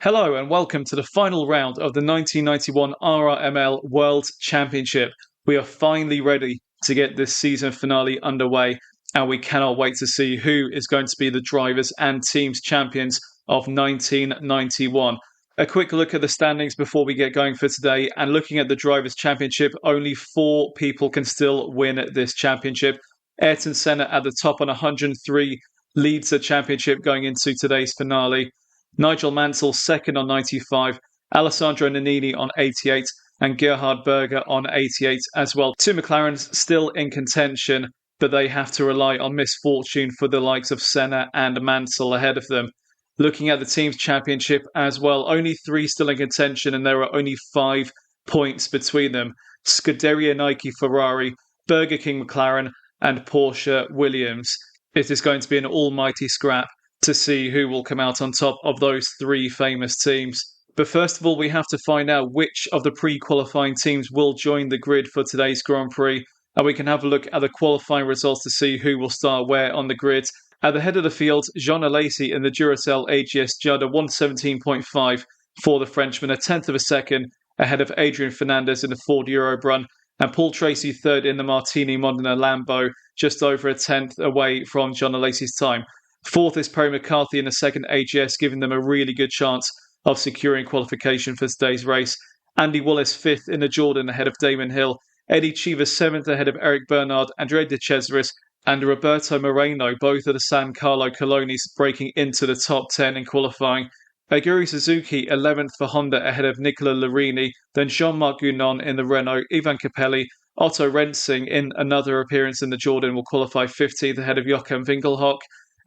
Hello and welcome to the final round of the 1991 RRML World Championship. We are finally ready to get this season finale underway, and we cannot wait to see who is going to be the drivers and teams champions of 1991. A quick look at the standings before we get going for today, and looking at the Drivers' Championship, only 4 people can still win this championship. Ayrton Senna at the top on 103 leads the championship going into today's finale. Nigel Mansell second on 95, Alessandro Nannini on 88, and Gerhard Berger on 88 as well. 2 McLarens still in contention, but they have to rely on misfortune for the likes of Senna and Mansell ahead of them. Looking at the team's championship as well, only 3 still in contention, and there are only 5 points between them. Scuderia Nike Ferrari, Burger King McLaren, and Porsche Williams. It is going to be an almighty scrap to see who will come out on top of those 3 famous teams. But first of all, we have to find out which of the pre-qualifying teams will join the grid for today's Grand Prix, and we can have a look at the qualifying results to see who will start where on the grid. At the head of the field, Jean Alesi in the Duracell AGS Jada 117.5 for the Frenchman, a tenth of a second ahead of Adrian Fernandez in the Ford Eurobrun, and Paul Tracy third in the Martini Modena Lambo, just over a tenth away from Jean Alesi's time. Fourth is Perry McCarthy in the second AGS, giving them a really good chance of securing qualification for today's race. Andy Wallace fifth in the Jordan ahead of Damon Hill. Eddie Cheever seventh ahead of Eric Bernard, Andrea De Cesaris, and Roberto Moreno, both of the San Carlo Colonis, breaking into the top 10 in qualifying. Aguri Suzuki 11th for Honda ahead of Nicola Larini, then Jean-Marc Gounon in the Renault, Ivan Capelli, Otto Rensing in another appearance in the Jordan will qualify 15th ahead of Joachim Winkelhock.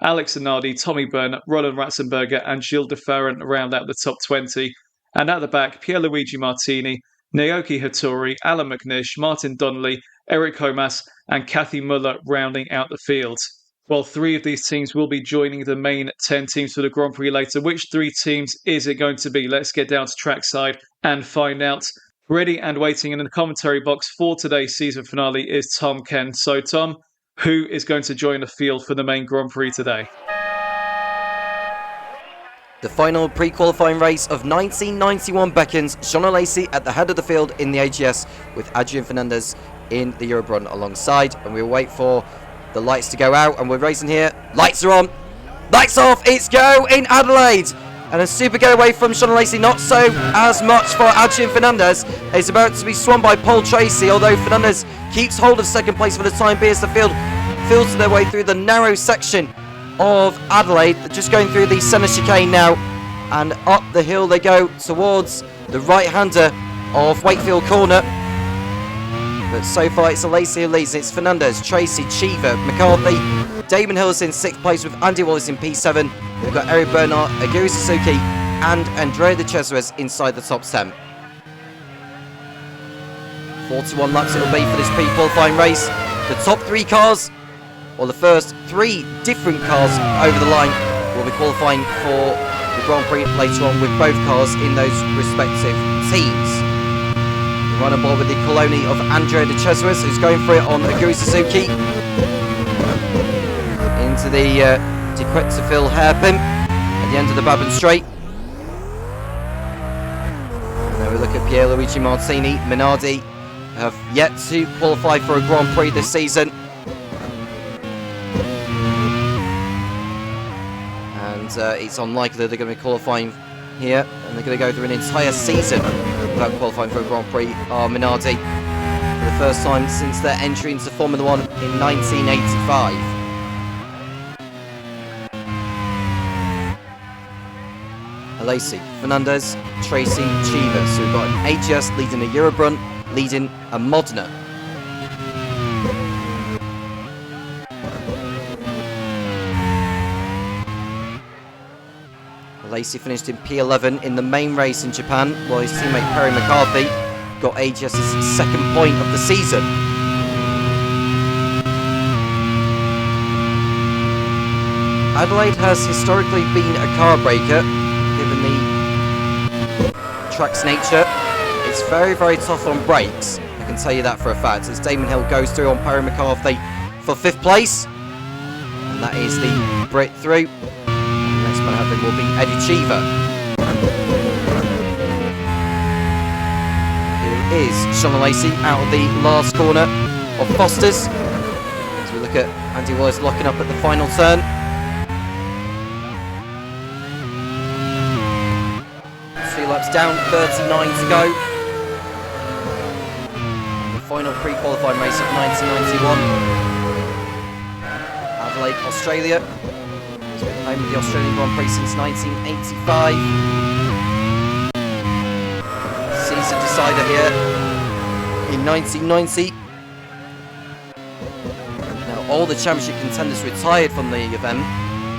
Alex Zanardi, Tommy Byrne, Roland Ratzenberger and Gilles de Ferran round out the top 20. And at the back, Pierluigi Martini, Naoki Hattori, Alan McNish, Martin Donnelly, Eric Comas and Kathy Muller rounding out the field. Well, 3 of these teams will be joining the main 10 teams for the Grand Prix later. Which 3 teams is it going to be? Let's get down to trackside and find out. Ready and waiting in the commentary box for today's season finale is Tom Cairns. So, Tom, who is going to join the field for the main Grand Prix today? The final pre-qualifying race of 1991 beckons Jean Alesi at the head of the field in the AGS with Adrian Fernandez in the Eurobrun alongside, and we'll wait for the lights to go out and we're racing here. Lights are on, lights off, it's go in Adelaide. And a super getaway from Jean Alesi, not so as much for Adrian Fernandez. He's about to be swung by Paul Tracy, although Fernandez keeps hold of second place for the time being as the field filters their way through the narrow section of Adelaide. They're just going through the Senna chicane now, and up the hill they go towards the right-hander of Wakefield Corner. But so far it's Alesi who leads. It's Fernandez, Tracy, Cheever, McCarthy. Damon Hill is in 6th place with Andy Wallace in P7. We've got Eric Bernard, Aguri Suzuki and Andrea De Cesaris inside the top 10. 41 laps it'll be for this pre-qualifying race. The top 3 cars, or the first 3 different cars over the line, will be qualifying for the Grand Prix later on with both cars in those respective teams. We're on board with the Coloni of Andrea De Cesaris, who's going for it on Aguri Suzuki. Into the De Quetzalville hairpin at the end of the Babin Straight. And then we look at Pierluigi Martini. Minardi have yet to qualify for a Grand Prix this season. And it's unlikely that they're going to be qualifying here, and they're going to go through an entire season without qualifying for a Grand Prix. Minardi, for the first time since their entry into Formula 1 in 1985. Alesi, Fernandez, Tracy, Cheever. So we've got an AGS leading a Eurobrun, leading a Modena. Alesi finished in P11 in the main race in Japan, while his teammate Perry McCarthy got AGS's 2nd point of the season. Adelaide has historically been a car breaker, given the track's nature. It's very, very tough on brakes, I can tell you that for a fact, as Damon Hill goes through on Perry McCarthy for 5th place. And that is the Brit through. The next man I think will be Eddie Cheever. is Sean Lacey out of the last corner of Foster's. As we look at Andy Wallace locking up at the final turn. 3 laps down, 39 to go. The final pre-qualifying race of 1991. Adelaide, Australia. It's been home with the Australian Grand Prix since 1985. Season decider here in 1990. Now all the championship contenders retired from the event,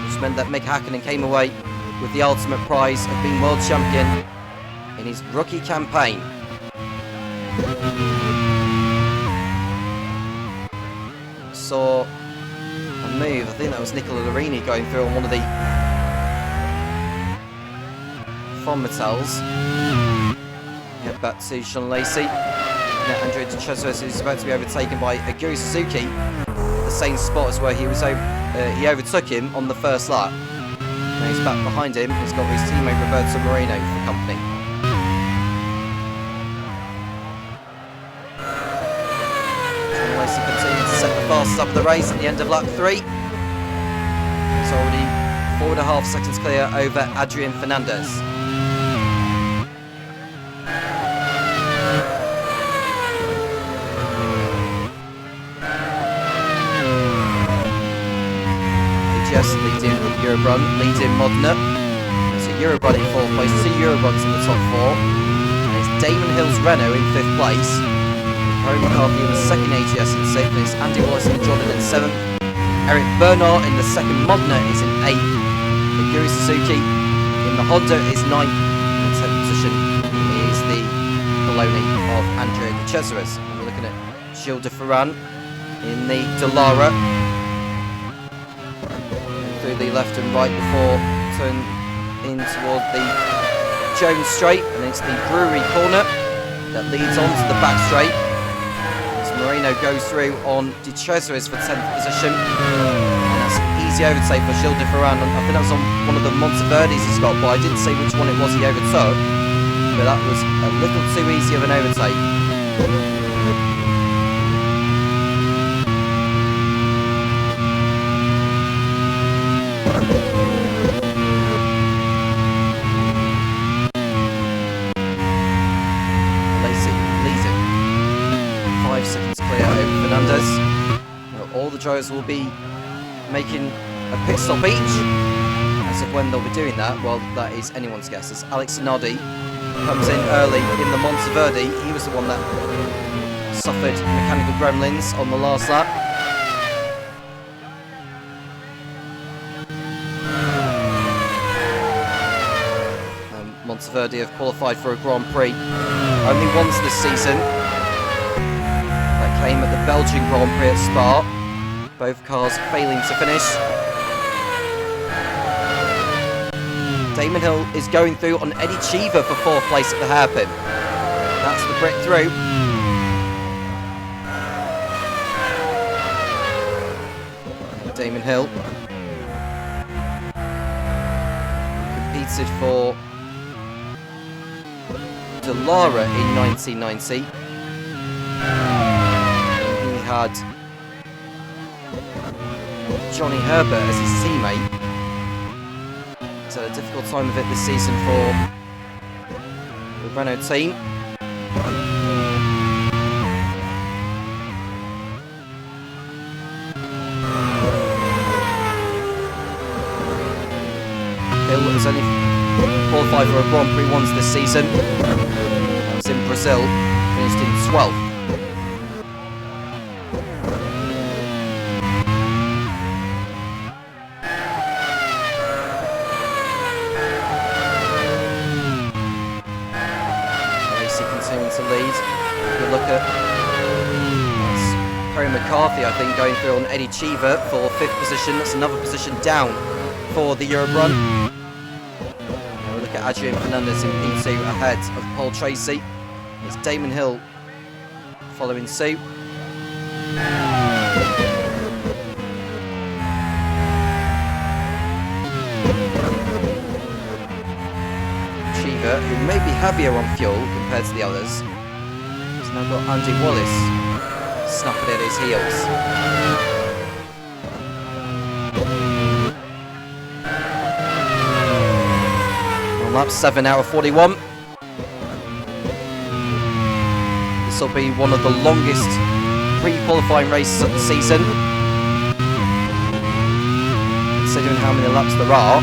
which meant that Mick Hakkinen came away with the ultimate prize of being world champion in his rookie campaign. Saw a move, I think that was Nicola Larini going through on one of the Fontmetals. Head back to Sean Lacey. Now Andrea De Cesaris is about to be overtaken by Aguri Suzuki, the same spot as where he overtook him on the first lap. Now he's back behind him. He's got his teammate Roberto Moreno for company. Sean Lacey continues to set the fastest up of the race at the end of lap 3. He's already 4.5 seconds clear over Adrian Fernandez. Leading Eurobron, leading Modena. It's a Eurobron in 4th place, 2 Eurobrons in the top 4. And it's Damon Hill's Renault in 5th place. Harry McCarthy in the 2nd AGS in 6th. It's Andy Wallace and Jordan in 7th. Eric Bernard in the 2nd Modena is in 8th. Aguri Suzuki in the Honda is 9th. In the 10th position is the Bologna of Andrea De Cesaris. We're looking at Gilles de Ferran in the Dallara. Through the left and right before turn in toward the Jones Straight, and it's the Brewery corner that leads on to the back straight. As Moreno goes through on De Cesaris for 10th position, and that's an easy overtake for Gilles de Ferran. I think that was on one of the Monteverdis he's got, but I didn't see which one it was he overtook, but that was a little too easy of an overtake. Drivers will be making a pit stop each. As of when they'll be doing that, well, that is anyone's guess. As Alex Sinardi comes in early in the Monteverdi, he was the one that suffered mechanical gremlins on the last lap. Monteverdi have qualified for a Grand Prix only once this season. That came at the Belgian Grand Prix at Spa. Both cars failing to finish. Damon Hill is going through on Eddie Cheever for 4th place at the hairpin. That's the breakthrough. Damon Hill competed for Dallara in 1990. He had Johnny Herbert as his teammate. He's had a difficult time of it this season for the Renault team. Hill has only qualified for a Grand Prix once this season. That was in Brazil, finished in 12th. To lead. Good look at Perry McCarthy, I think, going through on Eddie Cheever for 5th position. That's another position down for the Eurobron. Now we look at Adrian Fernandez in P2 ahead of Paul Tracy. It's Damon Hill following suit. Cheever, who may be heavier on fuel compared to the others. Now got Andy Wallace snapping at his heels. On lap 7 out of 41. This will be one of the longest pre-qualifying races of the season, considering how many laps there are.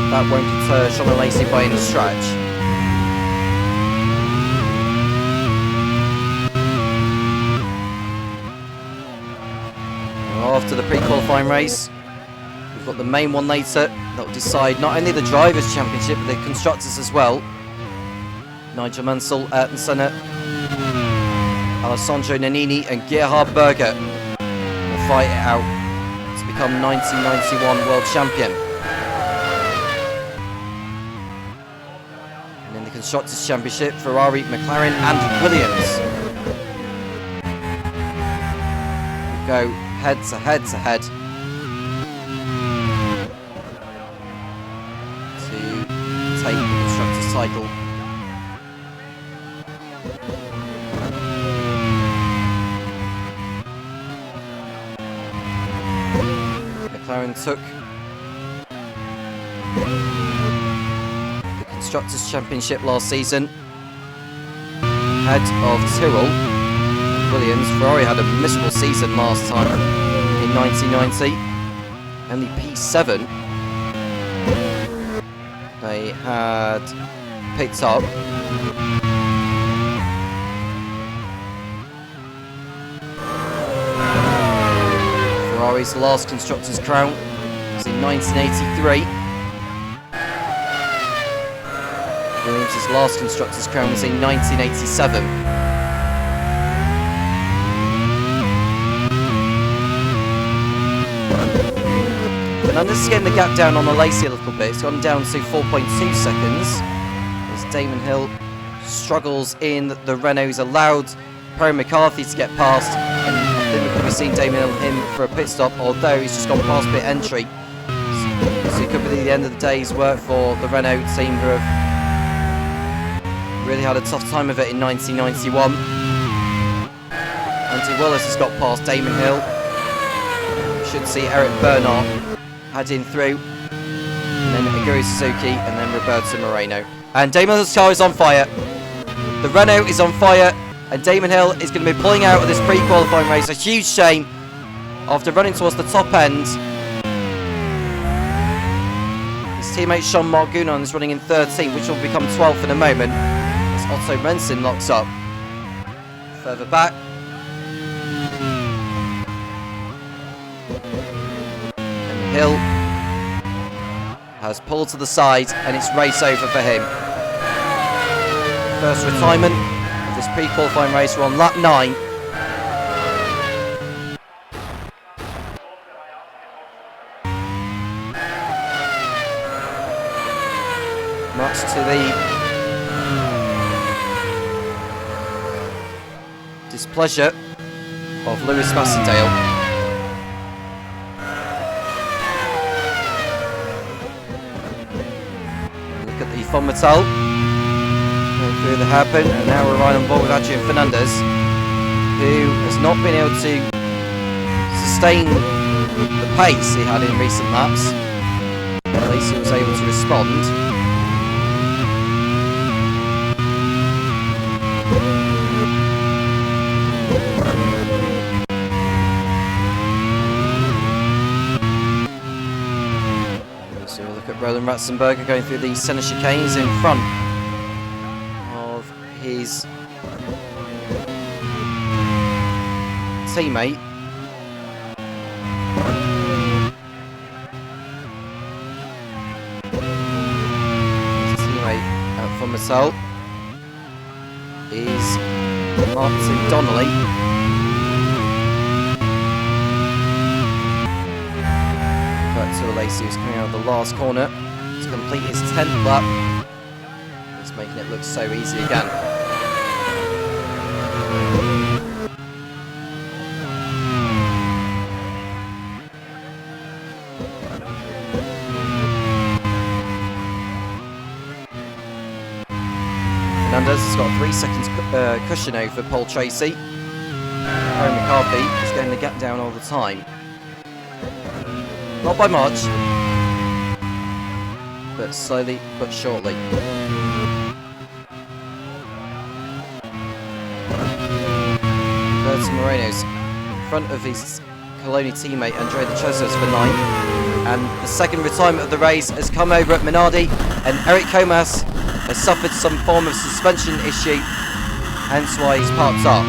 That won't deter Sean and Lacey by any stretch. After the pre-qualifying race, we've got the main one later that will decide not only the Drivers' Championship but the Constructors as well. Nigel, Mansell, Ayrton, Senna, Alessandro, Nannini and Gerhard, Berger will fight it out to become 1991 World Champion. And in the Constructors' Championship, Ferrari, McLaren and Williams will go head to head to head to take the Constructors' title. McLaren took the Constructors' Championship last season ahead of Tyrrell. Williams. Ferrari had a miserable season last time in 1990. Only P7 they had picked up. Ferrari's last Constructors' crown was in 1983. Williams' last Constructors' crown was in 1987. Fernandez is getting the gap down on the Lacey a little bit. It's gone down to 4.2 seconds. As Damon Hill struggles in the Renault. He's allowed Perry McCarthy to get past. And I think we've probably seen Damon Hill him for a pit stop, although he's just gone past pit entry. So it could be the end of the day's work for the Renault team, who have really had a tough time of it in 1991. Andy Wallace has got past Damon Hill. We should see Eric Bernard heading through, and then Aguri Suzuki, and then Roberto Moreno. And Damon Hill's car is on fire. The Renault is on fire, and Damon Hill is going to be pulling out of this pre-qualifying race. A huge shame after running towards the top end. His teammate Jean-Marc Gounon is running in 13th, which will become 12th in a moment, as Otto Renson locks up. Further back, Hill has pulled to the side, and it's race over for him. First retirement of this pre-qualifying race. We're on lap 9. Much to the displeasure of Lewis Massendale. Von Mattel going through the hairpin, and now we're right on board with Adrian Fernandez, who has not been able to sustain the pace he had in recent laps. At least he was able to respond. Roland Ratzenberger going through the Senna chicanes in front of his teammate. His teammate from Mansell is Martin Donnelly. Lacey, who's coming out of the last corner to complete his 10th lap. He's making it look so easy again. Fernandez has got a 3 seconds cushion over Paul Tracy. Harry McCarthy is getting the gap down all the time. Not by much, but slowly but surely. Berger Moreno's in front of his Coloni teammate Andrea De Cesaris for 9th. And the second retirement of the race has come over at Minardi, and Eric Comas has suffered some form of suspension issue, hence why he's parked up.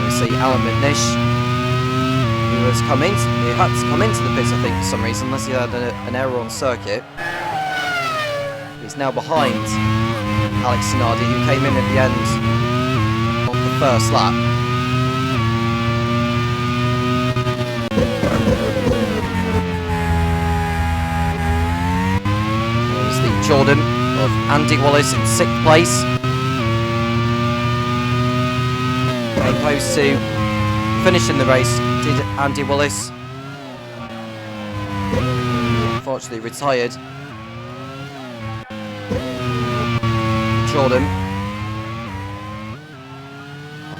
We see Alan McNish, who has come in. He had to come into the pits, I think, for some reason, unless he had an error on circuit. He's now behind Alex Sinardi, who came in at the end of the first lap. There's the Jordan of Andy Wallace in 6th place. Came close to finishing the race, did Andy Wallace. Unfortunately retired. Jordan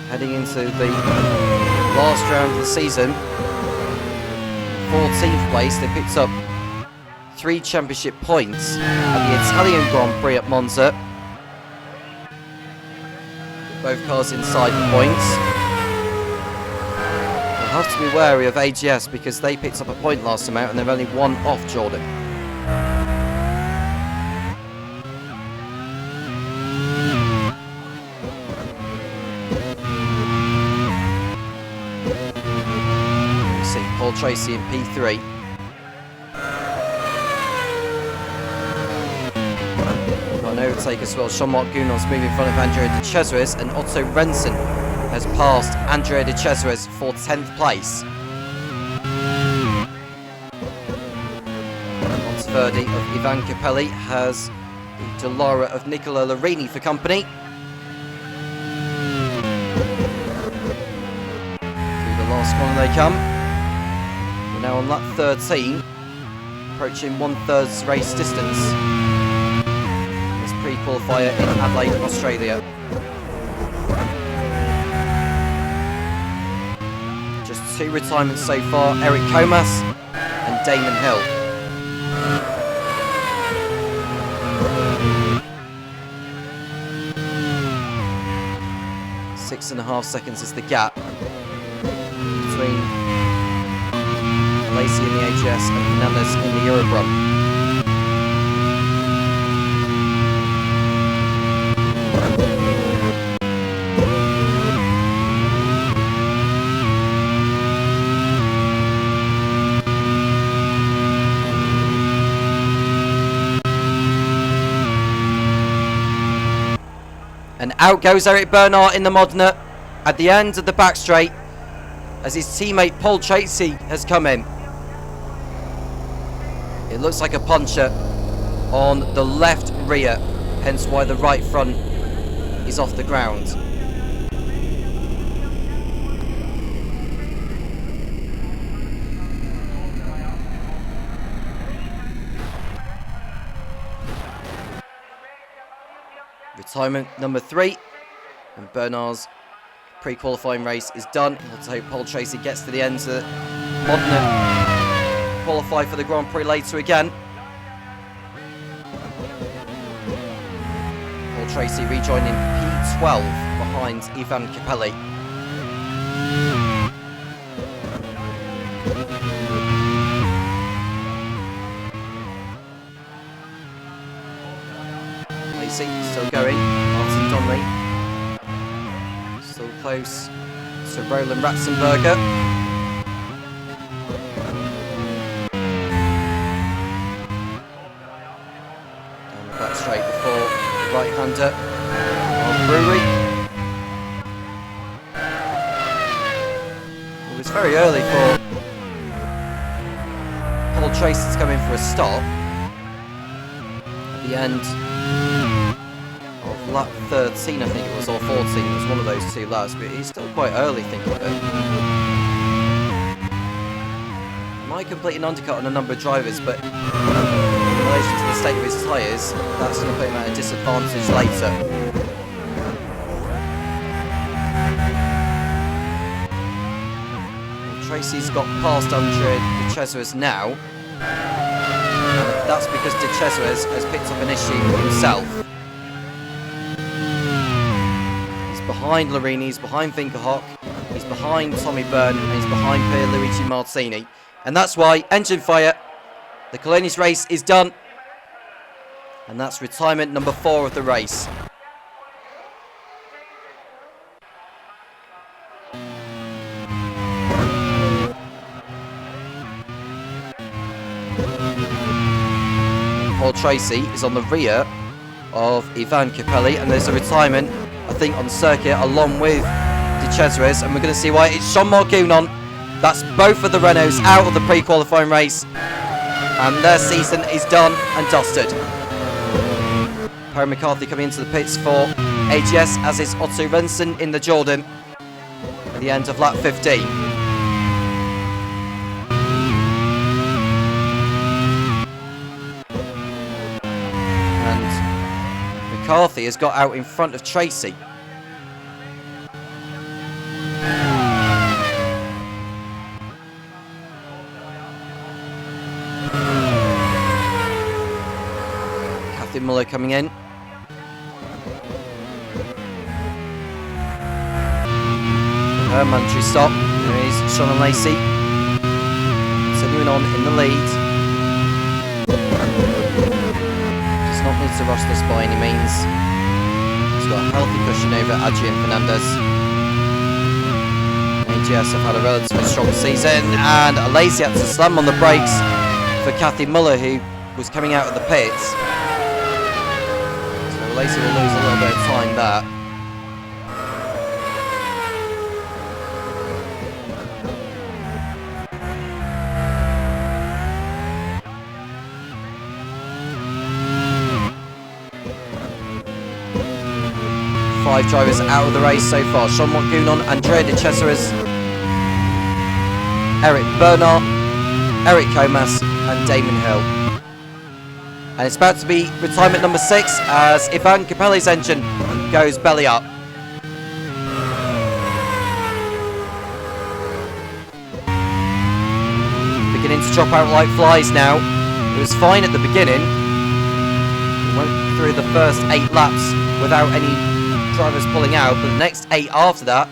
heading into the last round of the season, 14th place. They picked up 3 championship points at the Italian Grand Prix at Monza. Both cars inside the points. We'll have to be wary of AGS because they picked up a point last time out and they're only 1 off Jordan. Paul Tracy in P3. Got an overtake as well. Jean-Marc Gounod's moving in front of Andrea De Cesaris, and Otto Renson has passed Andrea De Cesaris for 10th place. Monteverdi of Ivan Capelli has the Delara of Nicola Larini for company. Through the last corner they come. Now on lap 13, approaching 1/3 race distance. This pre-qualifier in Adelaide, Australia. Just 2 retirements so far, Eric Comas and Damon Hill. 6.5 seconds is the gap between Lacey in the AGS and Fernandez in the Eurobron. And out goes Eric Bernard in the Modena at the end of the back straight as his teammate Paul Tracy has come in. It looks like a puncher on the left rear, hence why the right front is off the ground. Retirement number 3, and Bernard's pre-qualifying race is done. Let's hope Paul Tracy gets to the end of Modena. Qualify for the Grand Prix later again. Paul Tracy rejoining P12 behind Ivan Capelli. Lacey still going. Martin Donnelly still close to Roland Ratzenberger. Straight before the right-hander of Brewery. It was very early for Paul Tracy to come in for a stop at the end of lap 13, I think it was, or 14. It was one of those two laps, but he's still quite early thinking of it. He might complete an undercut on a number of drivers, but in relation to the state of his tyres, that's going to put him at a disadvantage later. Well, Tracy's got past Andre De Cesares now. That's because De Cesares has picked up an issue himself. He's behind Nannini, he's behind Winkelhock, he's behind Tommy Byrne, and he's behind Pierluigi Martini. And that's why, engine fire, the Coloni's race is done. And that's retirement number 4 of the race. Paul Tracy is on the rear of Ivan Capelli, and there's a retirement, I think, on circuit along with De Cesares, and we're going to see why. It's Jean-Marc Gounon. That's both of the Renaults out of the pre-qualifying race, and their season is done and dusted. Perry McCarthy coming into the pits for AGS, as is Otto Rensen in the Jordan at the end of lap 15. McCarthy has got out in front of Tracy. Kathy Muller coming in. Her mandatory stop. There is Sean and Lacey continuing on in the lead. Not need to rush this by any means. He's got a healthy cushion over Adrian Fernandez. AGS have had a relatively strong season, and Lacey had to slam on the brakes for Kathy Muller, who was coming out of the pits. So Lacey will lose a little bit of time there. 5 drivers out of the race so far. Jean-Marc Gounon, Andrea De Cesares, Eric Bernard, Eric Comas and Damon Hill. And it's about to be retirement number 6 as Ivan Capelli's engine goes belly up. Beginning to drop out like flies now. It was fine at the beginning. We went through the first 8 laps without any drivers pulling out, but the next 8 after that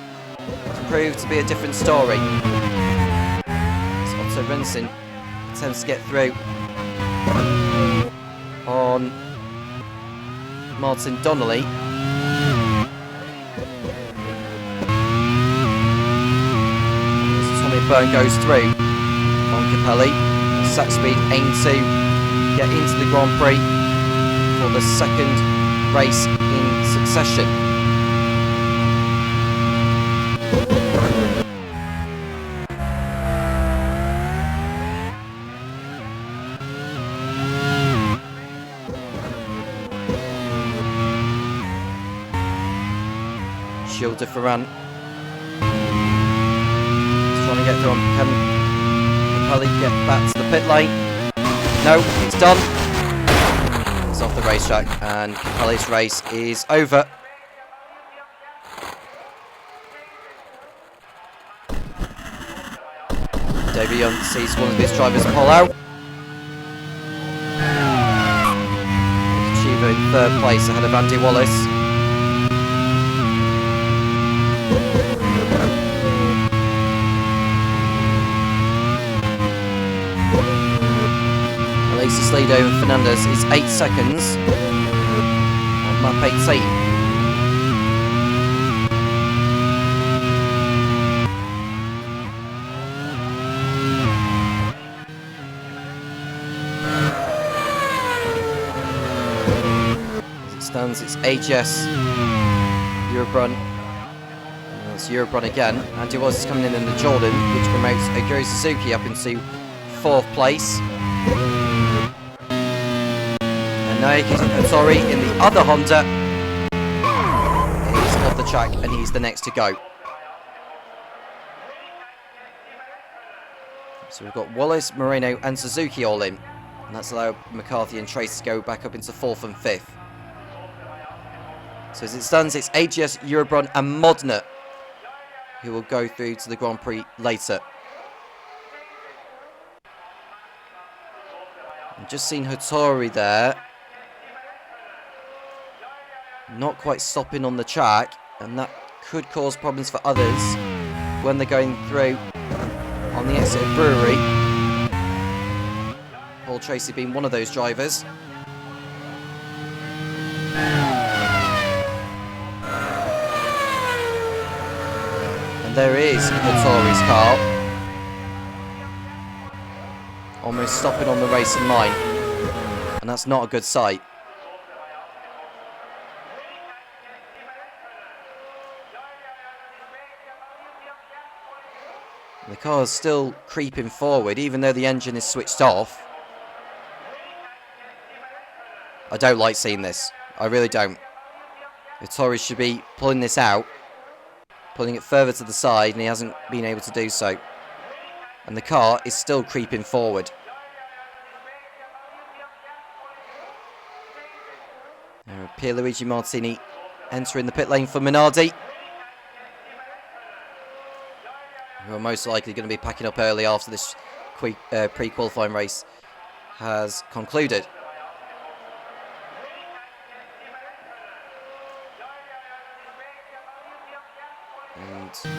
proved to be a different story. So Otto Rensen attempts to get through on Martin Donnelly. As Tommy Byrne goes through on Capelli, Sack Speed aim to get into the Grand Prix for the second race in succession. Gilles de Ferran trying to get through on Capelli, get back to the pit lane. No, it's done. It's off the racetrack and Capelli's race is over. David Young sees one of his drivers pull out. Achieve in 3rd place ahead of Andy Wallace. Alexis lead over Fernandez is 8 seconds on lap 18. As it stands, it's AGS Europe run. It's Europe run again. Andy Wallace is coming in the Jordan, which promotes Aguri Suzuki up into 4th place. Naoki Hattori in the other Honda track, and he's the next to go. So we've got Wallace, Moreno and Suzuki all in. And that's allowed McCarthy and Trace to go back up into 4th and 5th. So as it stands, it's AGS, Eurobron and Modena who will go through to the Grand Prix later. I've just seen Hattori there. Not quite stopping on the track, and that could cause problems for others when they're going through on the exit of Brewery. Paul Tracy being one of those drivers. And there is Hattori's car. Almost stopping on the racing line. And that's not a good sight. The car is still creeping forward, even though the engine is switched off. I don't like seeing this. I really don't. Hattori should be pulling this out, pulling it further to the side, and he hasn't been able to do so. And the car is still creeping forward. Pierluigi Martini entering the pit lane for Minardi, who are most likely going to be packing up early after this pre-qualifying race has concluded. And so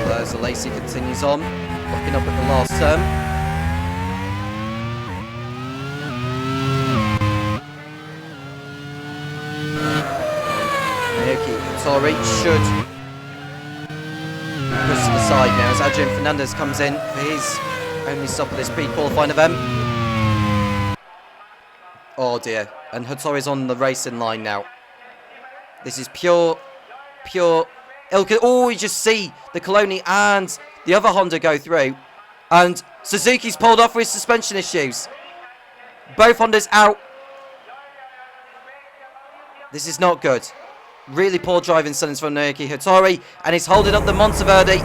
there's Lacey continues on, looking up at the last turn. Naoki Hattori should push to the side now as Adrian Fernandez comes in for his only stop of this pre-qualifying event. Oh dear, and Hattori's on the racing line now. This is pure Ilka. Oh, you just see the Coloni and the other Honda go through, and Suzuki's pulled off with suspension issues. Both Hondas out. This is not good. Really poor driving sentence from Naoki Hattori, and he's holding up the Monteverde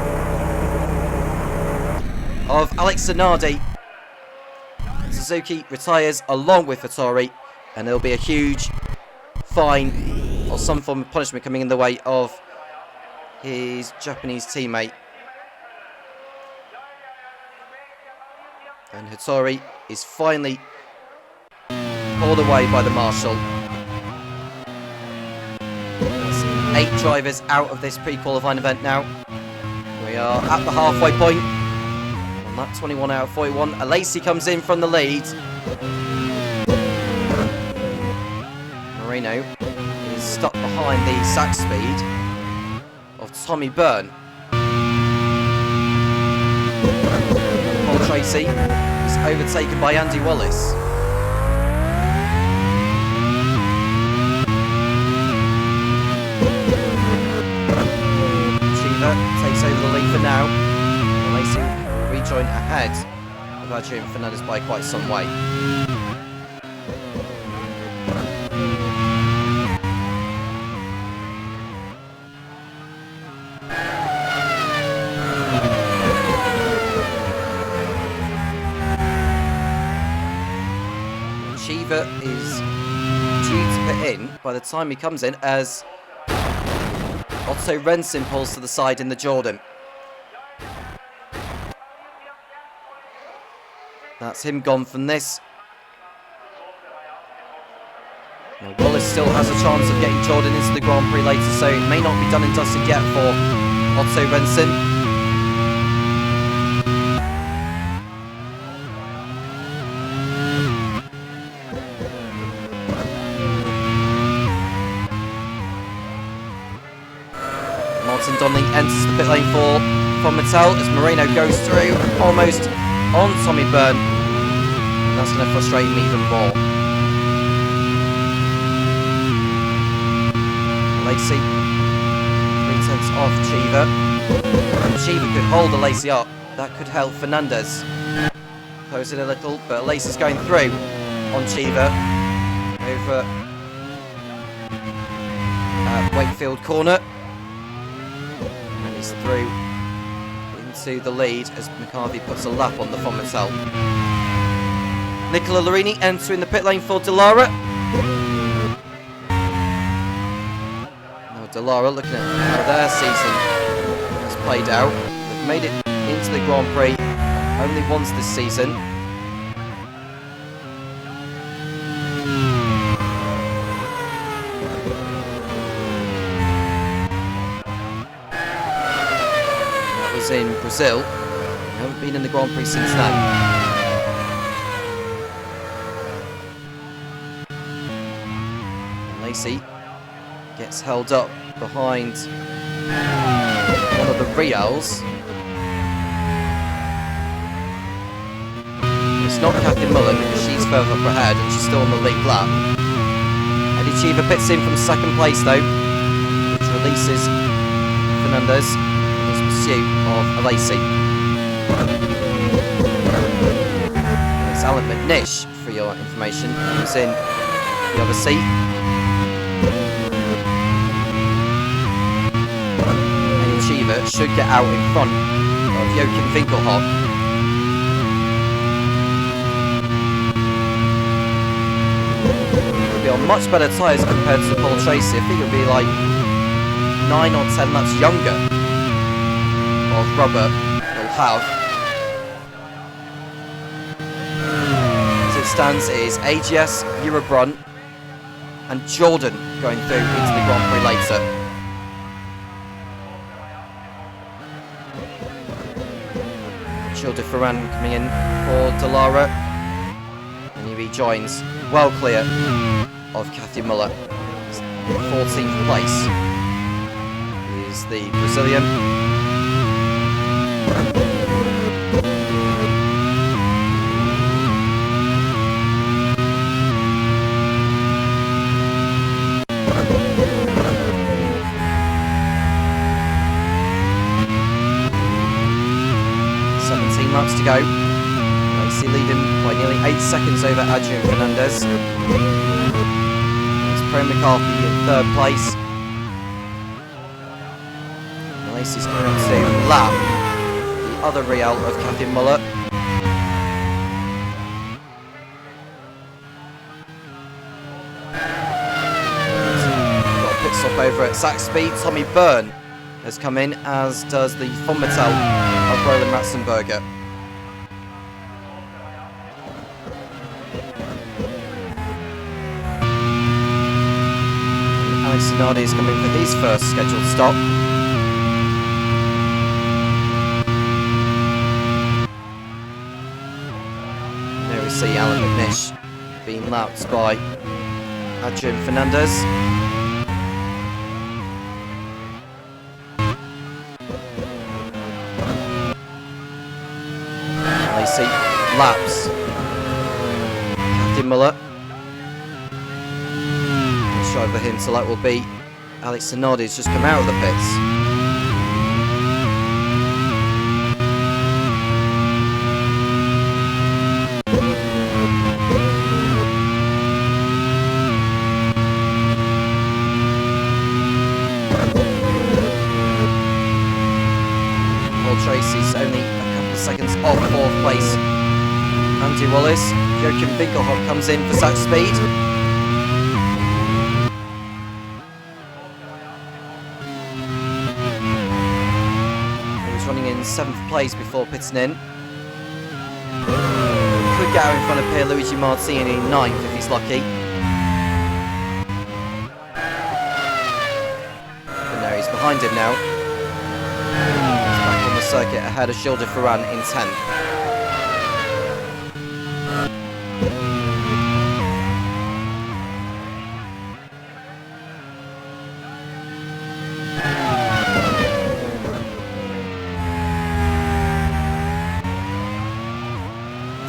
of Alex Zanardi. Suzuki retires along with Hattori, and there'll be a huge fine or some form of punishment coming in the way of his Japanese teammate. And Hattori is finally pulled away by the marshal. 8 drivers out of this pre-qualifying event now. We are at the halfway point. On that 21 out of 41, Alesi comes in from the lead. Moreno is stuck behind the sack speed of Tommy Byrne. Paul Tracy is overtaken by Andy Wallace. Takes over the lead for now. Lacey will rejoin ahead of Adrian Fernandez by quite some way. Cheever is due to put in by the time he comes in as Otto Renson pulls to the side in the Jordan. That's him gone from this. Now Wallace still has a chance of getting Jordan into the Grand Prix later, so it may not be done and dusted yet for Otto Renson. Donning enters the pit lane from Mansell as Moreno goes through almost on Tommy Byrne, and that's going to frustrate him even more. Lacey 3/10 off Cheever. Cheever could hold the Lacey up, that could help Fernandez close it a little, but Lacey's going through on Cheever over at Wakefield Corner. And he's through into the lead as McCarthy puts a lap on the von Mansell. Nicola Larini entering the pit lane for Dallara. Now Dallara looking at how their season has played out. They've made it into the Grand Prix only once this season. That was in Brazil. They haven't been in the Grand Prix since then. Lacey gets held up behind one of the Reals. It's not Kathy Mullen because she's further up ahead and she's still on the lead lap. Eddie Cheever pits in from second place though, which releases Fernandez in his pursuit of Lacey. It's Alan McNish, for your information, who's in the other seat. Eddie Cheever should get out in front of Joachim Winkelhock. On much better tyres compared to Paul Tracy. I think it'll be like 9 or 10 laps younger of rubber he'll have. As it stands, it is AGS, Eurobron and Jordan going through into the Grand Prix later. Gilles de Ferran coming in for Dallara, and he rejoins well clear of Kathy Muller. 14th place is the Brazilian. Laps to go. Lacey leading by nearly 8 seconds over Adrian Fernandez. It's Prem McCarthy in third place. Lacey's going to lap the other Real of Kathy Muller. Got a pit stop over at Saxby. Tommy Byrne has come in, as does the von Mansell of Roland Ratzenberger. Alessandro is coming for his first scheduled stop. There we see Alan McNish being lapped by Adrian Fernandez. Lacey laps Kathy Muller. Driver him, so that will be Alex Zanardi's just come out of the pits. Paul Tracy's only a couple of seconds off 4th place. Andy Wallace, Joachim Winkelhock comes in for Sax Speed. Running in 7th place before pitting in. Could get out in front of Pierluigi Martini in 9th if he's lucky. But no, he's behind him now. He's back on the circuit ahead of Gilles de Ferran in 10th.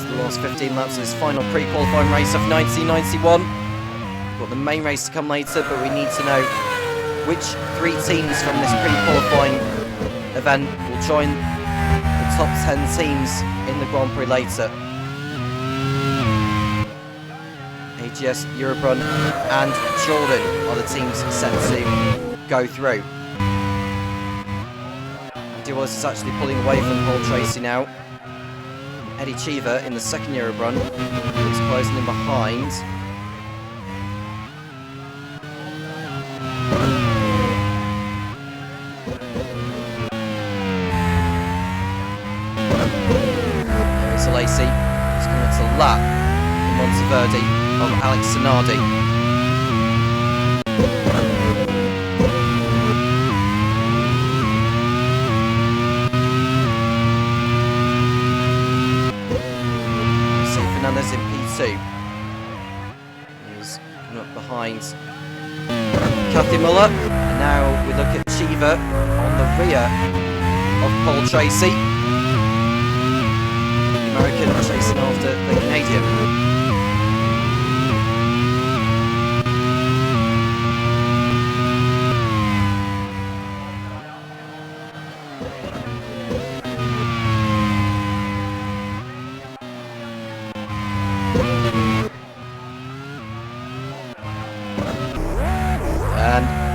The last 15 laps of this final pre-qualifying race of 1991. We've got the main race to come later, but we need to know which 3 teams from this pre-qualifying event will join the top 10 teams in the Grand Prix later. AGS, Eurobrun and Jordan are the teams set to go through. Duos is actually pulling away from Paul Tracy now. Eddie Cheever in the second Eurobrun is closing in behind. There's Lacey. He's coming up to the lap in Monteverdi of Alex Zanardi. Fernandez in P2. He's coming up behind Kathy Muller. And now we look at Cheever on the rear of Paul Tracy. The American chasing after the Canadian.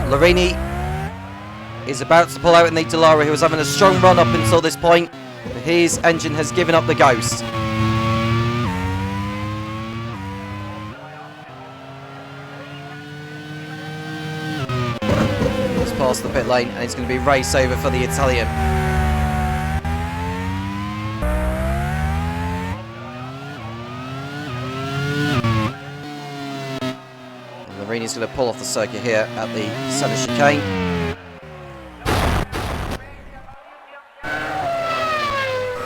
Larini is about to pull out in the Dallara, who was having a strong run up until this point. But his engine has given up the ghost. He's past the pit lane and it's going to be race over for the Italian. Marini's going to pull off the circuit here at the Senna chicane.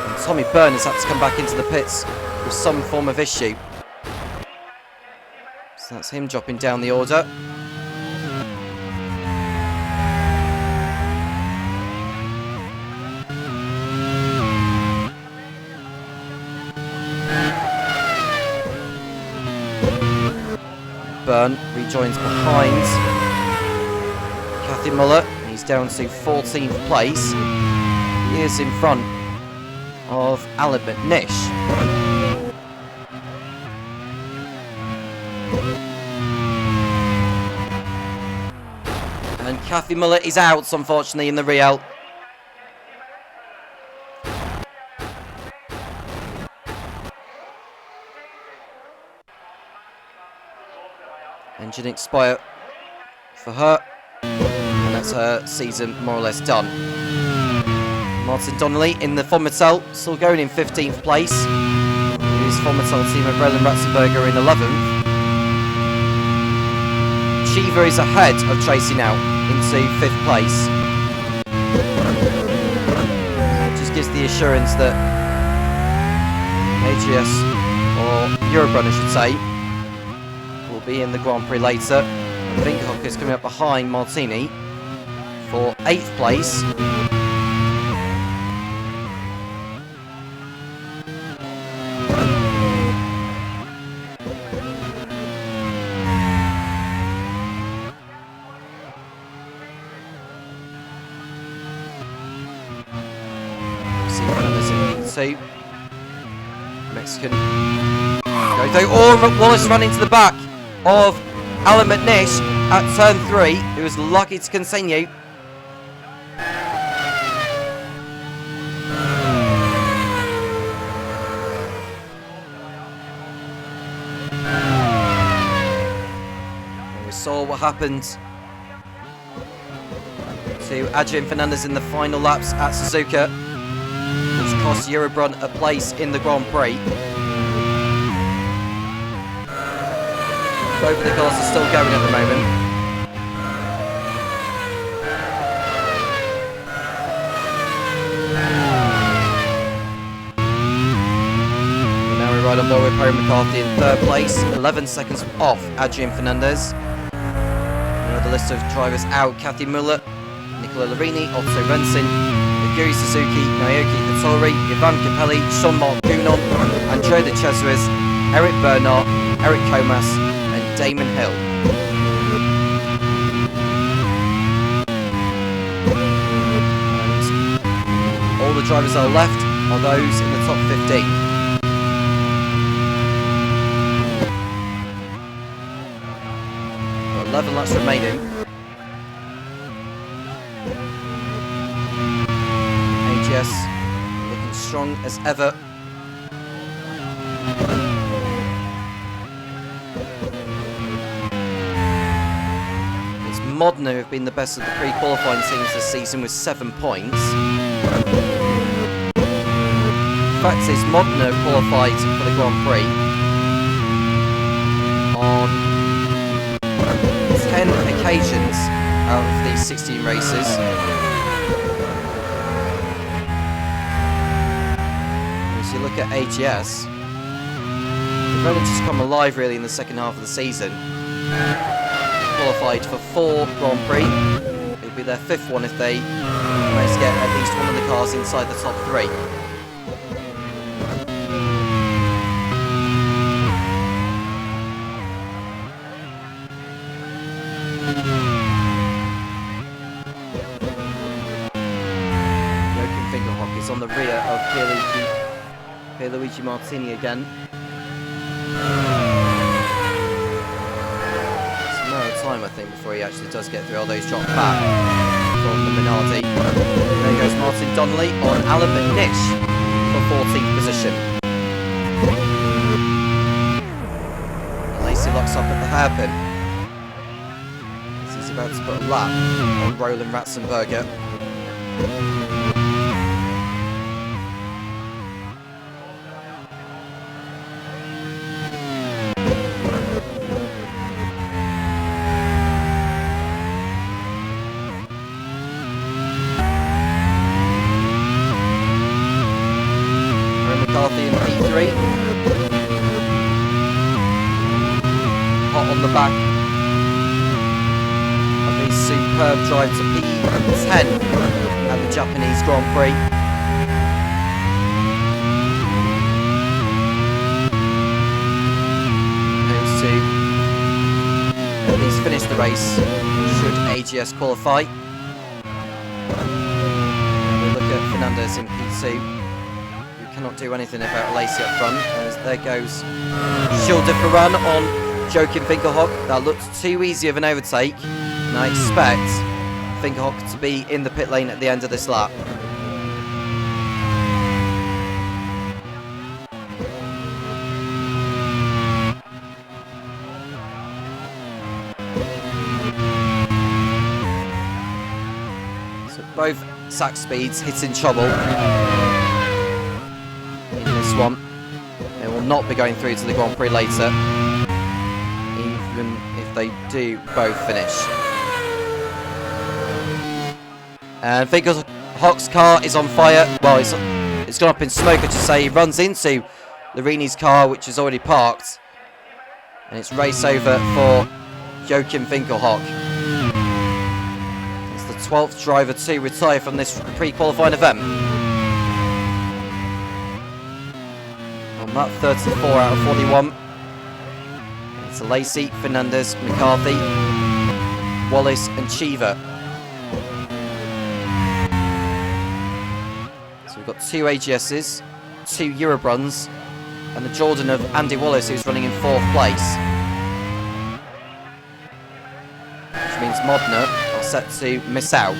And Tommy Byrne has had to come back into the pits with some form of issue. So that's him dropping down the order. Byrne rejoins behind Kathy Muller. He's down to 14th place. He is in front of Alan McNish. And Kathy Muller is out, unfortunately, in the Real. Engine expire for her, and that's her season more or less done. Martin Donnelly in the Fomertel, still going in 15th place. His Fomertel team of Roland Ratzenberger in 11th. Cheever is ahead of Tracy now into 5th place. It just gives the assurance that AGS, or Eurobrun I should say, be in the Grand Prix later. Vinkhok is coming up behind Martini for 8th place. See Fernandez in P2. Mexican. Oh, Wallace running to the back of Alan McNish at turn 3, who was lucky to continue. And we saw what happened to Adrian Fernandez in the final laps at Suzuka, which cost Eurobrun a place in the Grand Prix. Both of the cars are still going at the moment. And now we ride on board with Perry McCarthy in 3rd place, 11 seconds off Adrian Fernandez. Another list of drivers out: Kathy Muller, Nicola Larini, Otto Rensin, Yuri Suzuki, Naoki Hattori, Ivan Capelli, Jean-Marc Gounon, Andrea de Cesuez, Eric Bernard, Eric Comas, Damon Hill. And all the drivers that are left are those in the top 15. 11 laps remaining. AGS looking strong as ever. It's Modena who have been the best of the pre-qualifying teams this season with 7 points. The fact is, Modena qualified for the Grand Prix on 10 occasions out of these 16 races. As you look at AGS, they've only just come alive really in the second half of the season. Qualified for 4 Grand Prix. It'll be their 5th one if they manage to get at least one of the cars inside the top 3. On the rear of Pierluigi Martini again. It's a matter of time, I think, before he actually does get through. Although he's dropped back from the Minardi. There goes Martin Donnelly on Alan McNish for 14th position. Lacey locks up at the hairpin. He's about to put a lap on Roland Ratzenberger. In P3. Hot on the back of his superb drive to P10 at the Japanese Grand Prix. Hopes to at least finish the race should AGS qualify. And we look at Fernandez in P2. Cannot do anything about Lacey up front, as there goes Jules de Ferran on Joachim Finkelhock. That looked too easy of an overtake, and I expect Finkelhock to be in the pit lane at the end of this lap. So both Sack speeds hitting trouble. One. They will not be going through to the Grand Prix later, even if they do both finish. And Finkelhock's car is on fire. Well, it's gone up in smoke, I should say. He runs into Larini's car, which is already parked, and it's race over for Joachim Finkelhock. It's the 12th driver to retire from this pre-qualifying event. Lap 34 out of 41. It's Lacey, Fernandez, McCarthy, Wallace and Cheever. So we've got 2 AGSs, 2 Eurobruns, and the Jordan of Andy Wallace, who's running in 4th place. Which means Modena are set to miss out.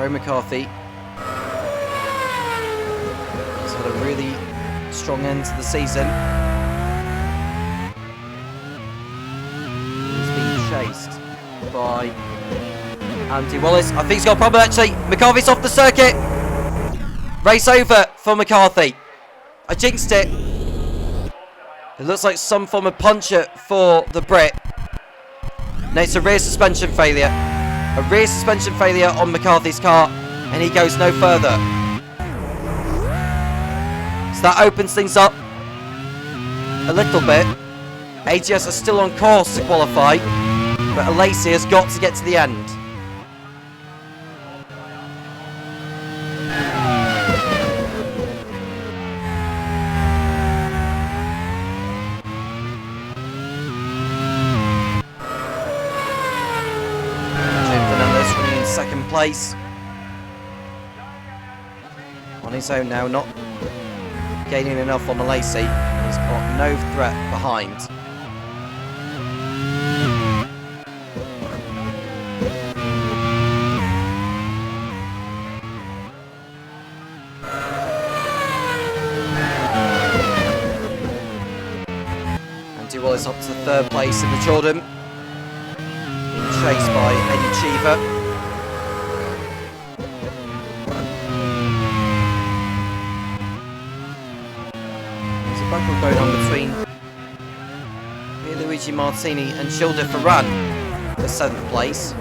McCarthy has had a really strong end to the season. He's being chased by Andy Wallace. I think he's got a problem actually. McCarthy's off the circuit. Race over for McCarthy. I jinxed it. It looks like some form of puncture for the Brit. No, it's a rear suspension failure. A rear suspension failure on McCarthy's car, and he goes no further. So that opens things up a little bit. AGS are still on course to qualify, but Lacey has got to get to the end. second place. On his own now, not gaining enough on Alesi. He's got no threat behind. Andy Wallace up to third place in the Jordan, being chased by Eddie Cheever. Battle going on between Luigi Martini and Gilda Ferran for 7th place.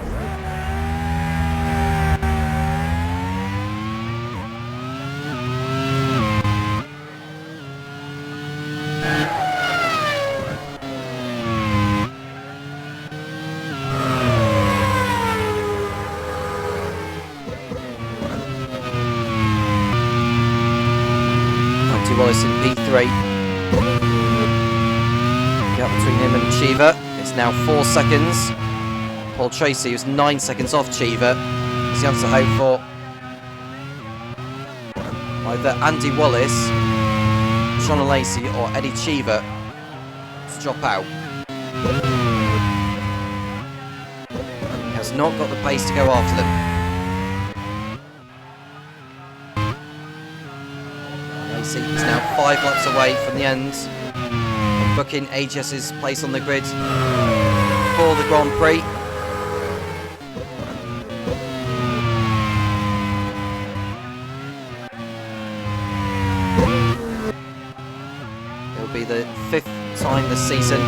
Andy Wallace in P3. Gap between him and Cheever. It's now 4 seconds. Paul Tracy was 9 seconds off Cheever. He has to hope for either Andy Wallace, Sean Alesi or Eddie Cheever to drop out. He has not got the pace to go after them. Alesi is now 5 laps away from the end, booking AGS's place on the grid for the Grand Prix. It'll be the 5th time this season,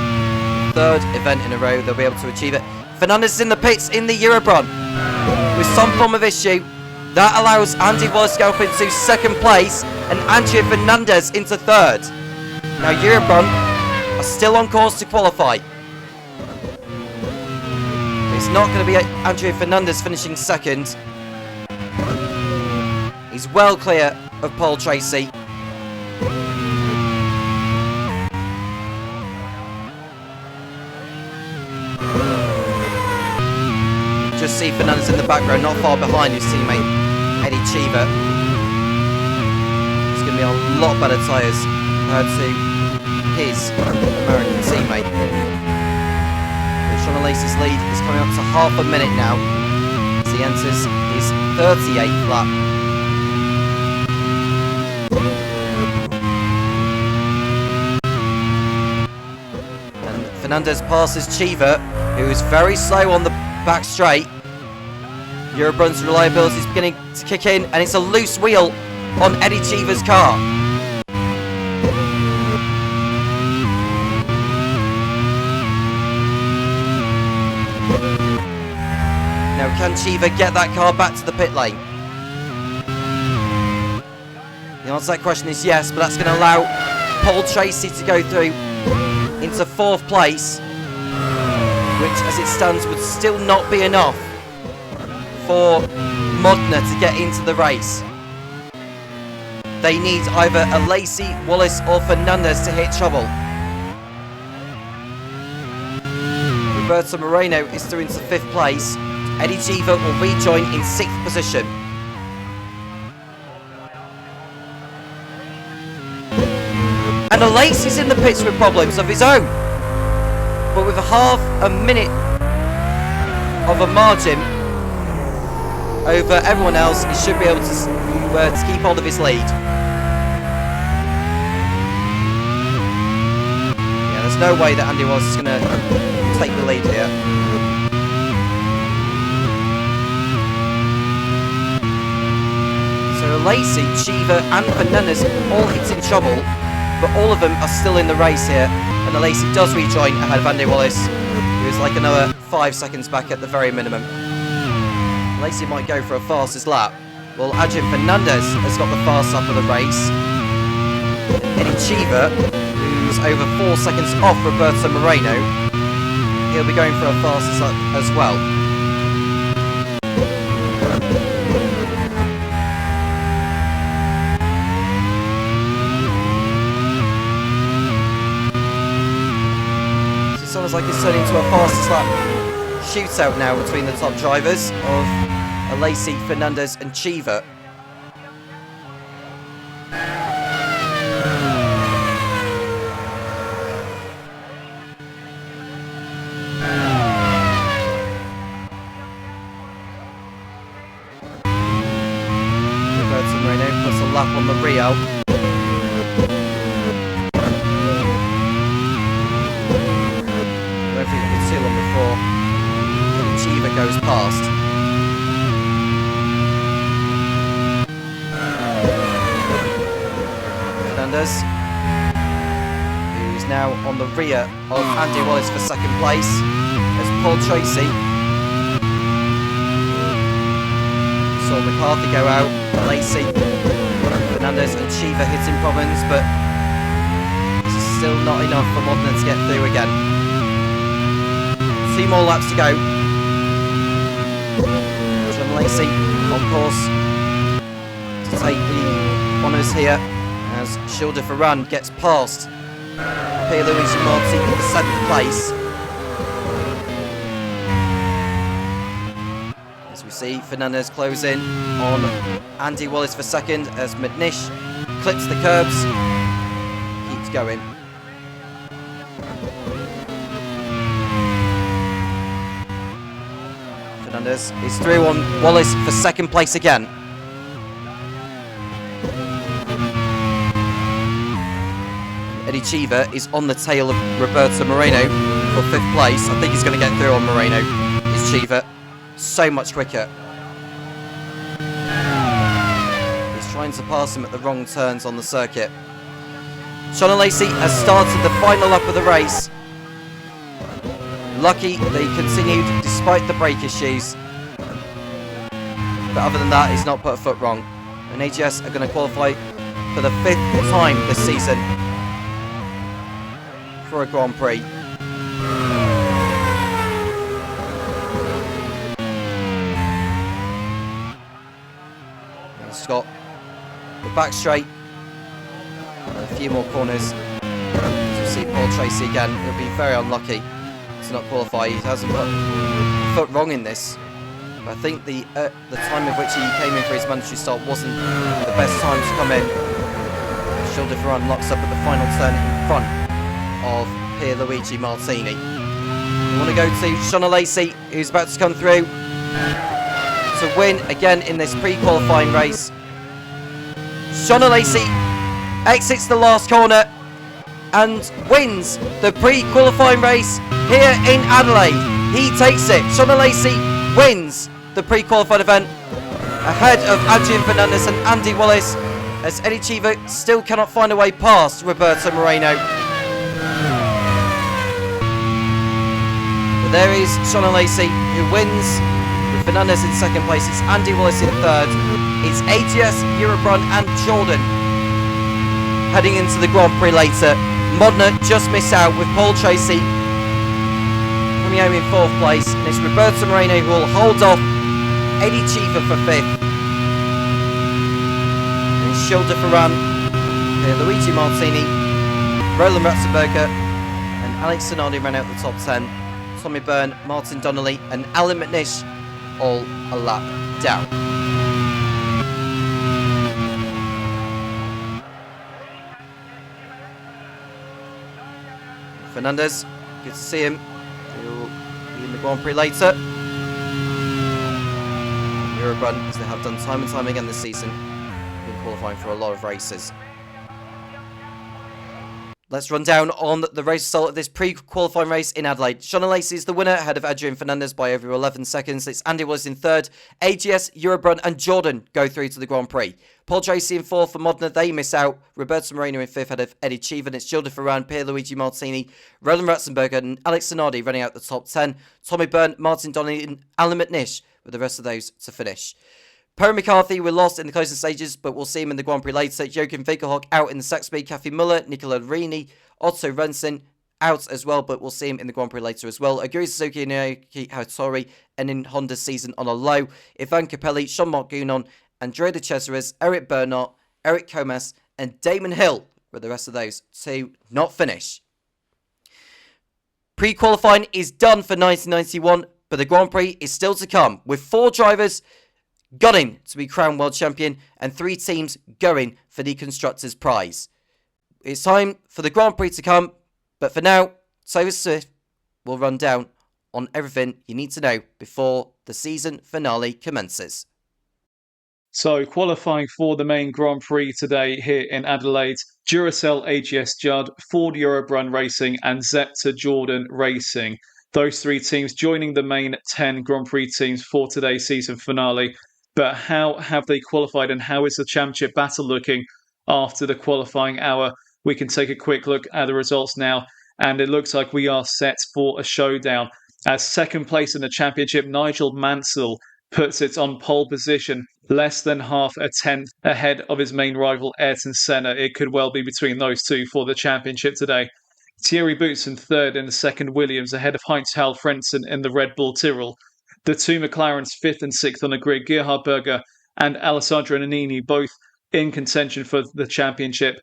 3rd event in a row they'll be able to achieve it. Fernandez is in the pits in the Eurobron with some form of issue. That allows Andy Wallace to go up into 2nd place and Andrea Fernandez into 3rd. Now Eurobron are still on course to qualify. It's not going to be Andrea Fernandez finishing 2nd. He's well clear of Paul Tracy. Just see Fernandez in the background, not far behind his teammate Eddie Cheever. It's going to be a lot better tyres compared to his American teammate. Sean Alesi's lead is coming up to half a minute now as he enters his 38th lap. And Fernandez passes Cheever, who is very slow on the back straight. Eurobron's reliability is beginning to kick in, and it's a loose wheel on Eddie Cheever's car. Now, can Cheever get that car back to the pit lane? The answer to that question is yes, but that's going to allow Paul Tracy to go through into 4th place, which as it stands would still not be enough for Modena to get into the race. They need either Alesi, Wallace or Fernandez to hit trouble. Roberto Moreno is through into 5th place. Eddie Cheever will rejoin in 6th position. And Alesi's in the pits with problems of his own. But with a half a minute of a margin over everyone else, he should be able to keep hold of his lead. Yeah, there's no way that Andy Wallace is going to take the lead here. So Alesi, Cheever and Fernandez all hitting trouble, but all of them are still in the race here. And Alesi does rejoin ahead of Andy Wallace, who is like another 5 seconds back at the very minimum. Alesi might go for a fastest lap. Well, Adrian Fernandez has got the fast lap of the race. Eddie Cheever, who's over 4 seconds off Roberto Moreno, he'll be going for a fastest lap as well. Sounds like it's turning into a fastest lap shootout now between the top drivers of Alesi, Fernandez and Cheever. Puts a lap on the Rio. I don't think we can see long before Cheever goes past. Fernandez, who's now on the rear of Andy Wallace for second place, as Paul Tracy saw McCarthy go out, Lacey, Fernandez and Cheever hitting problems, but it's still not enough for Modena to get through again. 2 more laps to go. John Lacey on course to take the honours here as Schilder Ferran gets past Pierluigi Martin in the 7th place. See Fernandez close in on Andy Wallace for second as McNish clips the curbs, keeps going. Fernandez is through on Wallace for second place again. Eddie Cheever is on the tail of Roberto Moreno for 5th place. I think he's going to get through on Moreno. Is Cheever. So much quicker. He's trying to pass him at the wrong turns on the circuit. Sean Lacey has started the final lap of the race. Lucky they continued despite the brake issues. But other than that, he's not put a foot wrong. And AGS are going to qualify for the 5th time this season for a Grand Prix. Got the back straight and a few more corners to see Paul Tracy again. He'll be very unlucky to not qualify. He hasn't put a foot wrong in this, but I think the time of which he came in for his mandatory start wasn't the best time to come in. Schilder Ferran locks up at the final turn in front of Pierluigi Martini. We want to go to Sean Lacey, who's about to come through to win again in this pre-qualifying race. Sean Lacey exits the last corner and wins the pre-qualifying race here in Adelaide. He takes it. Sean Lacey wins the pre-qualified event ahead of Adrian Fernandez and Andy Wallace, as Eddie Cheever still cannot find a way past Roberto Moreno. But there is Sean Lacey, who wins. Fernandez in second place, it's Andy Wallace in third, it's AGS, Eurobrun and Jordan heading into the Grand Prix later. Modena just missed out with Paul Tracy coming home in 4th place, and it's Roberto Moreno who will hold off Eddie Cheever for 5th. And Schilder Ferran, Luigi Martini, Roland Ratzenberger and Alex Zanardi ran out the top 10. Tommy Byrne, Martin Donnelly and Alan McNish all a lap down. Fernandez, good to see him. He'll be in the Grand Prix later. Eurobrun, as they have done time and time again this season, been qualifying for a lot of races. Let's run down on the race result of this pre-qualifying race in Adelaide. Sean Lacey is the winner, ahead of Adrian Fernandez by over 11 seconds. It's Andy Wallace in third. AGS, Eurobrun and Jordan go through to the Grand Prix. Paul Tracy in fourth for Modena, they miss out. Roberto Moreno in fifth, ahead of Eddie Cheever. And it's Schilder Ferran, Pierluigi Martini, Roland Ratzenberger and Alex Zanardi running out the top 10. Tommy Byrne, Martin Donnelly and Alan McNish with the rest of those to finish. Perry McCarthy were lost in the closing stages, but we'll see him in the Grand Prix later. Joachim Winkelhock out in the Saxby. Kathy Muller, Nicola Rini, Otto Rensen out as well, but we'll see him in the Grand Prix later as well. Aguri Suzuki and Naoki Hattori ending Honda's season on a low. Ivan Capelli, Jean-Marc Gounon, Andrea de Cesares, Eric Bernard, Eric Comas, and Damon Hill with the rest of those to not finish. Pre-qualifying is done for 1991, but the Grand Prix is still to come, with 4 drivers going to be crowned world champion, and 3 teams going for the Constructors' Prize. It's time for the Grand Prix to come, but for now, Topher Swift will run down on everything you need to know before the season finale commences. So, qualifying for the main Grand Prix today here in Adelaide, Duracell AGS Judd, Ford Eurobrun Racing and Zepter Jordan Racing. Those 3 teams joining the main 10 Grand Prix teams for today's season finale. But how have they qualified and how is the championship battle looking after the qualifying hour? We can take a quick look at the results now, and it looks like we are set for a showdown. As second place in the championship, Nigel Mansell puts it on pole position, less than half a tenth ahead of his main rival Ayrton Senna. It could well be between those two for the championship today. Thierry Boutsen third in the second Williams, ahead of Heinz-Harald Frentzen in the Red Bull Tyrrell. The 2 McLarens 5th and 6th on the grid, Gerhard Berger and Alessandro Nannini, both in contention for the championship,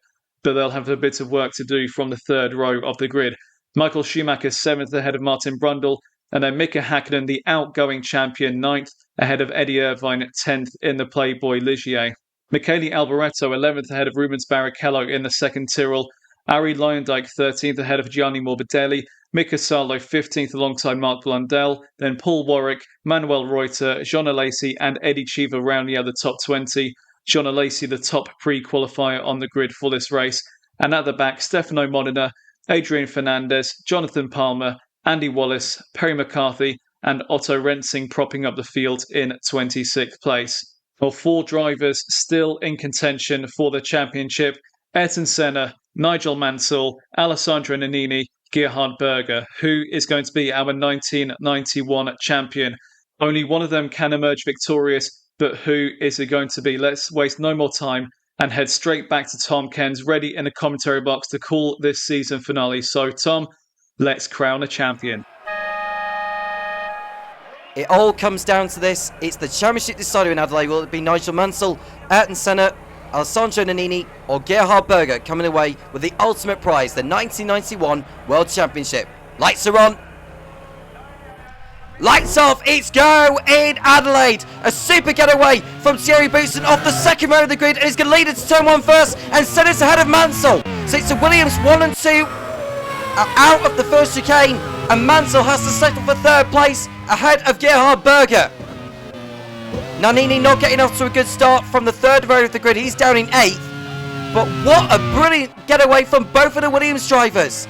but they'll have a bit of work to do from the third row of the grid. Michael Schumacher 7th ahead of Martin Brundle, and then Mika Häkkinen, the outgoing champion, 9th ahead of Eddie Irvine, 10th in the Playboy Ligier. Michele Alboreto 11th ahead of Rubens Barrichello in the second Tyrrell. Ari Luyendyk 13th ahead of Gianni Morbidelli. Mika Salo 15th alongside Mark Blundell. Then Paul Warwick, Manuel Reuter, Jean Alesi and Eddie Cheever rounding out the top 20. Jean Alesi the top pre-qualifier on the grid for this race. And at the back, Stefano Modena, Adrian Fernandez, Jonathan Palmer, Andy Wallace, Perry McCarthy and Otto Rensing propping up the field in 26th place. Well, 4 drivers still in contention for the championship. Ayrton Senna, Nigel Mansell, Alessandro Nannini, Gerhard Berger. Who is going to be our 1991 champion? Only one of them can emerge victorious, but who is it going to be? Let's waste no more time and head straight back to Tom Cairns, ready in the commentary box to call this season finale. So, Tom, let's crown a champion. It all comes down to this. It's the championship decider in Adelaide. Will it be Nigel Mansell, Ayrton Senna, Alessandro Nannini or Gerhard Berger coming away with the ultimate prize, the 1991 World Championship? Lights are on. Lights off, it's go in Adelaide. A super getaway from Thierry Boutsen off the second row of the grid, and he's going to lead it to turn 1 first, and Senna's ahead of Mansell. So it's a Williams 1 and 2 out of the first chicane, and Mansell has to settle for third place ahead of Gerhard Berger. Nannini not getting off to a good start from the third row of the grid. He's down in 8th. But what a brilliant getaway from both of the Williams drivers.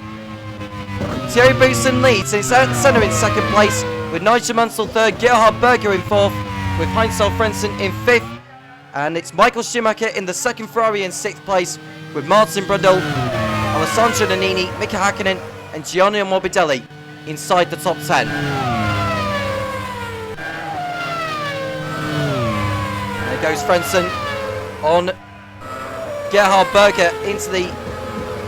Thierry Boutsen leads, and it's Ayrton Senna in second place, with Nigel Mansell third, Gerhard Berger in 4th, with Heinz-Harald Frentzen in 5th. And it's Michael Schumacher in the second Ferrari in 6th place, with Martin Brundle, Alessandro Nannini, Mika Häkkinen and Gianni Morbidelli inside the top 10. There goes Frentzen on Gerhard Berger into the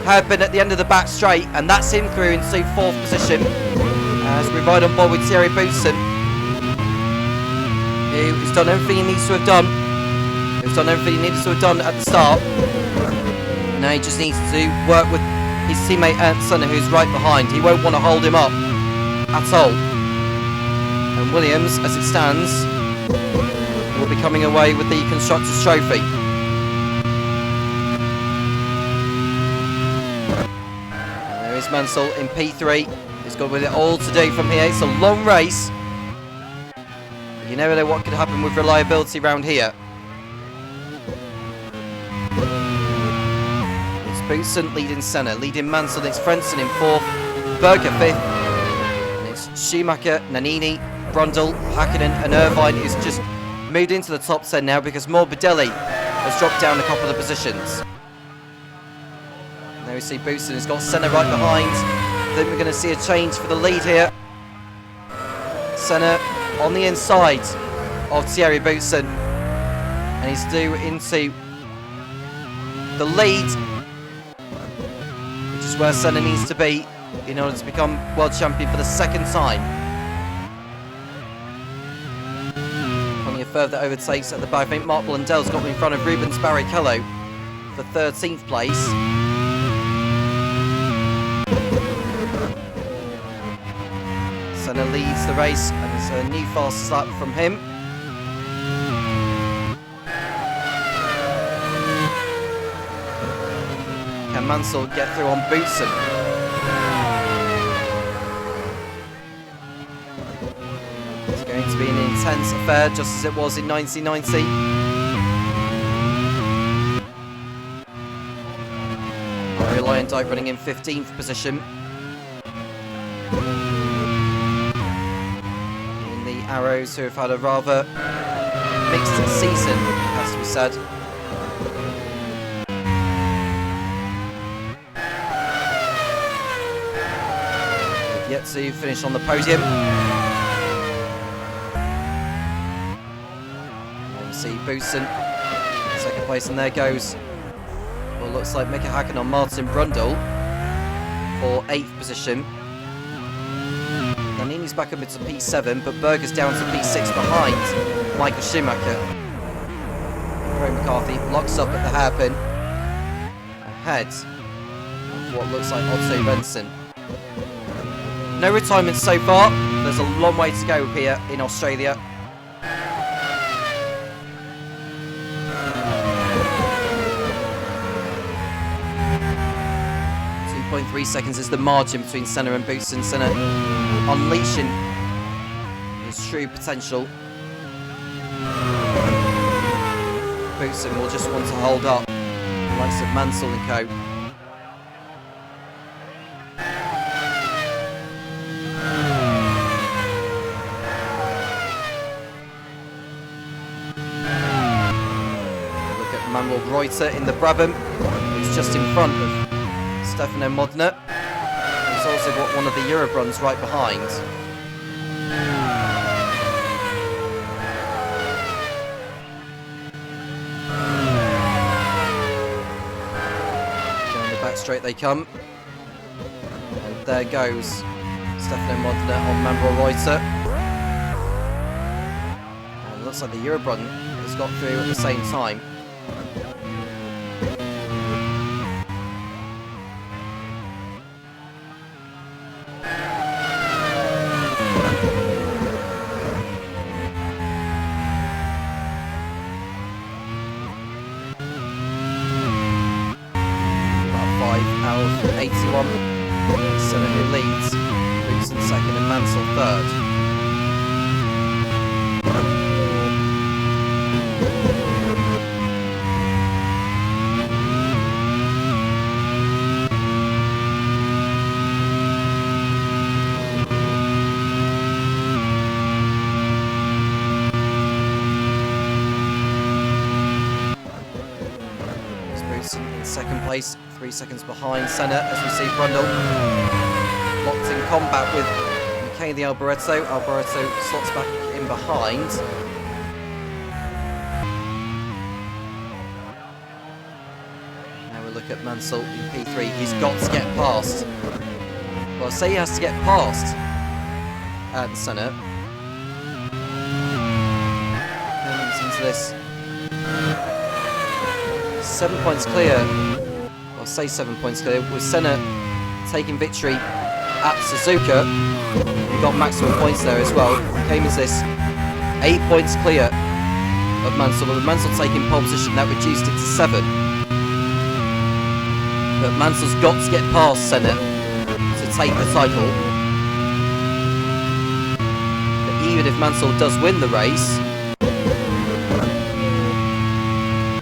hairpin at the end of the back straight, and that's him through into 4th position as we ride on board with Thierry Boutsen, who's done everything he needs to have done. He's done everything he needs to have done at the start. Now he just needs to work with his teammate Ayrton Senna, who's right behind. He won't want to hold him up at all. And Williams, as it stands, will be coming away with the Constructors' Trophy. And there is Mansell in P3. He's got with it all to do from here. It's a long race. You never know what could happen with reliability around here. It's Boutsen leading Senna, leading Mansell. It's Frentzen in 4th, Berger 5th. And it's Schumacher, Nannini, Brundle, Häkkinen and Irvine is just moved into the top 10 now because Morbidelli has dropped down a couple of positions. And there we see Boutsen has got Senna right behind. I think we're going to see a change for the lead here. Senna on the inside of Thierry Boutsen, and he's due into the lead, which is where Senna needs to be in order to become world champion for the second time. Plenty of further overtakes at the back. I think Mark Blundell's got in front of Rubens Barrichello for 13th place. Senna leads the race, and it's a new fast lap from him. Mansell get through on Boutsen. It's going to be an intense affair, just as it was in 1990. Lyondike running in 15th position. In the Arrows, who have had a rather mixed season, has to be said. They've yet to finish on the podium. And we see Boutsen in second place, and there goes, well, looks like Mika Hakkinen on Martin Brundle for 8th position. Nannini's back up into P7, but Berger's down to P6 behind Michael Schumacher. Ray McCarthy locks up at the hairpin ahead of what looks like Otto Benson. No retirement so far. There's a long way to go here in Australia. 2.3 seconds is the margin between Senna and Boutsen. Senna unleashing his true potential. Boutsen will just want to hold up the likes of Mansell and co. Look at Manuel Reuter in the Brabham, who's just in front of Stefano Modena. He's also got one of the Eurobruns right behind. Down the back straight they come. And there goes Stefano Modena on Manuel Reuter. And it looks like the Eurobrun has got through at the same time. Senna who leads, Boutsen second and Mansell third. There's Boutsen in second place. 3 seconds behind Senna as we see Brundle locked in combat with Michele Alboreto. Alboreto slots back in behind. Now we look at Mansell in P3. He's got to get past. Well, I say he has to get past Senna. Comes into this. 7 points clear. I'll say 7 points clear, with Senna taking victory at Suzuka. He got maximum points there as well. Came as this 8 points clear of Mansell, but with Mansell taking pole position, that reduced it to 7. But Mansell's got to get past Senna to take the title. But even if Mansell does win the race,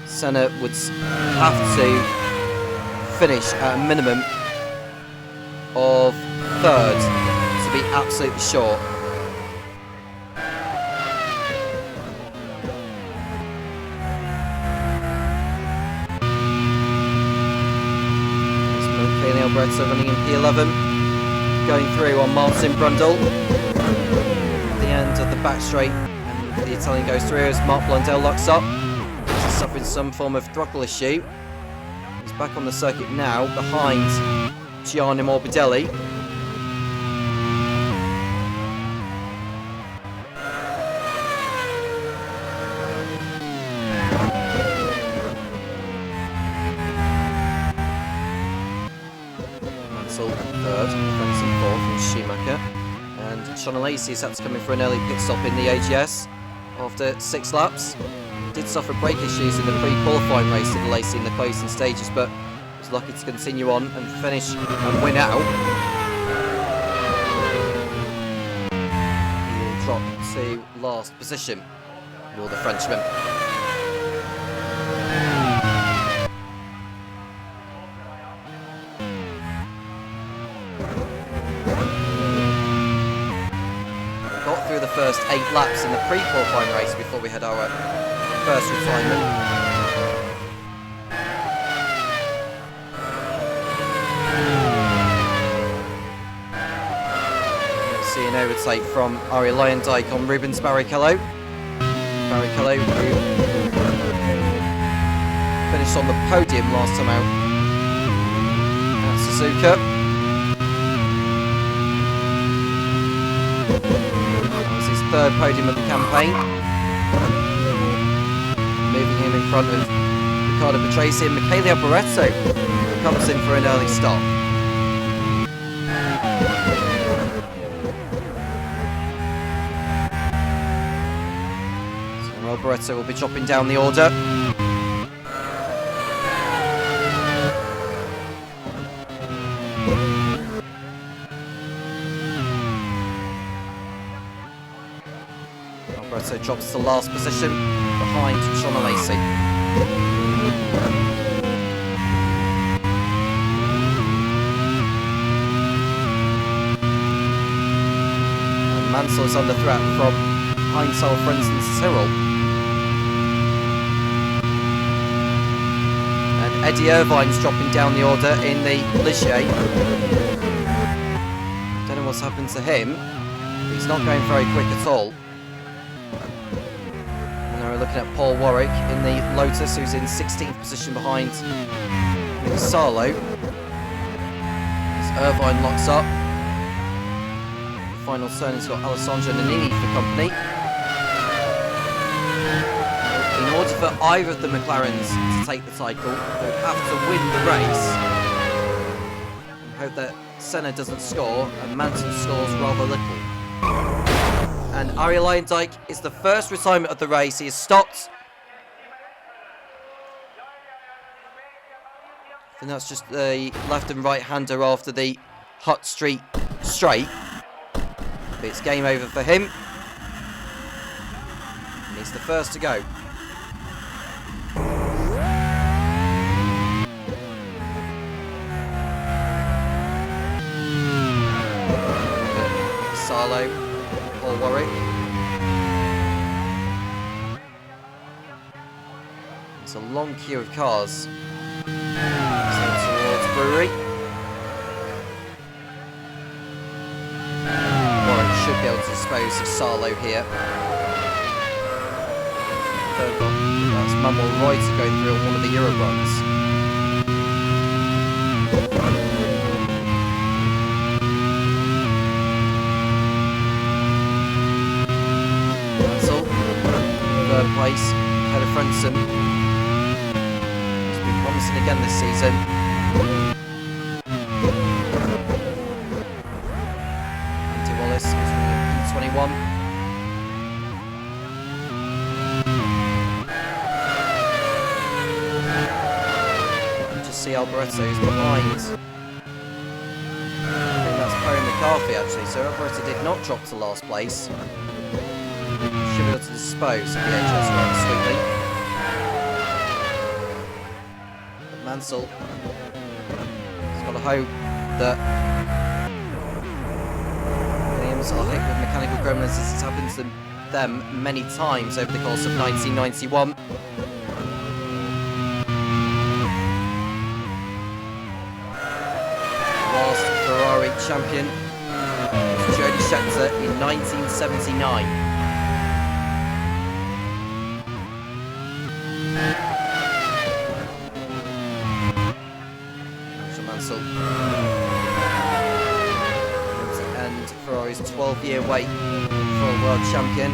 Senna would have to finish at a minimum of third to be absolutely sure. Michele Alboreto running in P11, going through on Martin Brundle at the end of the back straight, and the Italian goes through as Mark Blundell locks up. He's suffering some form of throttle issue. Back on the circuit now, behind Gianni Morbidelli. Mansell third, Benson fourth, and Schumacher. And Shauna Lacey is had to come in for an early pit stop in the AGS after 6 laps. Did suffer brake issues in the pre-qualifying race of Lacey in the closing stages, but was lucky to continue on and finish and win out. He will drop to last position, will the Frenchman. The first 8 laps in the pre-qualifying race before we had our first retirement. We'll see an overtake from Arie Luyendyk on Rubens Barrichello. Barrichello, who finished on the podium last time out at Suzuka. Third podium of the campaign, moving him in front of Riccardo Patrese, and Michele Alboreto comes in for an early stop. So Alboreto will be dropping down the order. So drops to last position behind Sean Lacey. And Mansell is under threat from Heinzel, Frenz and Cyril. And Eddie Irvine's dropping down the order in the Ligier. Don't know what's happened to him. He's not going very quick at all. Looking at Paul Warwick in the Lotus, who's in 16th position behind Nick Salo. As Irvine locks up. The final turn, he's got Alessandro Nannini for company. In order for either of the McLarens to take the title, they would have to win the race and hope that Senna doesn't score and Mansell scores rather little. And Arie Luyendyk is the first retirement of the race. He is stopped. I think that's just the left and right hander after the Hutt Street straight. But it's game over for him. And he's the first to go. Salo. Warwick. It's a long queue of cars towards Brewery. Warwick should be able to dispose of Salo here. Third one, that's Manuel Reuter going through on one of the Euro runs. Third place, ahead of Frenson. He's been promising again this season. Andy Wallace is running P21. You just see Alboreto is behind. I think that's Perry McCarthy actually, so Alboreto did not drop to last place. Should be able to dispose of the HS rather sweetly. But Mansell has got to hope that Williams are hit with mechanical gremlins, as it's happened to them many times over the course of 1991. Last Ferrari champion was Jody Scheckter in 1979. And Ferrari's 12-year wait for a world champion.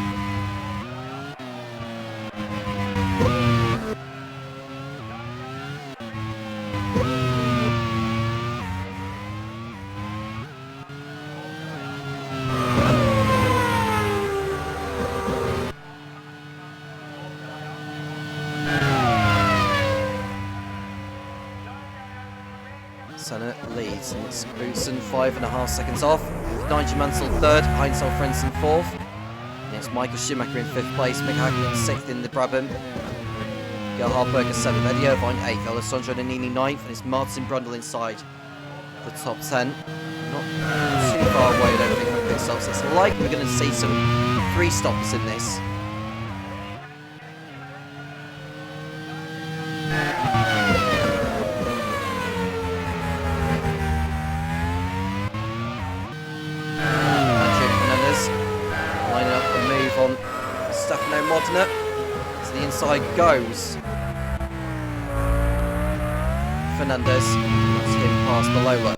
Senna leads, and it's Boutsen 5.5 seconds off. Nigel Mansell third, Heinzel Frentzen fourth. And it's Michael Schumacher in fifth place, Mick Hakkinen sixth in the Brabham. Gerhard Berger seventh, Eddie Irvine eighth, Alessandro Nannini ninth, and it's Martin Brundle inside the top 10. Not too far away, I don't think, from pit stops. It's likely we're going to see some 3 stops in this. To the inside goes Fernandez. That's him past the Lola.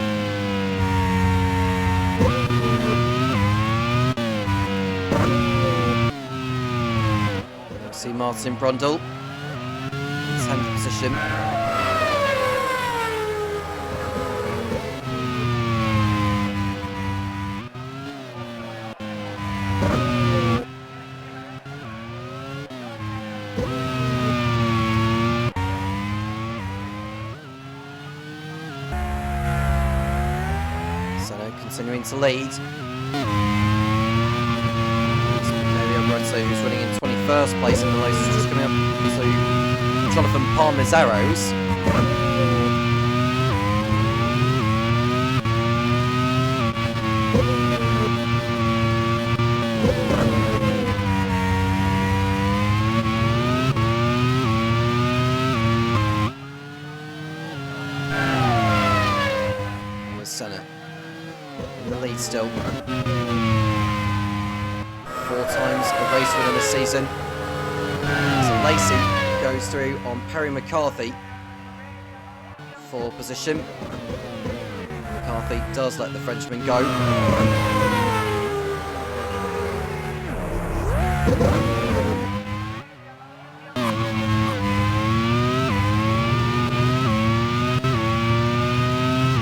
We'll see Martin Brundle, 10th position. Continuing to lead. So who's running in 21st place in the race, is just coming up to Jonathan Palmezarros. And with Senna in the lead still. 4 times a race winner this season. So Lacey goes through on Perry McCarthy for position. McCarthy does let the Frenchman go.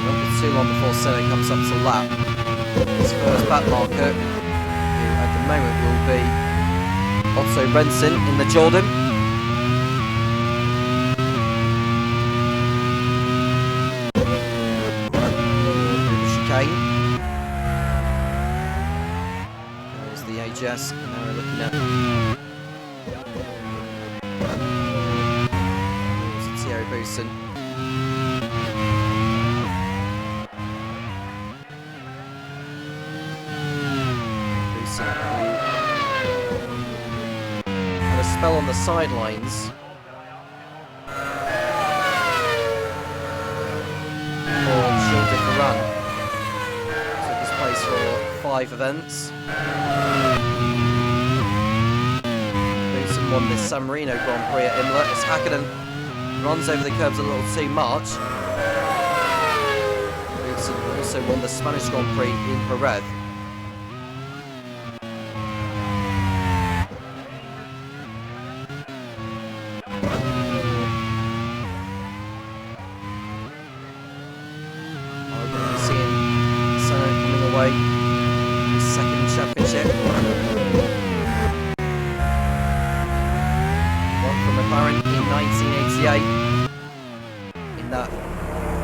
Won't be too long before Senna comes up to lap his first back marker, who at the moment will be Otto Renson in the Jordan. Chicane. There's the AGS, and now we're looking at Thierry Boutsen. Had a spell on the sidelines. For Childe Ferran. Took his place for 5 events. Boutsen won this San Marino Grand Prix at Imola. As Hakkinen runs over the curbs a little too much. Boutsen also won the Spanish Grand Prix in Jerez. Second championship. One from McLaren in 1988 in that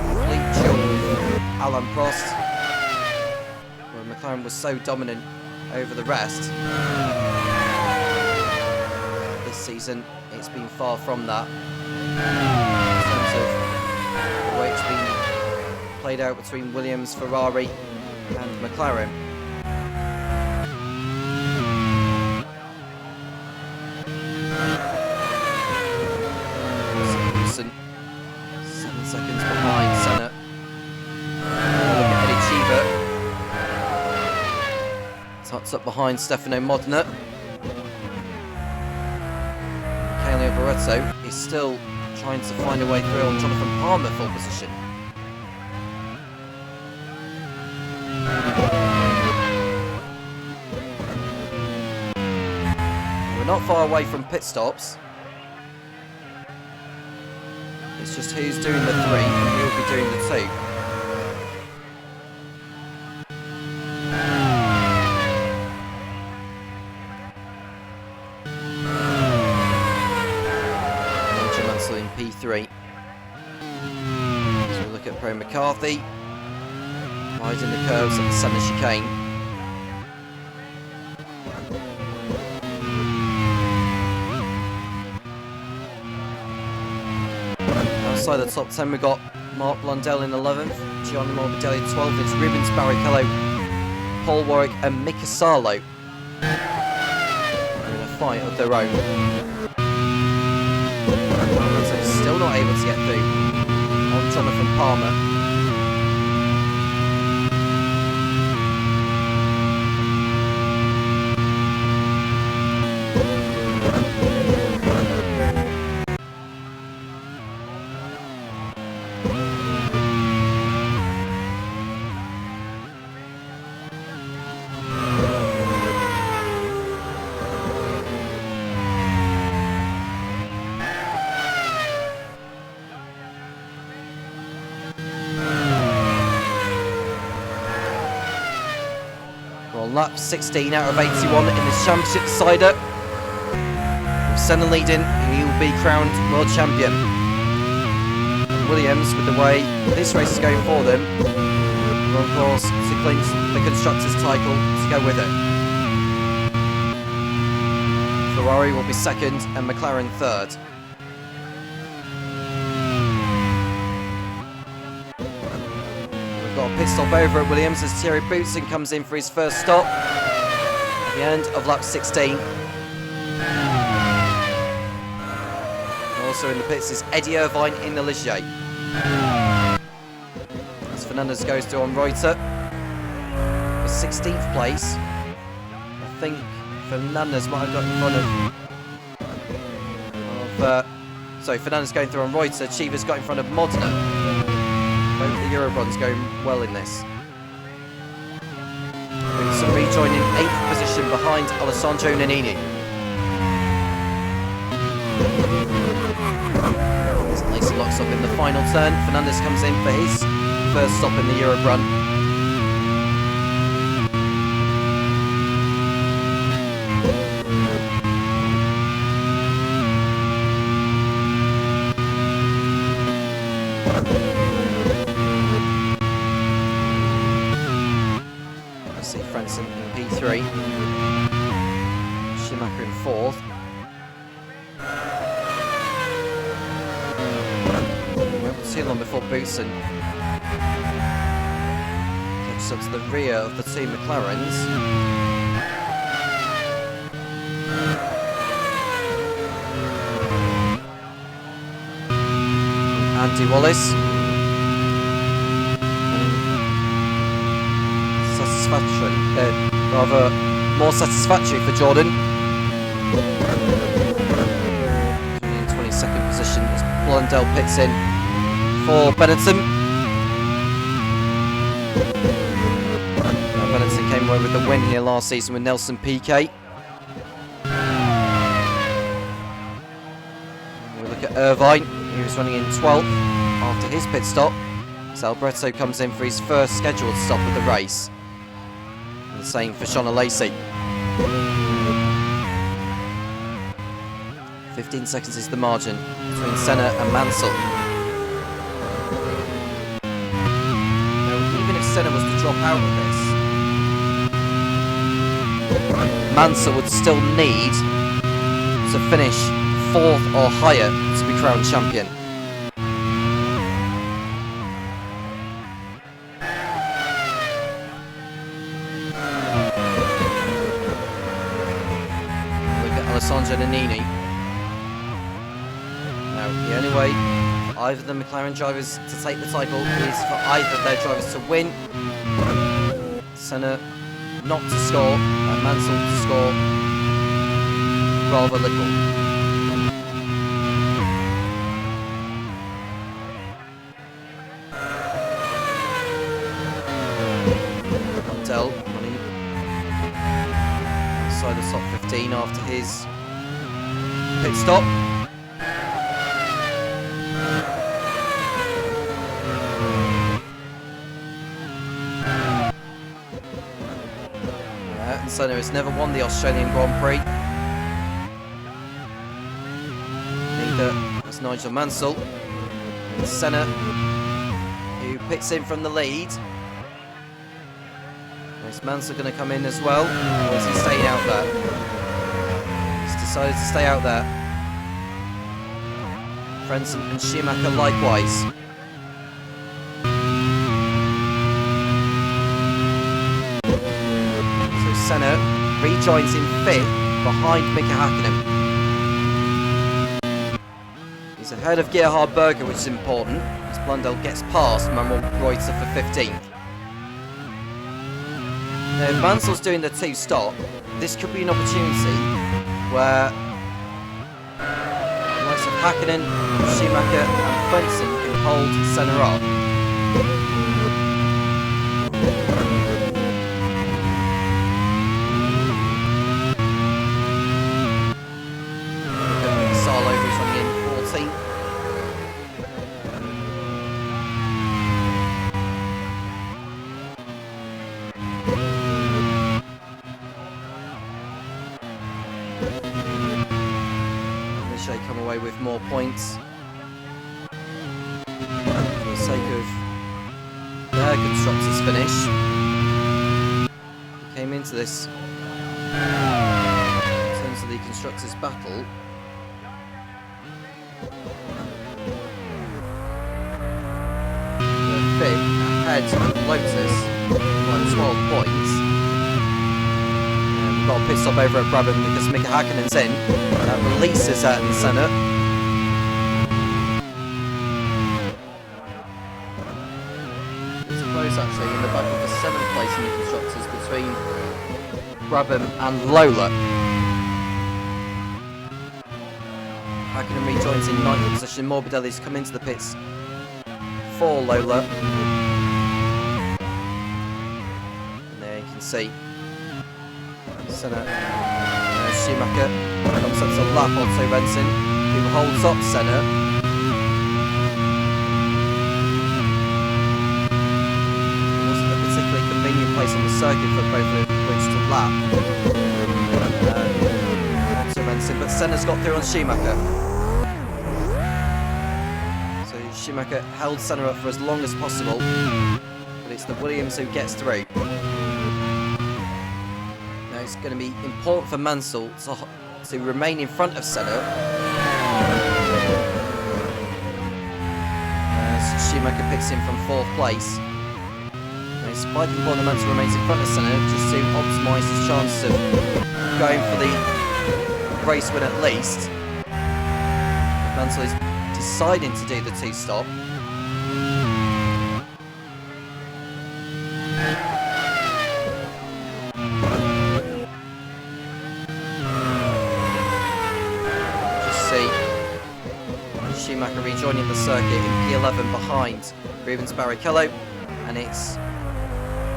complete duel with Alain Prost, where McLaren was so dominant over the rest. This season it's been far from that in terms of the way it's been played out between Williams, Ferrari and McLaren. Boutsen, 7 seconds behind Senna. Look at Eddie Cheever. Tucks up behind Stefano Modena. Michele Barretto is still trying to find a way through on Jonathan Palmer for position. Not far away from pit stops. It's just who's doing the 3 and who will be doing the 2. Nigel Mansell in P3. So we'll look at Pro McCarthy. Riding the curves at the Senna chicane. Outside the top 10 we've got Mark Blundell in 11th, Gianni Morbidelli 12th, it's Rubens Barrichello, Paul Warwick and Mika Salo in a fight of their own. So still not able to get through on Jonathan Palmer. Lap 16 out of 81 in this championship decider. With Senna leading, he will be crowned world champion. And Williams, with the way this race is going for them, will of course to clinch the constructors' title to go with it. Ferrari will be second and McLaren third. Got a pit stop over at Williams as Thierry Boutsen comes in for his first stop at the end of lap 16. Also in the pits is Eddie Irvine in the Ligier. As Fernandez goes to on Reuter for 16th place. I think Fernandez might have got in front of Fernandez going through on Reuter. Cheever's got in front of Modena. Both the Eurobronze going well in this. Boutsen rejoining 8th position behind Alessandro Nannini. As Lacey locks up in the final turn, Fernandez comes in for his first stop in the Eurobron. Frentzen in P3, Schumacher in 4th. Won't be too long before Boutsen catches up to the rear of the two McLarens. Andy Wallace. Rather more satisfactory for Jordan. In 22nd position as Blundell pits in for Benetton. Benetton came away with the win here last season with Nelson Piquet. We look at Irvine, he was running in 12th after his pit stop. So Alberto comes in for his first scheduled stop of the race. The same for Shauna Lacey. 15 seconds is the margin between Senna and Mansell. Now, even if Senna was to drop out of this, Mansell would still need to finish 4th or higher to be crowned champion. Alessandro Nannini. Now, the only way for either of the McLaren drivers to take the title is for either of their drivers to win. Senna not to score, and Mansell to score rather little. Blundell running outside the top 15 after his pit stop. Senna has never won the Australian Grand Prix. Neither has Nigel Mansell. Senna, who pits in from the lead. Is Mansell going to come in as well? Or is he staying out there? He's decided to stay out there. Frentzen and Schumacher likewise. So Senna rejoins in 5th behind Mika Hakkinen. He's ahead of Gerhard Berger, which is important, as Blundell gets past Manuel Reuter for 15th. Now, if Mansell's doing the 2-stop, this could be an opportunity where the likes of Hakkinen, Schumacher and Frentzen can hold Senna up. Salo, who's running in 14th. Come away with more points for the sake of their constructors' finish. We came into this in terms of the constructors' battle. The 5th ahead of Lotus by 12 points. Got a pit stop over at Brabham because Mika Hakkinen's in. That releases Ayrton Senna. I suppose actually in the battle for 7th place in the constructors between Brabham and Lola. Hakkinen rejoins in 9th position. Morbidelli's come into the pits for Lola. And there you can see Senna, Schumacher comes up to lap onto Renson, who holds up Senna. It wasn't a particularly convenient place on the circuit for both of which to lap onto Renson, but Senna's got through on Schumacher. So Schumacher held Senna up for as long as possible, but it's the Williams who gets through. It's going to be important for Mansell to remain in front of Senna. Schumacher picks him from 4th place. Now, it's quite important that Mansell remains in front of Senna just to optimise his chances of going for the race win at least. Mansell is deciding to do the 2-stop. Schumacher rejoining the circuit in P11 behind Rubens Barrichello, and it's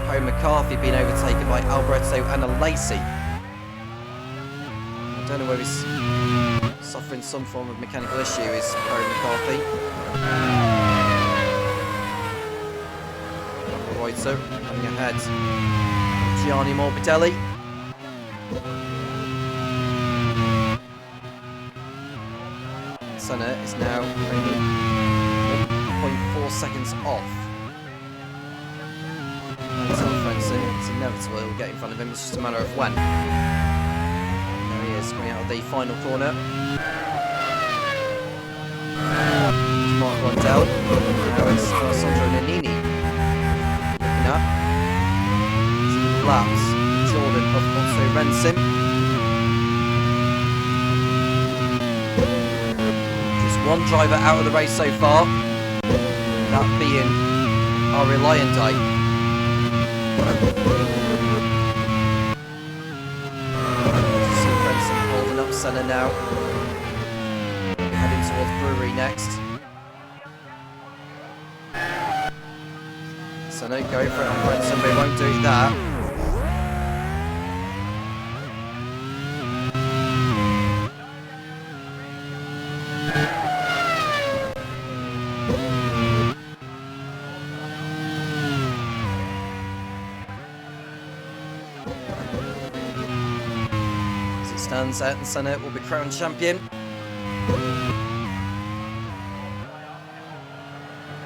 Harry McCarthy being overtaken by Alberto Annalesi. I don't know whether he's suffering some form of mechanical issue, is Harry McCarthy. Reuter running ahead of Gianni Morbidelli. Senna is now only 1.4 seconds off. Frentzen, it's inevitable he'll get in front of him, it's just a matter of when. There he is, coming out of the final corner. Mark Blundell. Now it's Alessandro Nannini. Looking up. Laps. Jordan of Otto Rensim. One driver out of the race so far, that being our Reliante. See Frentzen holding up Senna now. Heading towards Brewery next. Senna going for it on Frentzen, but he won't do that. Ayrton Senna will be crowned champion.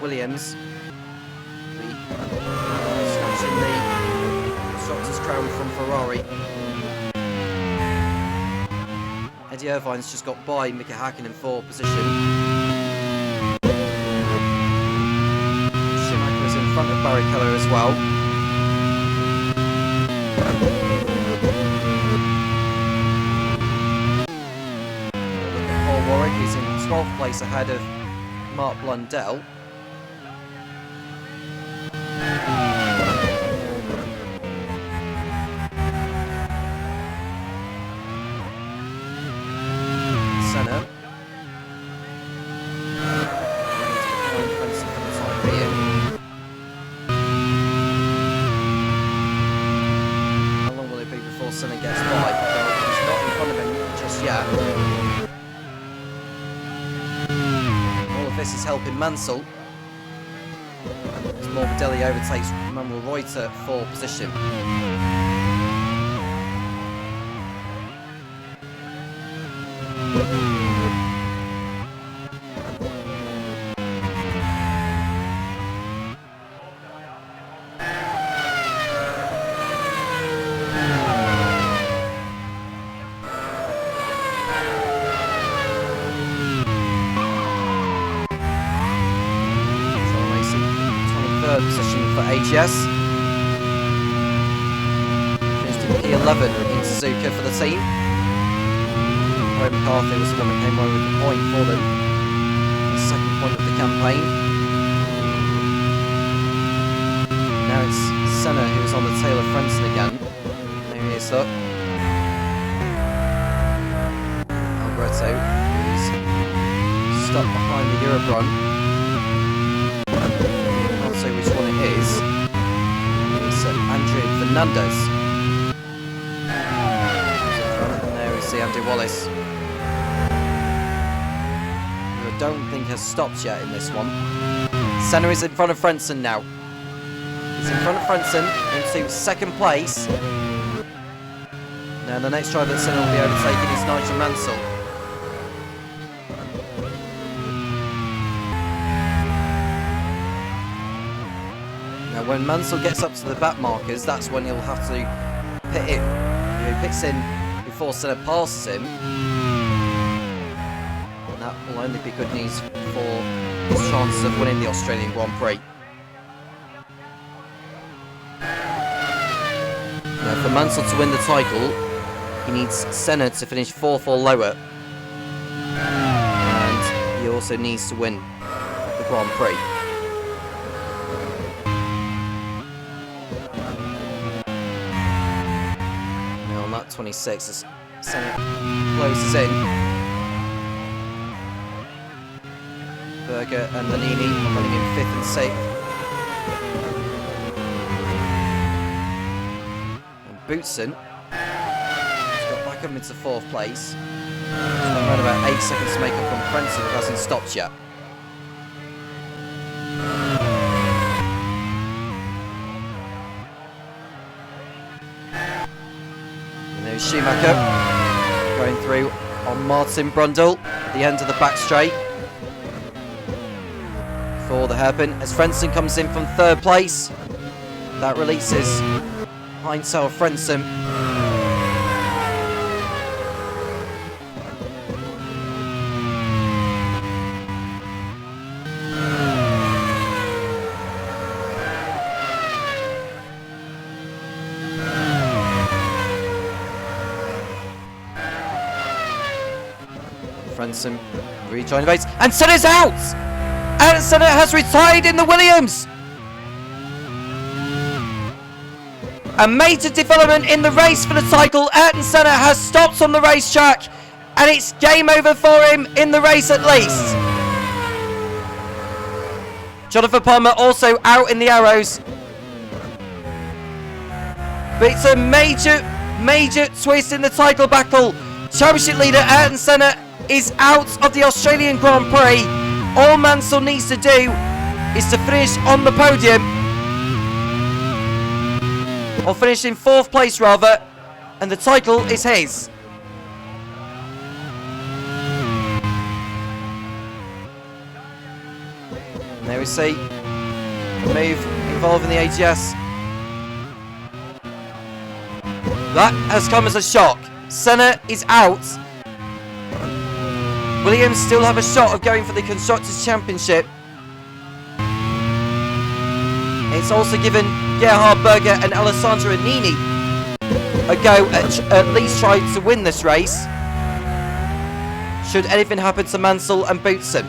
Williams crown from Ferrari. Eddie Irvine's just got by Mika Häkkinen for position. Schumacher is in front of Barrichello as well. Paul Warwick is in 12th place ahead of Mark Blundell. Senna. How long will it be before Senna gets by? Well, he's not in front of him just yet. All of this is helping Mansell. As Morbidelli overtakes Manuel Reuter for position. Position for AGS. Finished in P11 in Suzuka for the team. Roy McCarthy was the one that came away with the point for them. The second point of the campaign. Now it's Senna who's on the tail of Frentzen again. There he is, look. Alberto, who's stuck behind the Eurobron. Which one it is. It's Andrew Fernandez. And there we see Andy Wallace, who I don't think has stopped yet in this one. Senna is in front of Frentzen now. He's in front of Frentzen into second place. Now the next driver that Senna will be overtaking is Nigel Mansell. When Mansell gets up to the back markers, that's when he'll have to pit it. He pits in before Senna passes him. And that will only be good news for his chances of winning the Australian Grand Prix. Now, for Mansell to win the title, he needs Senna to finish 4th or lower. And he also needs to win the Grand Prix. Now on that 26, as Senna closes in, Berger and Nannini are running in 5th and 6th. Boutsen has got back up into 4th place. He's got around about 8 seconds to make up on Frentzen, who hasn't stopped yet. And there's Schumacher going through on Martin Brundle at the end of the back straight for the hairpin. As Frentzen comes in from 3rd place, that releases Heinzel Frentzen. Frentzen rejoin the race, and Senna's out! And Senna has retired in the Williams! A major development in the race for the title. Ayrton Senna has stopped on the racetrack, and it's game over for him in the race at least. Jonathan Palmer also out in the arrows. But it's a major twist in the title battle. Championship leader Ayrton Senna is out of the Australian Grand Prix. All Mansell needs to do is to finish on the podium, or finish in 4th place rather, and the title is his. And there we see a move involving the AGS. That has come as a shock. Senna is out. Williams still have a shot of going for the Constructors' Championship. It's also given Gerhard, Berger and Alessandro Nannini a go at least try to win this race, should anything happen to Mansell and Boutsen.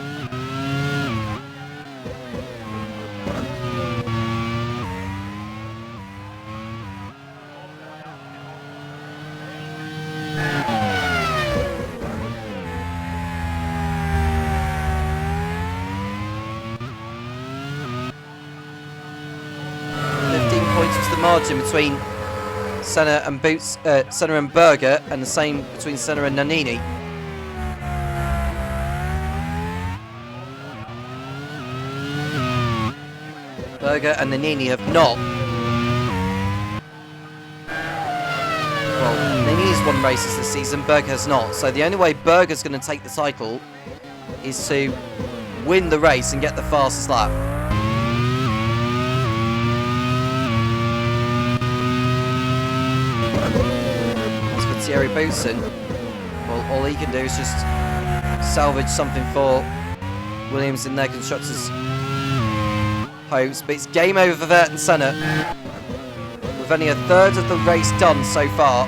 Margin between Senna and Senna and Berger, and the same between Senna and Nannini. Berger and Nannini have not. Well, Nannini's won races this season, Berger has not. So the only way Berger's going to take the title is to win the race and get the fastest lap. Boutsen, well, all he can do is just salvage something for Williams in their constructors' hopes, but it's game over for Ayrton Senna with only a third of the race done so far.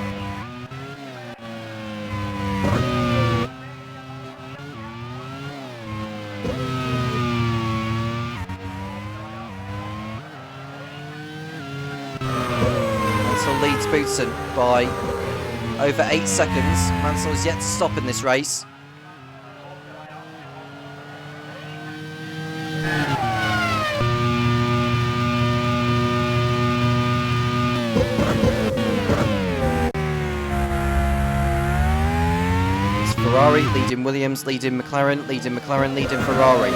Mansell leads Boutsen by over 8 seconds. Mansell is yet to stop in this race. It's Ferrari leading Williams, leading McLaren, leading McLaren, leading Ferrari.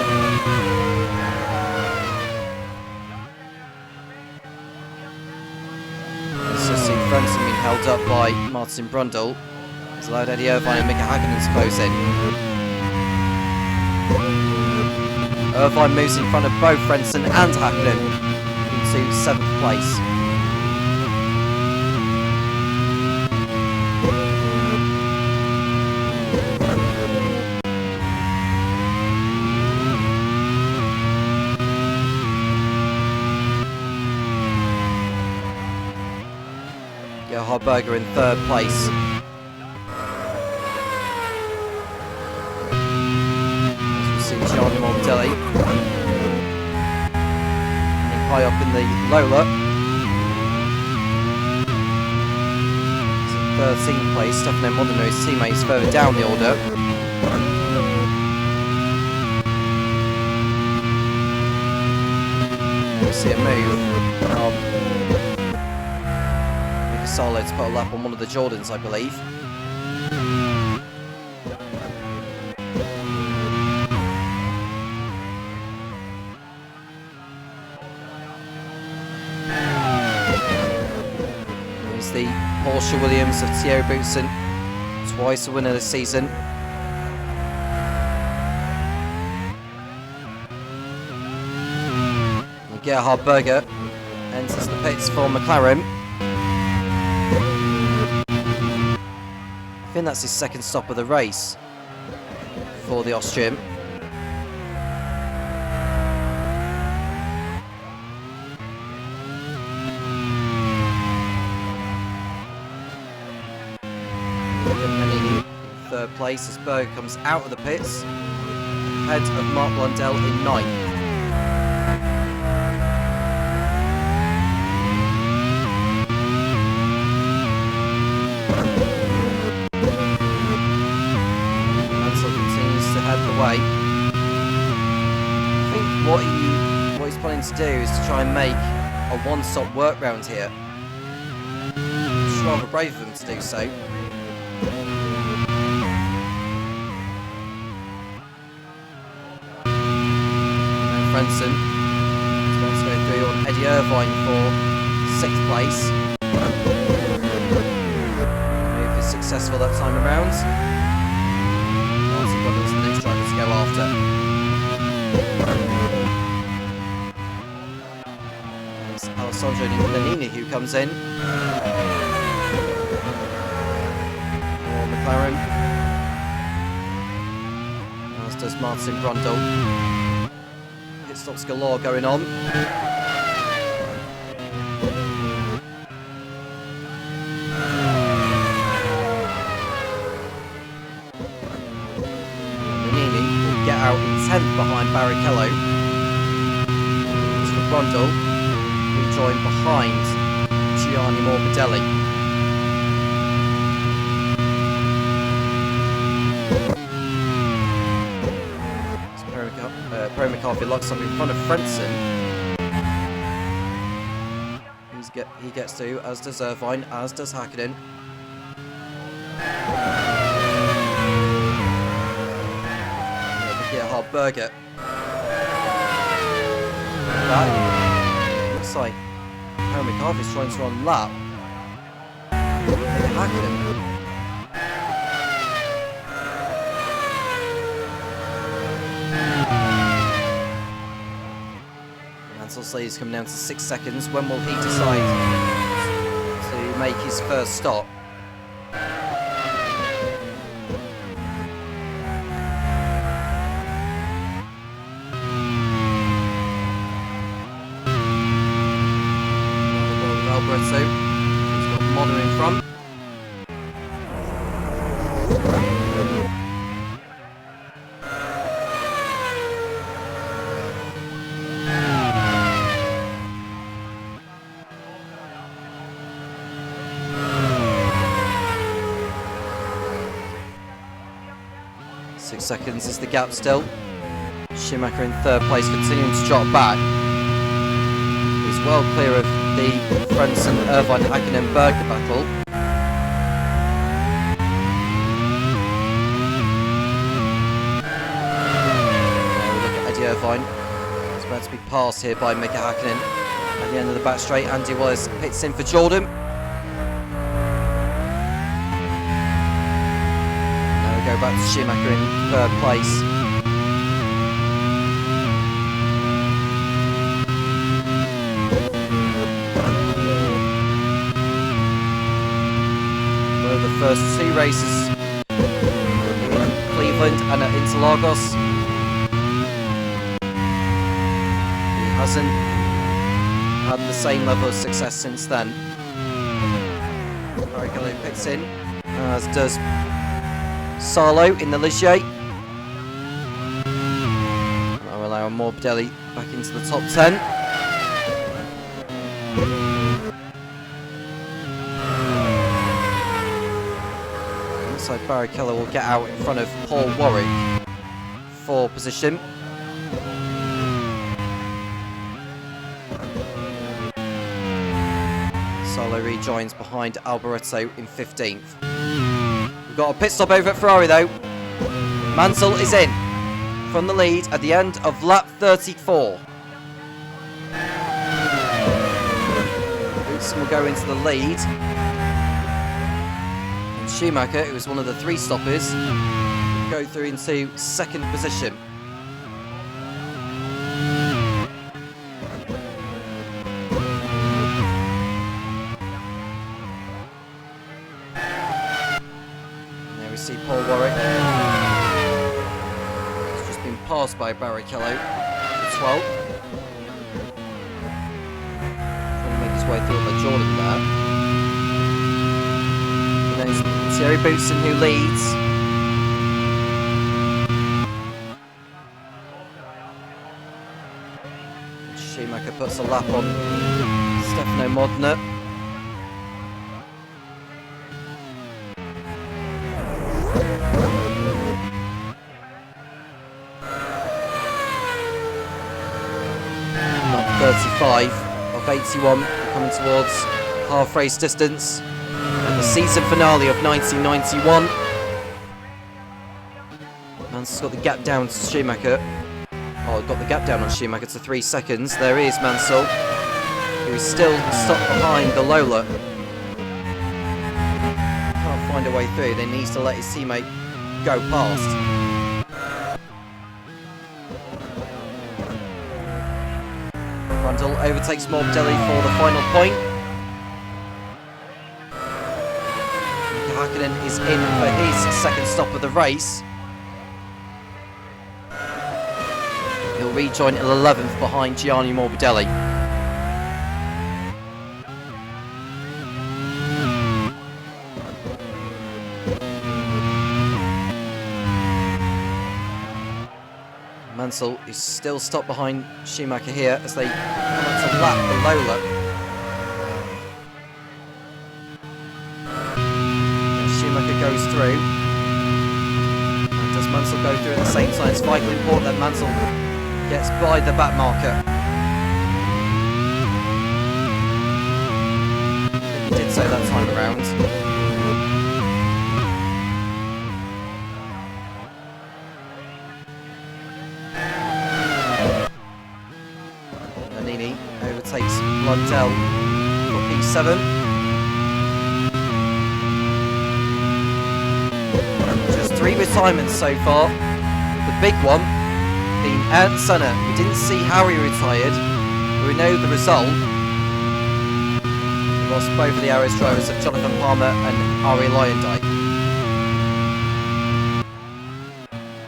Frentzen being held up by Martin Brundle has allowed Eddie Irvine and Mika Hakkinen to close in. Irvine moves in front of both Frentzen and Hakkinen into 7th place. Gerhard Berger in 3rd place. As we see Gianni Morbidelli high up in the Lola. He's in 13th place. Stefano Modena, his teammates, further down the order. We see a move from Solo to put a lap on one of the Jordans, I believe. Here's the Porsche Williams of Thierry Boutsen, twice a winner this season. And Gerhard Berger enters the pits for McLaren. I think that's his 2nd stop of the race for the Austrian. Nannini in 3rd place as Berger comes out of the pits, ahead of Mark Blundell in 9th. Way. I think what he's planning to do is to try and make a one-stop work round here. It's rather brave of him to do so. And Frentzen is going to go through on Eddie Irvine for 6th place. Move is successful that time around. Go after. It's Alessandro Nannini who comes in. As does Martin Brundle. Pit stops galore going on. Nannini will get out in 10th behind Barrichello. As for Brundle, rejoin behind Gianni Morbidelli. Pro McCarthy locks up in front of Frentzen. He gets to, as does Irvine, as does Hakkinen. Gerhard Berger. That looks like Pro McCarthy's trying to run lap. Hakkinen. Mansell says he's coming down to 6 seconds. When will he decide to make his first stop? Alberto, he's got Mono in front. Seconds is the gap still. Schumacher in 3rd place, continuing to drop back. He's well clear of the Frentzen, Irvine, Hakkinen, Berger battle. Now we look at Eddie Irvine. He's about to be passed here by Mika Hakkinen. At the end of the back straight, Andy Wallace hits in for Jordan. Go back to Schumacher in 3rd place. One of the first 2 races in Cleveland and at Interlagos. He hasn't had the same level of success since then. Barrichello picks in, as does Salo in the Ligier. I'll allow Morbidelli back into the top 10. Looks like Barrichello will get out in front of Paul Warwick for position. Salo rejoins behind Alboreto in 15th. Got a pit stop over at Ferrari though. Mansell is in from the lead at the end of lap 34. Boutsen will go into the lead. And Schumacher, who was one of the 3 stoppers, will go through into 2nd position. See Paul Warwick. He's just been passed by Barrichello. 12th. Trying to make his way through by Jordan there. And then it's Thierry Boutsen who leads. Schumacher puts a lap on Stefano Modena. Lap 35 of 81, coming towards half race distance. And the season finale of 1991. Mansell's got the gap down to Schumacher. Oh, got the gap down on Schumacher to 3 seconds. There is Mansell, who is still stuck behind the Lola. Can't find a way through, then needs to let his teammate go past. Brundle overtakes Morbidelli for the final point. Hakkinen is in for his second stop of the race. rejoin in 11th behind Gianni Morbidelli. Mansell is still stopped behind Schumacher here as they come up to lap the Lola. Schumacher goes through. And does Mansell go through at the same time? It's vitally important that Mansell gets by the back marker. He did so that time around. Nannini overtakes Blundell for P7. Just 3 retirements so far. The big one being Ayrton Senna. We didn't see how he retired, but we know the result. We lost both of the Arrows drivers of Jonathan Palmer and Ari Lyondike.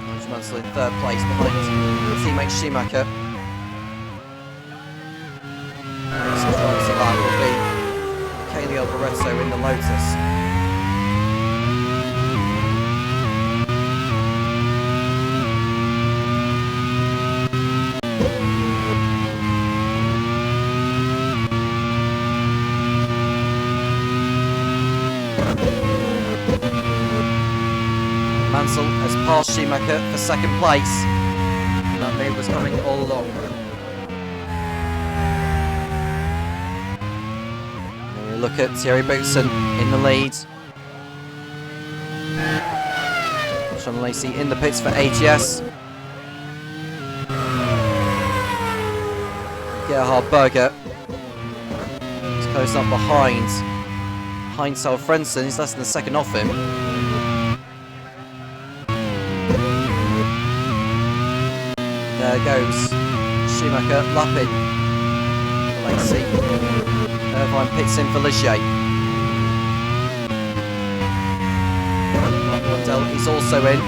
Nigel Mansell in 3rd place behind his teammate Schumacher. That will be Caelio Barreto in the Lotus. Mansell has passed Schumacher for 2nd place. That move was coming all along. Look at Thierry Boutsen in the lead. Sean Lacey in the pits for AGS. Gerhard Berger is close up behind Mansell Frentzen. He's less than a second off him. There goes Schumacher lapping Lacey. Irvine pits in for Ligier. Blundell is also in.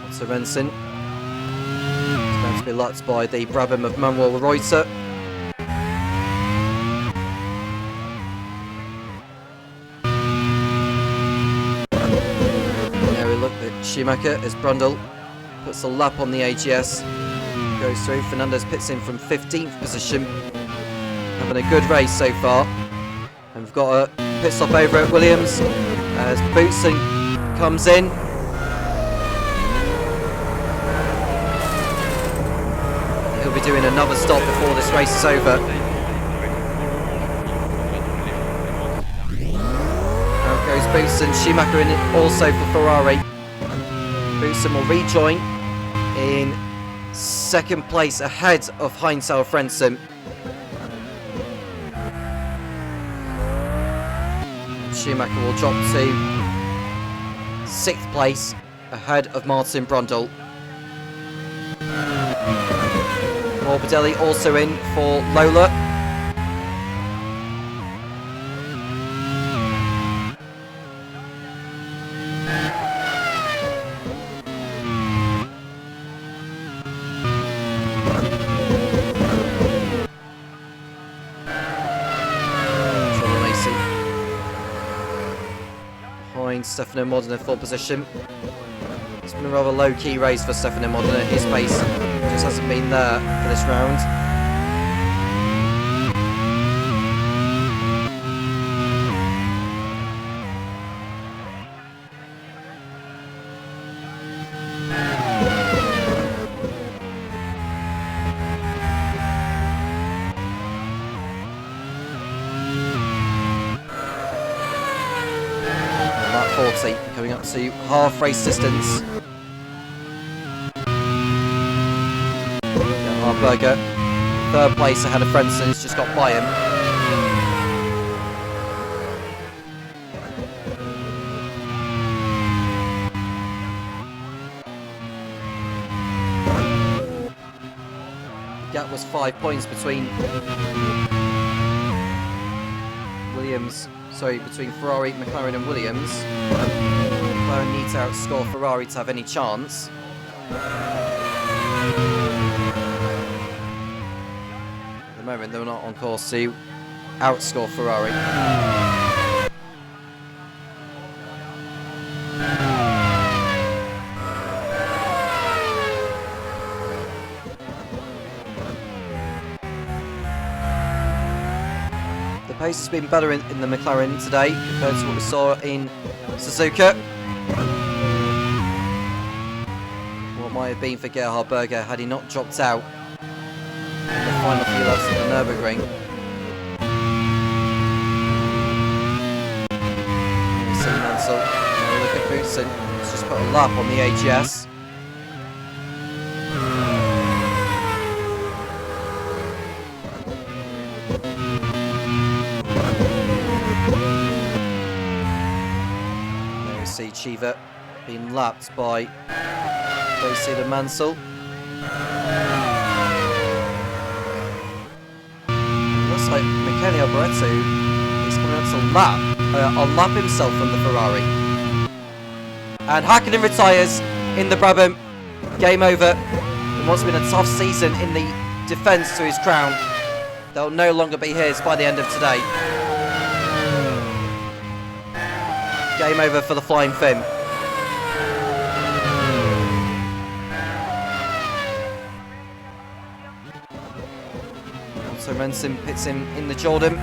Sorensen is going to be lapped by the Brabham of Manuel Reuter. Schumacher as Brundle puts a lap on the AGS, goes through. Fernandez pits in from 15th position, having a good race so far. And we've got a pit stop over at Williams as Boutsen comes in. He'll be doing another stop before this race is over. Out goes Boutsen, Schumacher in it also for Ferrari. Boutsen will rejoin in 2nd place ahead of Mansell Frentzen. Schumacher will drop to 6th place ahead of Martin Brundle. Morbidelli also in for Lola. Stefano Modena 4th position. It's been a rather low-key race for Stefano Modena. His pace just hasn't been there for this round. Coming up to half race distance. Gerhard Berger, 3rd place ahead of Frentzen, he's just got by him. gap was 5 points between between Ferrari, McLaren and Williams. McLaren need to outscore Ferrari to have any chance. At the moment, they're not on course to outscore Ferrari. The pace has been better in the McLaren today compared to what we saw in Suzuka. What might have been for Gerhard Berger had he not dropped out in the final few laps of the Nürburgring. You see Mansell, look at Boutsen, he's just put a lap on the AGS. See Chiva being lapped by Boutsen and Mansell. Looks like Michele Alboreto is coming out to lap himself from the Ferrari. And Hakkinen retires in the Brabham. Game over. In what's been a tough season in the defence to his crown, they'll no longer be his by the end of today. Game over for the Flying Finn. So Renson pits him in the Jordan.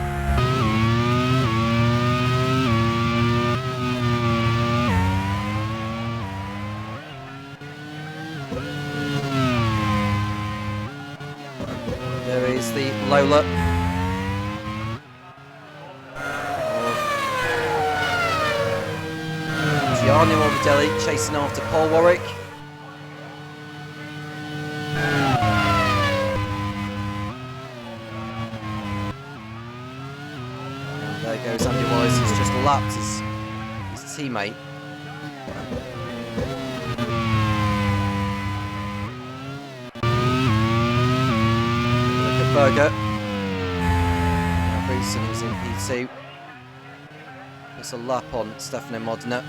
There is the Lola. Gianni Morbidelli chasing after Paul Warwick. And there goes Andy Wallace, who's just lapped his teammate. Look at Berger. Boutsen, who's in P2. It's a lap on Stefano Modena.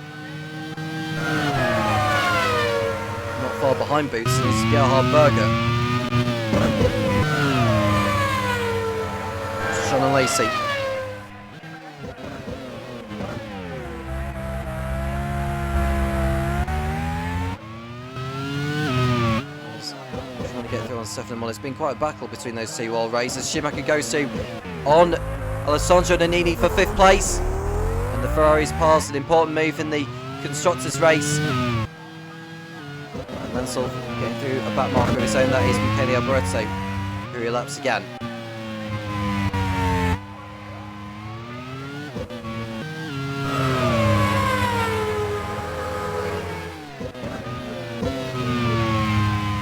Not far behind Boutsen is Gerhard Berger. Sean and Lacey. Trying to get through on Stefano Modena. It's been quite a battle between those two while races. Schumacher goes to on Alessandro Nannini for 5th place. And the Ferraris pass, an important move in the Constructors' race. Mansell getting through a back marker of his own, that is Michele Alboreto, who relaps again.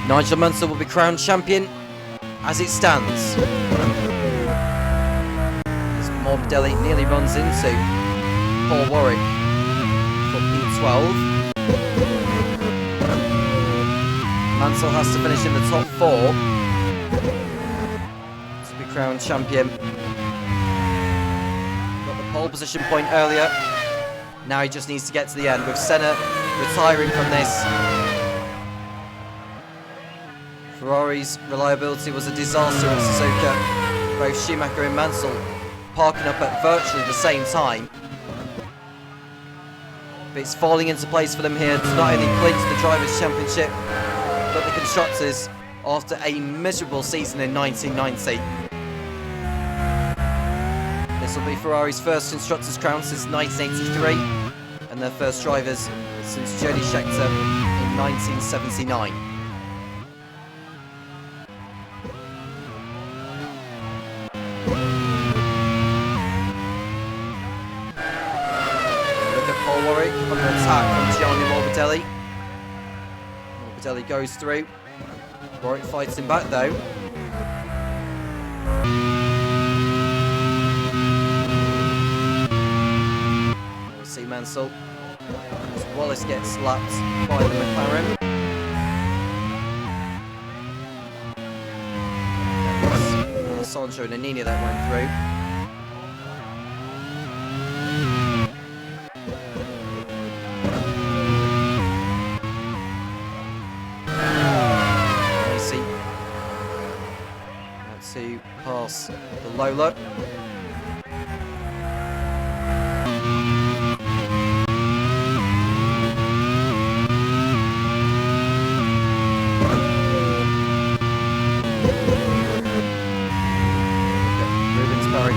Nigel Mansell will be crowned champion as it stands. As Morbidelli nearly runs into Paul Warwick for P12. Mansell has to finish in the top 4 to be crowned champion. Got the pole position point earlier. Now he just needs to get to the end with Senna retiring from this. Ferrari's reliability was a disaster in Suzuka. Both Schumacher and Mansell parking up at virtually the same time. But it's falling into place for them here to not only clinch the Drivers' Championship, but the Constructors after a miserable season in 1990. This will be Ferrari's first Constructors' crown since 1983, and their first drivers since Jody Scheckter in 1979. Look at Paul Warwick under attack from Gianni Morbidelli. Morbidelli goes through. Warwick fights him back though. We'll see Mansell as Wallace gets slapped by the McLaren. Alessandro and Nannini that went through. Lacey. Let's see, pass the Lola.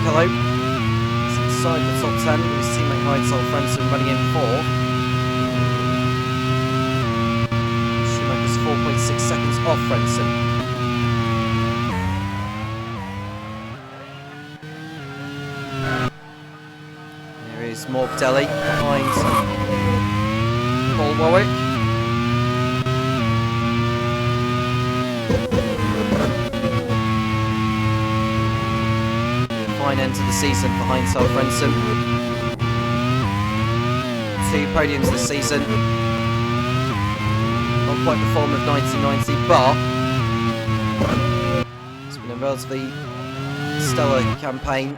Hello. He's inside the top 10 with his teammate Nigel running in 4th. Schumacher's 4.6 seconds off Frentzen. Here is Morbidelli behind Paul Warwick. Fine end to the season for Mansell Frentzen. 2 podiums this season. Not quite the form of 1990, but it's been a relatively stellar campaign.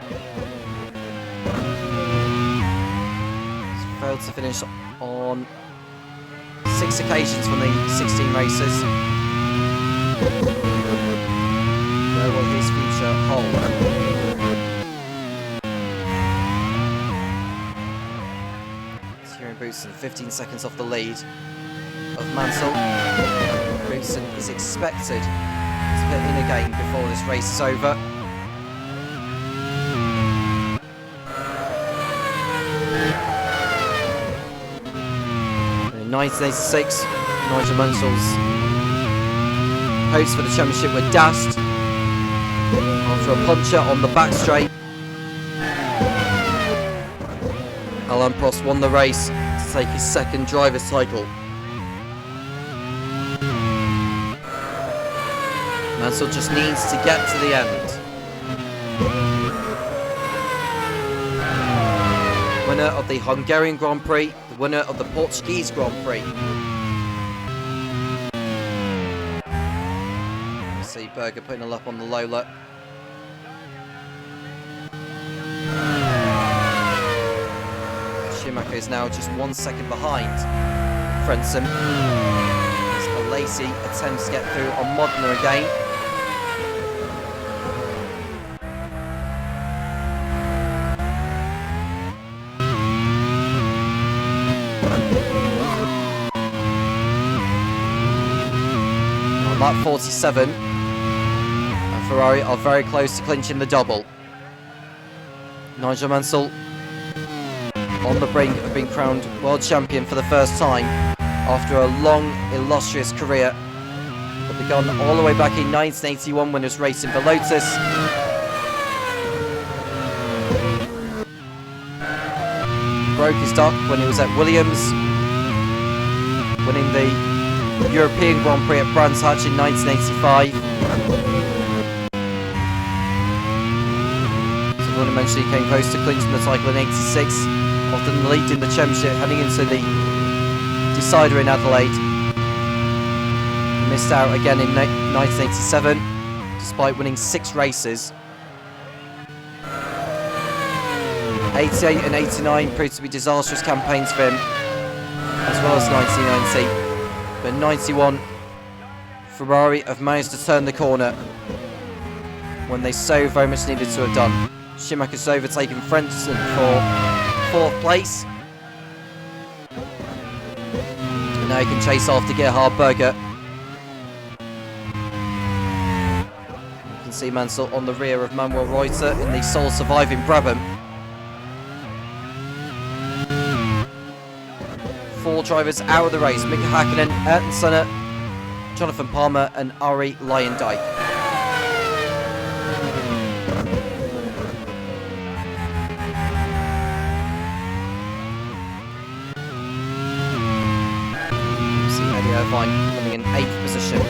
He's failed to finish on 6 occasions from the 16 races. Where will his future hold? Boutsen 15 seconds off the lead of Mansell. Boutsen is expected to put in again before this race is over. In 1986, Nigel Mansell's hopes for the championship were dashed after a puncher on the back straight. Alain Prost won the race to take his 2nd driver's title. Mansell just needs to get to the end. Winner of the Hungarian Grand Prix, the winner of the Portuguese Grand Prix. You see Berger putting a lap on the Lola. Schumacher is now just 1 second behind Frentzen. As Lacey attempts to get through on Modena again. On lap 47, and Ferrari are very close to clinching the double. Nigel Mansell on the brink of being crowned world champion for the first time after a long, illustrious career that began all the way back in 1981 when he was racing for Lotus. Broke his duck when he was at Williams, winning the European Grand Prix at Brands Hatch in 1985. Someone eventually came close to clinching the title in 86. Often leading the championship heading into the decider in Adelaide. Missed out again in 1987 despite winning 6 races. 88 and 89 proved to be disastrous campaigns for him, as well as 1990. But 91, Ferrari have managed to turn the corner when they so very much needed to have done. Schumacher's overtaken Frentzen for 4th place. And now he can chase after Gerhard Berger. You can see Mansell on the rear of Manuel Reuter in the sole surviving Brabham. 4 drivers out of the race: Mika Häkkinen, Ayrton Senna, Jonathan Palmer and Ari Leyendijk. Coming in 8th position.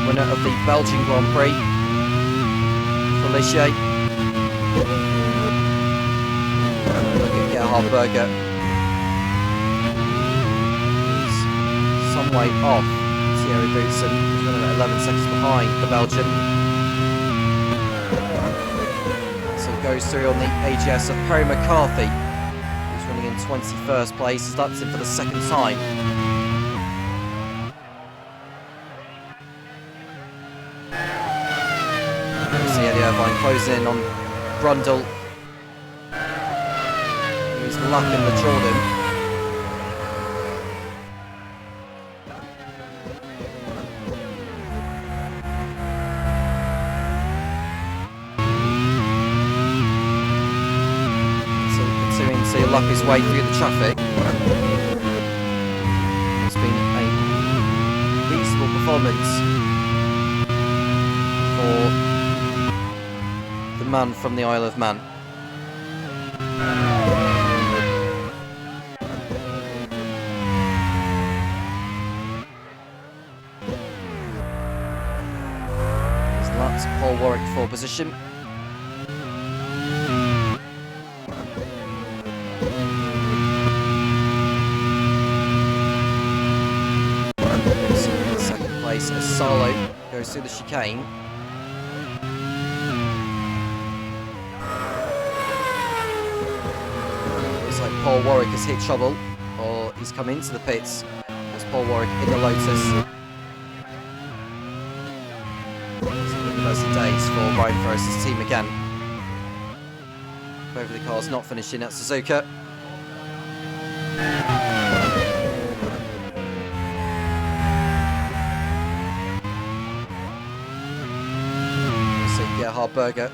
Winner of the Belgian Grand Prix, Felicia. Look at Gerhard Berger. He's some way off Thierry Boutsen. He's running at 11 seconds behind the Belgian. goes through on the AGS of Perry McCarthy, who's running in 21st place. Starts in for the second time. See Eddie Irvine closing in on Brundle, who's lapping the Jordan. So lap his way through the traffic. It's been a reasonable performance for the man from the Isle of Man. His laps, Paul Warwick for position. As Salo goes through the chicane. Looks like Paul Warwick has hit trouble, or he's come into the pits. As Paul Warwick in the Lotus. University days for Brian Ferris's team again. Both of the cars not finishing at Suzuka. Gerhard Berger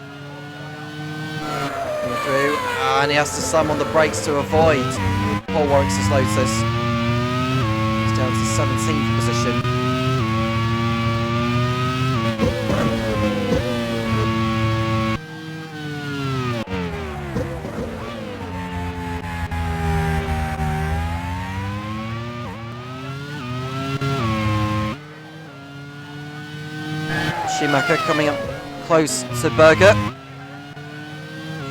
coming through, and he has to slam on the brakes to avoid Paul Warwick's Lotus. He's down to 17th position. Schumacher coming up close to Berger.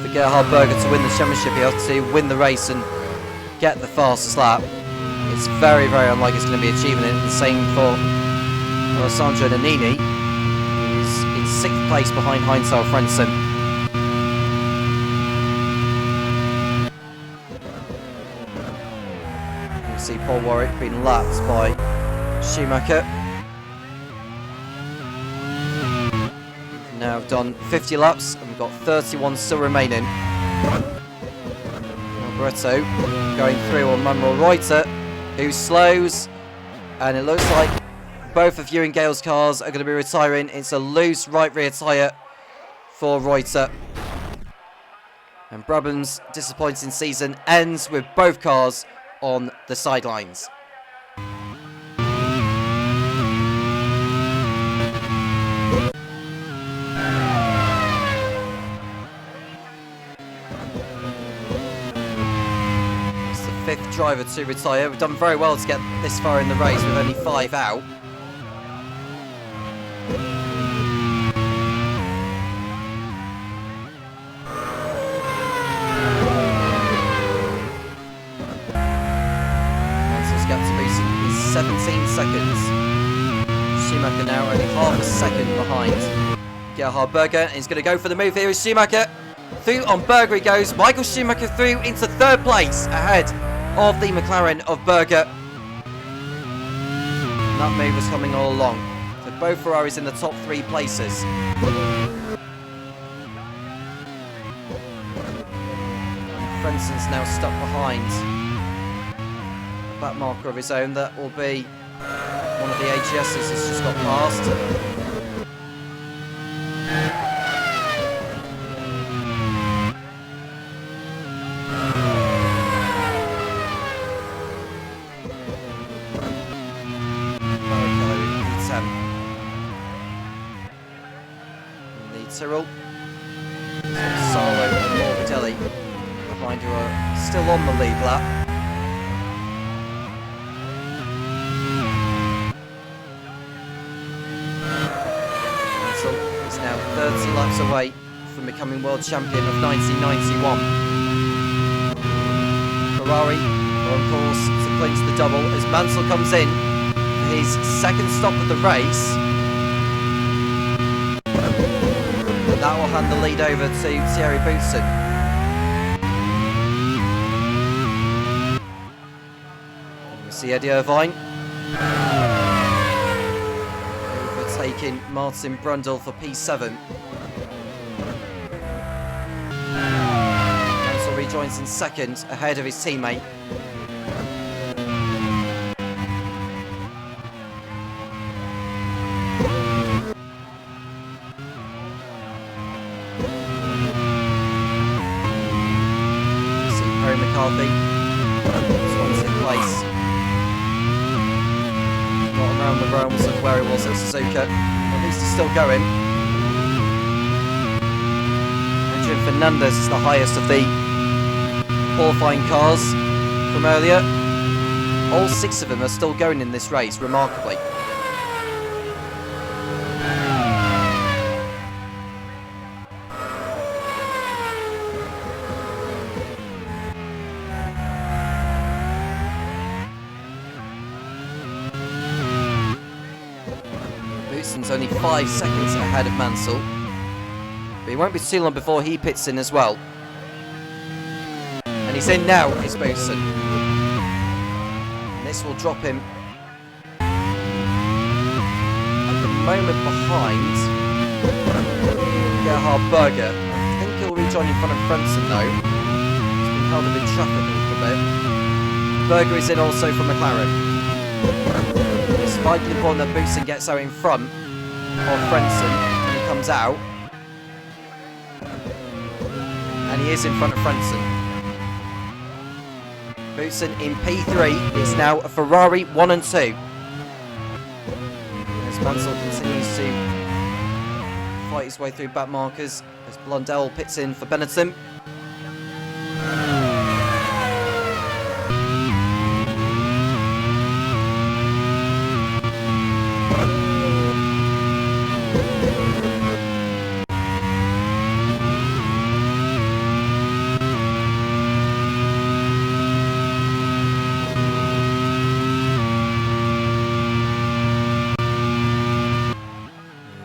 For Gerhard Berger to win the championship, he has to win the race and get the fastest lap. It's very, very unlikely he's going to be achieving it. The same for Alessandro Nannini, who's in 6th place behind Heinzel Frentzen. You see Paul Warwick being lapped by Schumacher. Now we've done 50 laps and we've got 31 still remaining. Alberto going through on Manuel Reuter, who slows, and it looks like both of Ewan Gale's cars are going to be retiring. It's a loose right rear tyre for Reuter. And Brabham's disappointing season ends with both cars on the sidelines. Fifth driver to retire. We've done very well to get this far in the race with only 5 out. Mansell's gap to Racing is 17 seconds. Schumacher now only half a second behind Gerhard Berger. He's going to go for the move here with Schumacher. Through on Berger he goes. Michael Schumacher through into 3rd place ahead of the McLaren of Berger. And that move was coming all along. So both Ferraris in the top 3 places. Frenson's now stuck behind a back marker of his own. That will be one of the AGSs that's just got past. Tyrrell. Solo and Morbidelli behind, who are still on the lead lap. Mansell is now 30 laps away from becoming world champion of 1991. Ferrari are on course to clinch the double as Mansell comes in for his 2nd stop of the race. That will hand the lead over to Thierry Boutsen. We see Eddie Irvine overtaking Martin Brundle for P7. Mansell rejoins in second, ahead of his teammate. McCarthy, Swan's in place. Not around the realms of where he was at Suzuka. At least he's still going. Adrian Fernandez is the highest of the qualifying cars from earlier. All 6 of them are still going in this race, remarkably. Only 5 seconds ahead of Mansell, but it won't be too long before he pits in as well. And he's in now, is Boutsen. And this will drop him at the moment behind Gerhard Berger. I think he'll rejoin in front of Frentzen though. He's been held up in traffic a little bit. Berger is in also from McLaren. It's vitally important that Boutsen gets out in front of Frentzen when he comes out, and he is in front of Frentzen. Boutsen in P3 is now a Ferrari 1 and 2 as Mansell continues to fight his way through back markers as Blondell pits in for Benetton.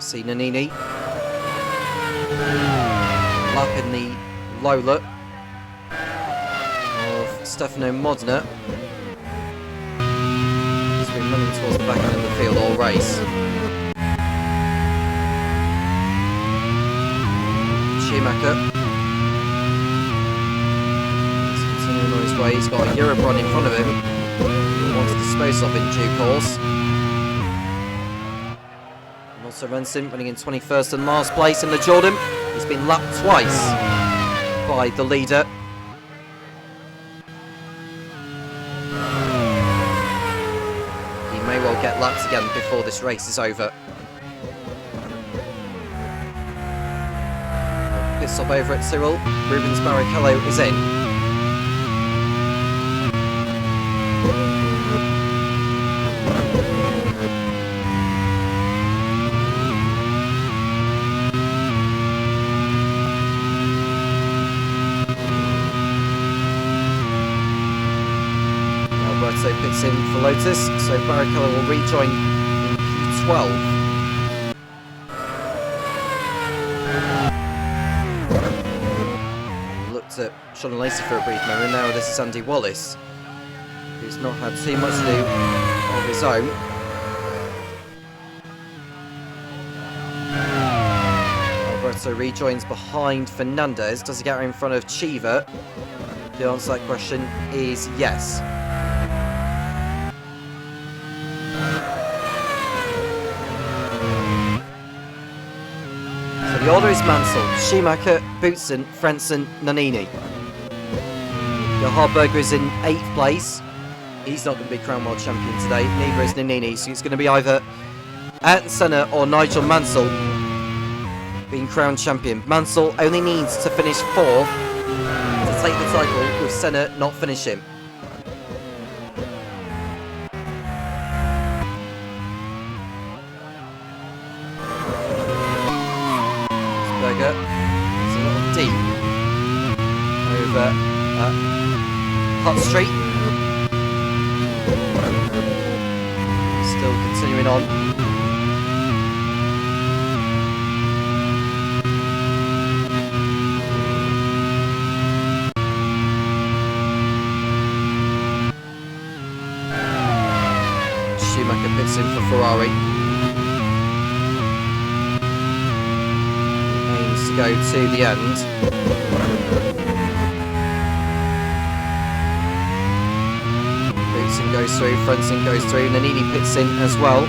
See Nannini lapping the Lola of Stefano Modena. He's been running towards the back end of the field all race. Schumacher is continuing on his way. He's got a Eurobron in front of him he wants to dispose of in due course. Sorensen running in 21st and last place in the Jordan. He's been lapped twice by the leader. He may well get lapped again before this race is over. Pit stop over at Cyril. Rubens Barrichello is in. So pits in for Lotus, so Barrichello will rejoin in P12. Looked at Sean Lacey for a brief moment. Now this is Andy Wallace, who's not had too much to do of his own. Alberto rejoins behind Fernandez. Does he get in front of Chiva? The answer to that question is yes. The order is Mansell, Schumacher, Boutsen, Frentzen, Nannini. Gerhard Berger is in 8th place. He's not going to be crowned world champion today, neither is Nannini, so it's going to be either Ayrton Senna or Nigel Mansell being crowned champion. Mansell only needs to finish 4th to take the title, with Senna not finishing. Berger is a little deep over Hutt Street. Still continuing on. boots in for Ferrari. He aims to go to the end. Bootson goes through, Frentzen goes through, Nannini pits in as well.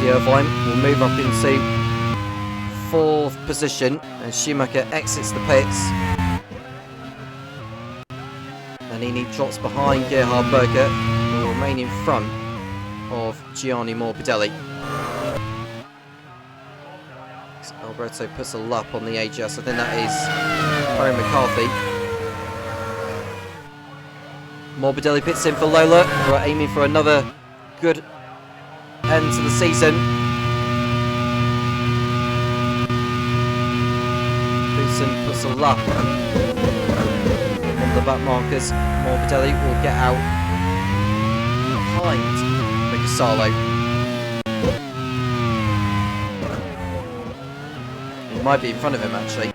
Irvine will move up into 4th position and Schumacher exits the pits. Nannini drops behind Gerhard Berger, who will remain in front of Gianni Morbidelli. So Alberto puts a lap on the AGS. I think that is Barry McCarthy. Morbidelli pits in for Lola, who are aiming for another good end to the season. Bootson puts a lap on the back markers. Morbidelli will get out behind Micasalo. He might be in front of him actually.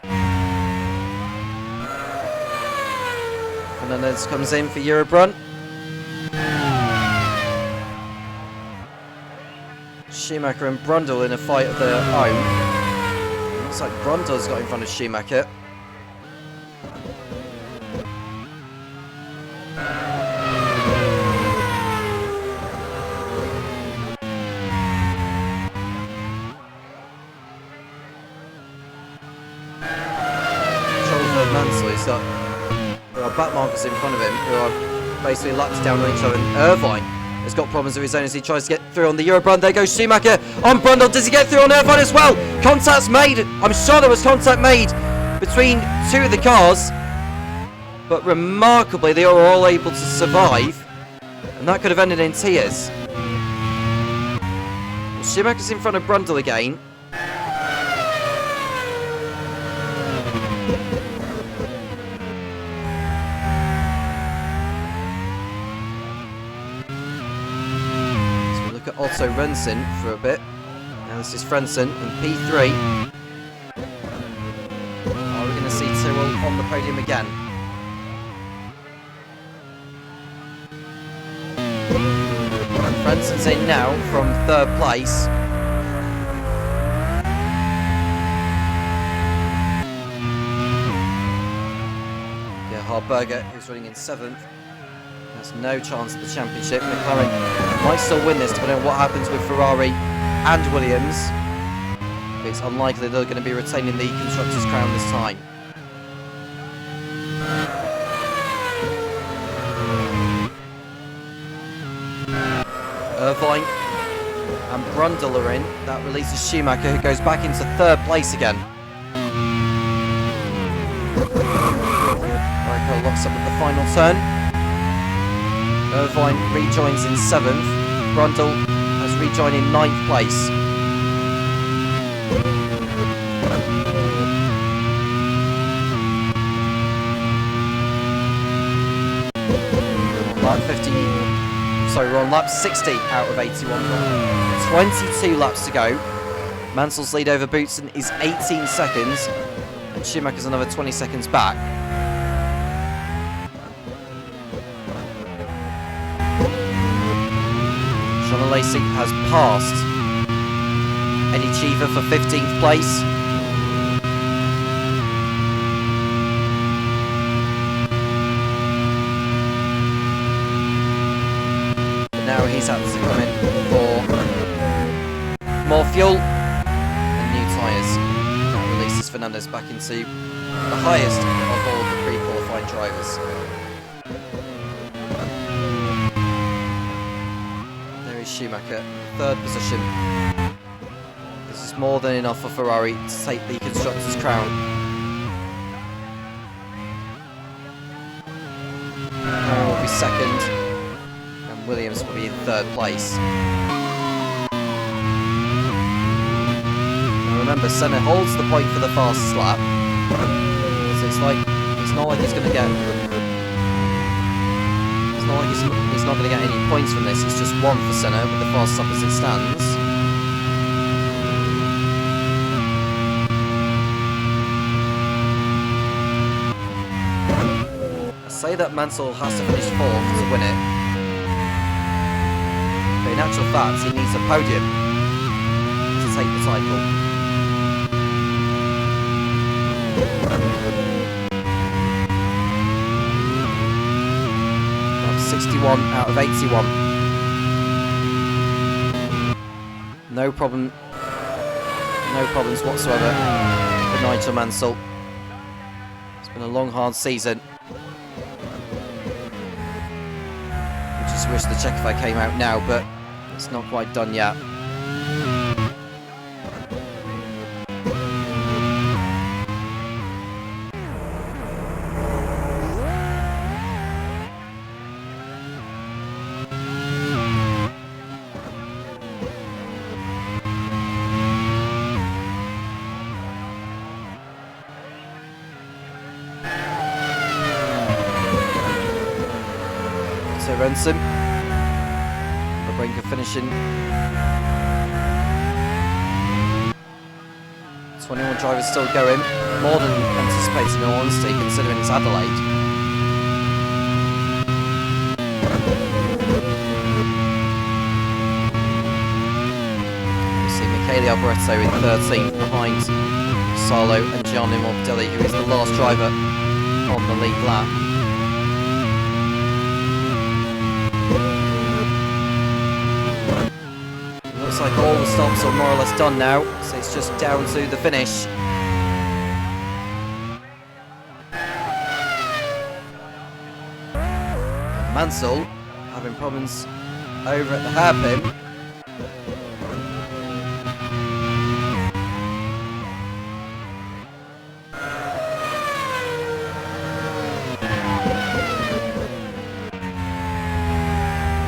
Fernandez comes in for Eurobrun. Schumacher and Brundle in a fight of their own. Looks like Brundle's got in front of Schumacher. Topher Mansell, he's got there are back markers in front of him who are basically laps down on each other. And Irvine has got problems of his own as he tries to get through on the Eurobrun. There goes Schumacher on Brundle. Does he get through on Irvine as well? Contact's made. I'm sure there was contact made between two of the cars. But remarkably, they are all able to survive. And that could have ended in tears. Schumacher's in front of Brundle again. Otto Rensen for a bit. Now this is Frentzen in P3. Are we going to see Tyrrell on the podium again? Frenzen's in now from 3rd place. Gerhard Berger, who's running in 7th. Has no chance of the championship. McLaren might still win this depending on what happens with Ferrari and Williams. It's unlikely they're going to be retaining the Constructors' crown this time. Irvine and Brundle are in. That releases Schumacher, who goes back into 3rd place again. Michael locks up at the final turn. Irvine rejoins in 7th. Brundle has rejoined in 9th place. Lap 50. Sorry, we're on lap 60 out of 81. 22 laps to go. Mansell's lead over Bootson is 18 seconds, and Schumacher's another 20 seconds back. Lacey has passed Eddie Cheever for 15th place. But now he's had to come in for more fuel and new tyres. That releases Fernandez back into the highest of all the pre-qualifying drivers. Schumacher, 3rd position. This is more than enough for Ferrari to take the Constructors' crown. Ferrari will be 2nd, and Williams will be in 3rd place. Now remember, Senna holds the point for the fastest lap, so it's not like he's going to get. He's not going to get any points from this. It's just 1 for Senna with the fast lap as it stands. say that Mansell has to finish 4th to win it. But in actual fact, he needs a podium to take the title. 61 out of 81. No problems whatsoever for Nigel Mansell. It's been a long, hard season. I just wish the Czechify came out now, but it's not quite done yet. Renson, Berger finishing 21 drivers still going, more than anticipated in all honesty considering it's Adelaide. We see Michele Alboreto in 13th behind Salo and Gianni Morbidelli, who is the last driver on the lead lap. Looks like all the stops are more or less done now, so it's just down to the finish. And Mansell having problems over at the hairpin.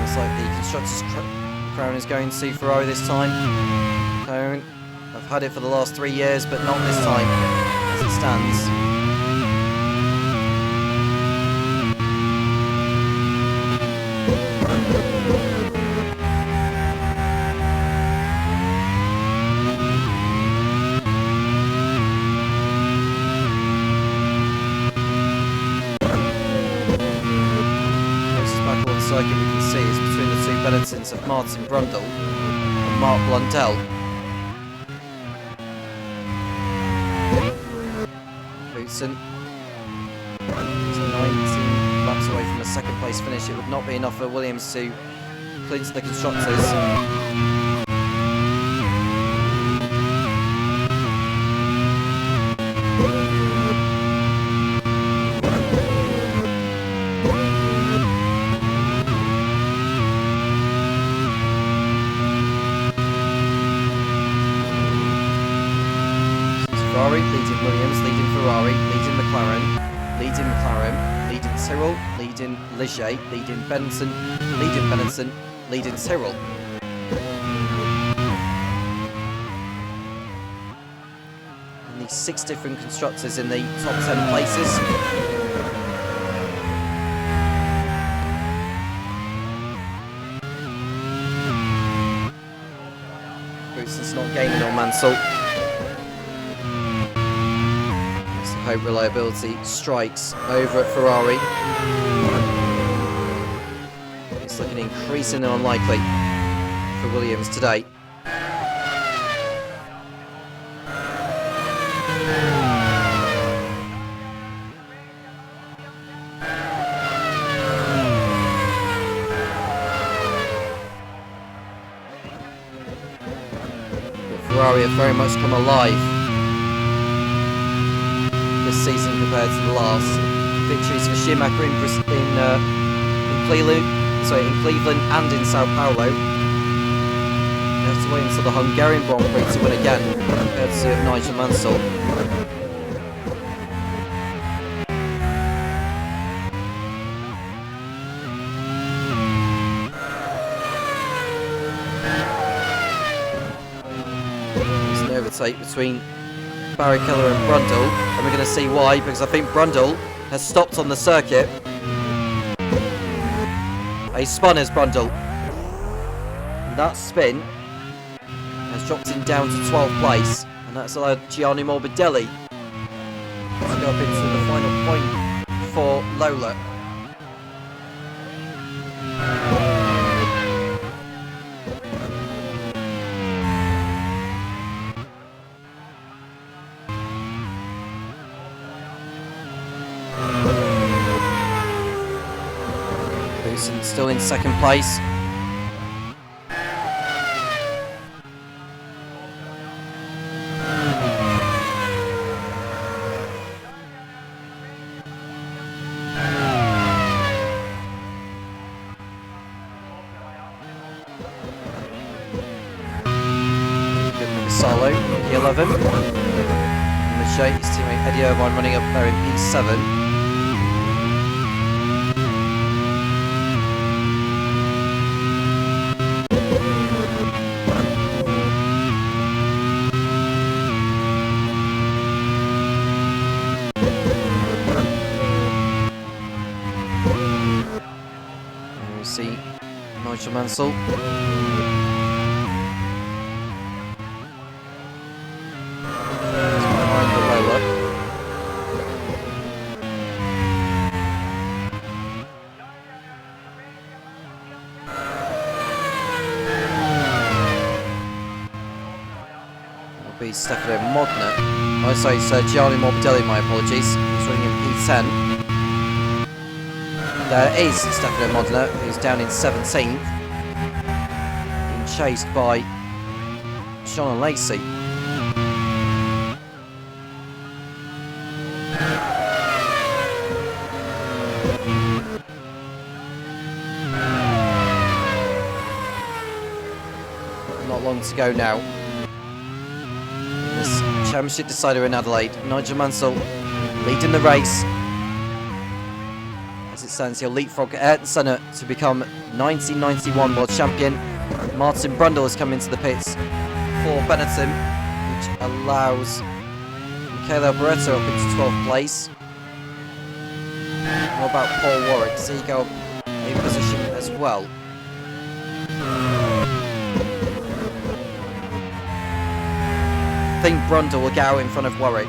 Looks like the constructors' crown is going to Ferrari this time. Cone, I've had it for the last 3 years, but not this time, as it stands. Closest battle on the circuit we can see is between the two Benetons of Martin Brundle and Mark Blundell. Boutsen is 19 laps away from a second place finish. It would not be enough for Williams to clinch the constructors. Leading Williams, leading Ferrari, leading McLaren, leading Tyrrell, leading Ligier, leading Benson, leading Tyrrell. And these 6 different constructors in the top 10 places. Boutsen's not gaining on Mansell. Hope reliability strikes over at Ferrari. It's looking increasingly unlikely for Williams today. But Ferrari have very much come alive this season compared to the last. Victories for Schumacher in Cleveland and in Sao Paulo. You have to wait until the Hungarian Grand Prix to win again, courtesy of Nigel Mansell. There's an overtake between Barrichello and Brundle, and we're going to see why, because I think Brundle has stopped on the circuit. He spun as Brundle. And that spin has dropped him down to 12th place, and that's allowed Gianni Morbidelli to go up into the final point for Lola. still in second place. Solo, P11. Michelle, his teammate Eddie Irvine running up there in P7. There we see Nigel Mansell. Stefano Modena. Oh, sorry, it's Gianni Morbidelli, my apologies. He's running in P10. There is Stefano Modena, who's down in 17th. Being chased by Sean and Lacey. Not long to go now. Championship decider in Adelaide. Nigel Mansell leading the race. As it stands, he'll leapfrog Ayrton Senna to become 1991 world champion. Martin Brundle has come into the pits for Benetton, which allows Michele Alboreto up into 12th place. What about Paul Warwick? Does he go in position as well? I think Brundle will go out in front of Warwick.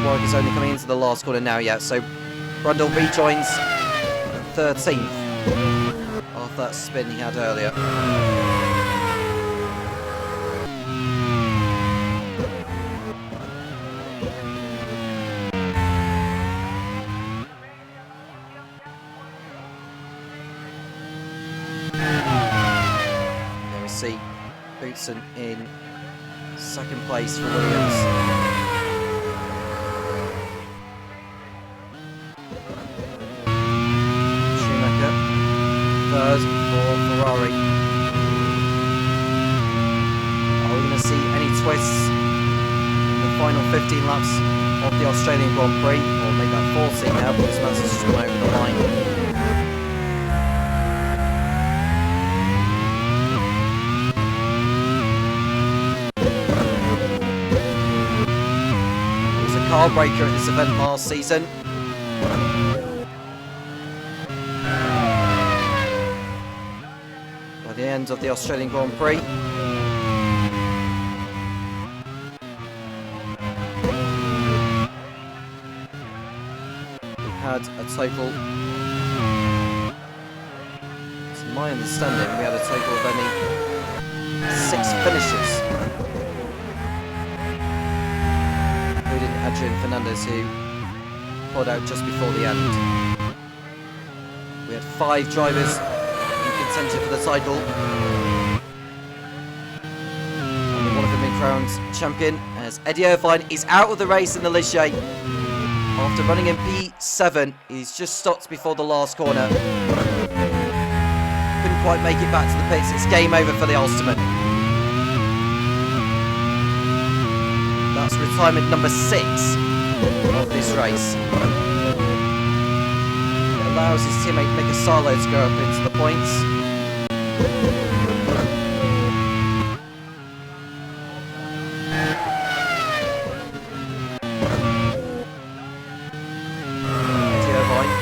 Warwick is only coming into the last corner now yet, so Brundle rejoins 13th after that spin he had earlier. There we see Bootson in second place for Williams. Schumacher, third for Ferrari. Are we going to see any twists in the final 15 laps of the Australian Grand Prix? Or make that 14 now because Mansell's just come over the line. Car breaker at this event last season. By the end of the Australian Grand Prix. We had a total, to my understanding, we had a total of only 6 finishes. Adrian Fernandez, who pulled out just before the end. We had 5 drivers in contention for the title. Only one of them been crowned champion, as Eddie Irvine is out of the race in the Ligier. After running in P7, he's just stopped before the last corner. Couldn't quite make it back to the pits. It's game over for the Ulsterman. That's retirement number 6 of this race. It allows his teammate Mika Salo to go up into the points. Eddie Irvine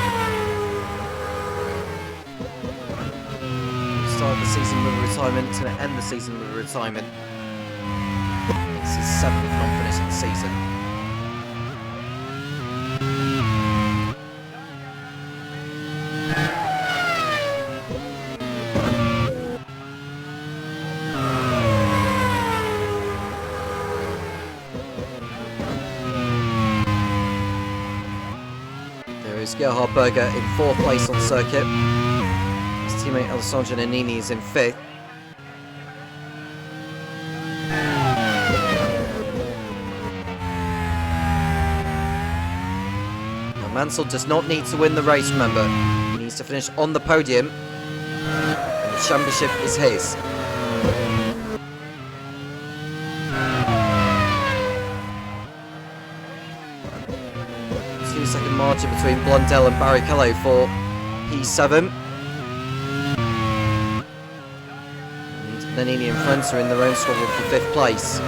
started the season with a retirement, he's going to end the season with a retirement. It's his 7th non-finish of the season. Gerhard Berger in 4th place on circuit. His teammate Alessandro Nannini is in 5th. Now Mansell does not need to win the race, remember. He needs to finish on the podium, and the championship is his. Second margin between Blundell and Barrichello for P7. And Nannini and Frentz are in their own squabble for 5th place.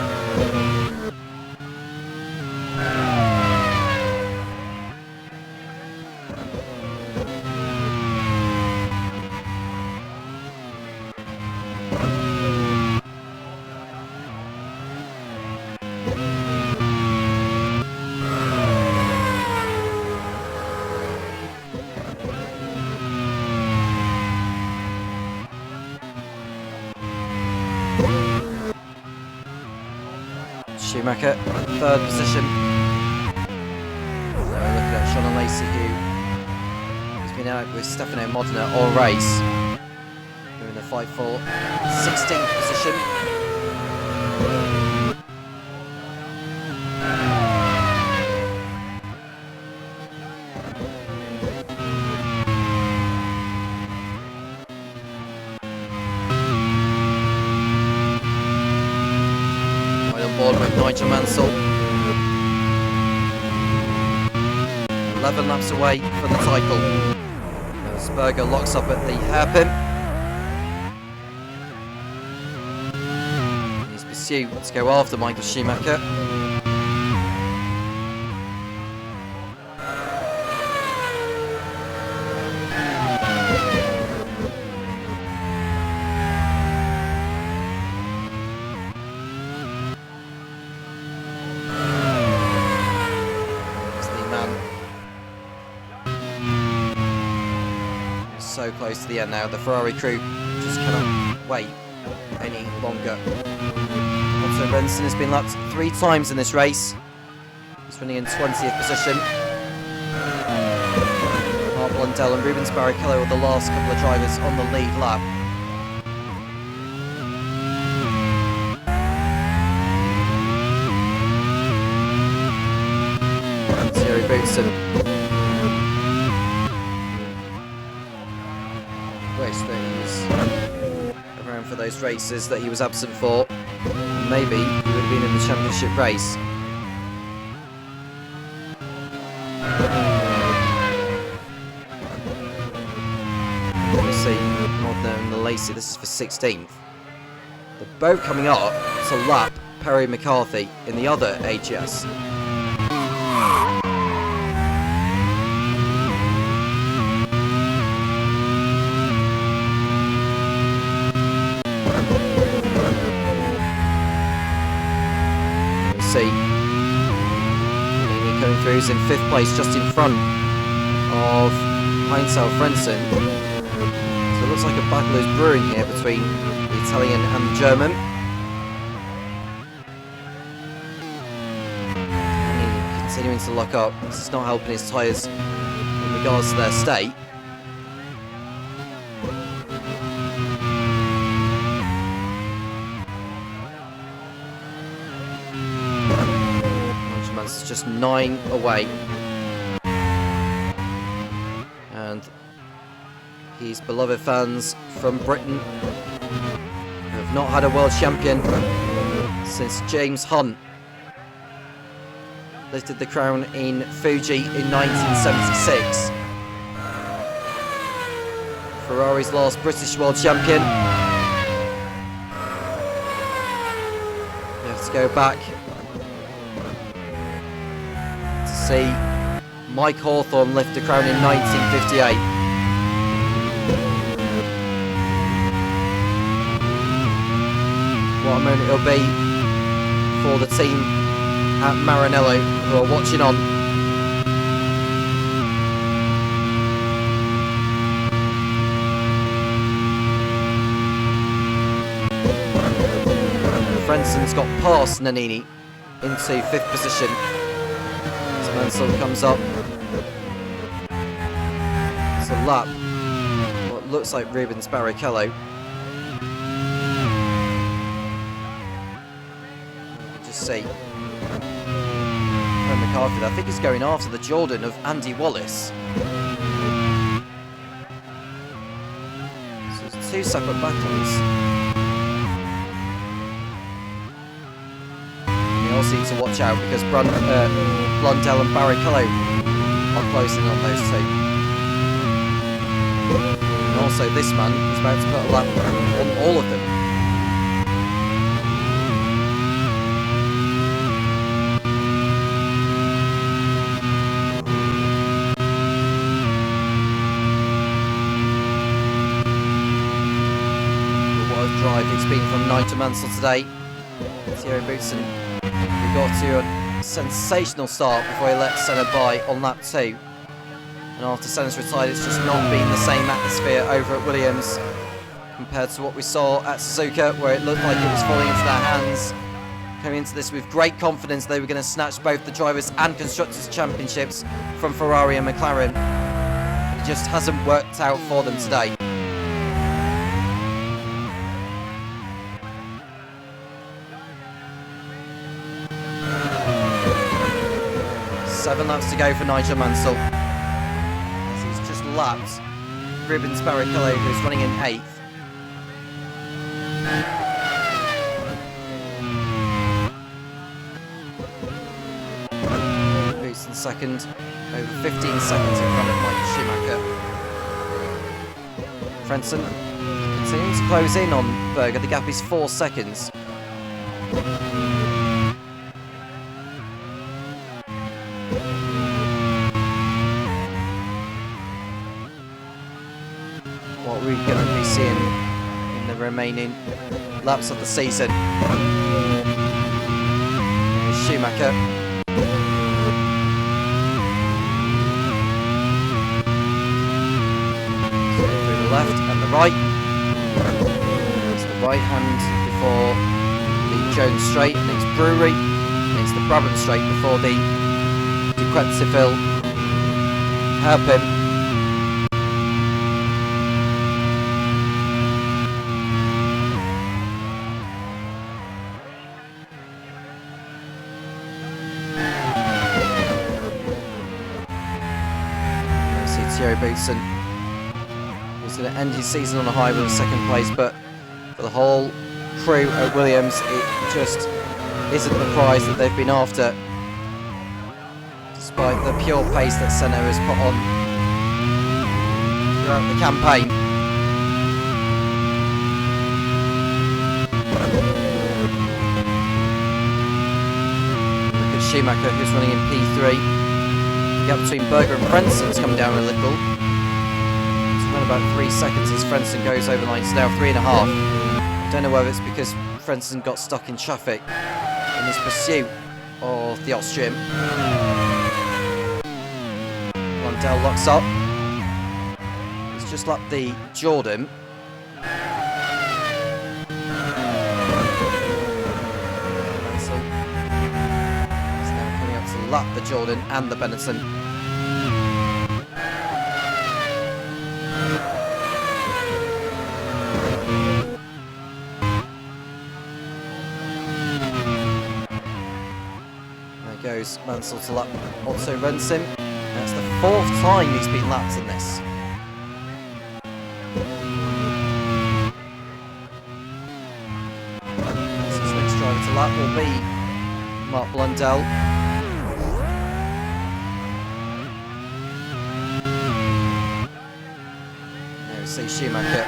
Schumacher, 3rd position. So we're looking at Sean Lacey, who has been out with Stefano Modena all race. They're in the fight for 16th position. With Nigel Mansell 11 laps away from the title. As Berger locks up at the hairpin. His pursuit to go after Michael Schumacher. So close to the end now. The Ferrari crew just cannot wait any longer. Otto Renson has been lapped 3 times in this race. He's running in 20th position. Mark Blundell and Rubens Barrichello are the last couple of drivers on the lead lap. Thierry Boutsen. That he was around for those races that he was absent for. Maybe he would have been in the championship race. You see Modena and Lacey, this is for 16th. The boat coming up to lap Perry McCarthy in the other AGS. Nannini coming through is in 5th place, just in front of Mansell Frentzen. So it looks like a battle is brewing here between the Italian and the German. Nannini continuing to lock up. This is not helping his tyres in regards to their state. Just 9 away, and his beloved fans from Britain who have not had a world champion since James Hunt lifted the crown in Fuji in 1976. Ferrari's last British world champion. We have to go back see Mike Hawthorne lift the crown in 1958. What a moment it'll be for the team at Maranello who are watching on. Frenson's got past Nannini into 5th position. Mansell comes up. lap what looks like Rubens Barrichello. Just see. McCarthy, I think he's going after the Jordan of Andy Wallace. So it's two separate battles. And you also need to watch out because Blundell and Barrichello are closing on those two. And also this man is about to put a lap on all of them. It's been from Nigel Mansell today. Thierry Boutsen, who got to a sensational start before he let Senna by on lap 2. And after Senna's retired, it's just not been the same atmosphere over at Williams compared to what we saw at Suzuka, where it looked like it was falling into their hands. Coming into this with great confidence, they were going to snatch both the Drivers' and Constructors' Championships from Ferrari and McLaren. It just hasn't worked out for them today. 7 laps to go for Nigel Mansell, as he's just lapped Rubens Barrichello, who's running in 8th. Boots in 2nd, over 15 seconds in front of Michael Schumacher. Frentzen continuing to close in on Berger, the gap is 4 seconds. What we're going to be seeing in the remaining laps of the season. There's Schumacher. Through the left and the right. It's the right hand before the Jones Straight, and it's Brewery. And it's the Brabham Straight before the Duquette-Seville hairpin. Thierry Boutsen was going to end his season on a high with a 2nd place, but for the whole crew at Williams, it just isn't the prize that they've been after, despite the pure pace that Senna has put on throughout the campaign. Look at Schumacher, who's running in P3. The gap between Berger and Frenzen's come down a little. It's around about 3 seconds as Frentzen goes over the line. It's now 3.5. I don't know whether it's because Frentzen got stuck in traffic in his pursuit of the Austrian. Blundell locks up. He's just lapped the Jordan. Mansell is now coming up to lap the Jordan and the Benetton. Goes Mansell to lap Otto Rensen. That's the 4th time he's been lapped in this. His next driver to lap will be Mark Blundell. There we see Schumacher.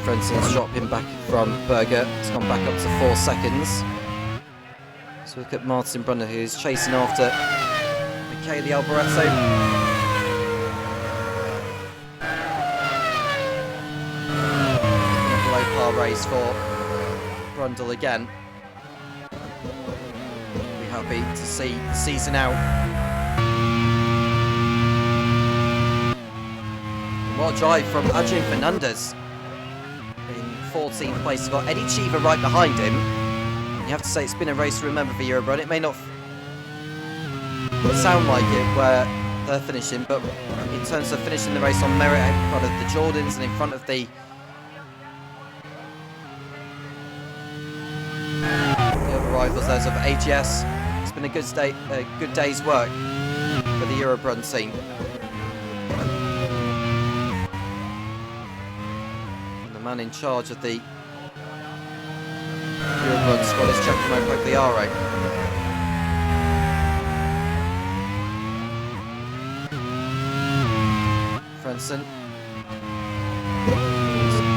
Frenzen's dropping back from Berger. It's gone back up to 4 seconds. So look at Martin Brunner, who's chasing after Michele Alboreto. A low par race for Brundle again. Be happy to see the season out. What a drive from Adrian Fernandez. In 14th place, he's got Eddie Cheever right behind him. And you have to say it's been a race to remember for Eurobron. It may not sound like it where they're finishing, but in terms of finishing the race on merit in front of the Jordans and in front of the other rivals, those of AGS, it's been a good day's work for the Eurobron team. And the man in charge of the Eurobron squad is Giacomo Pagliaro. Frenson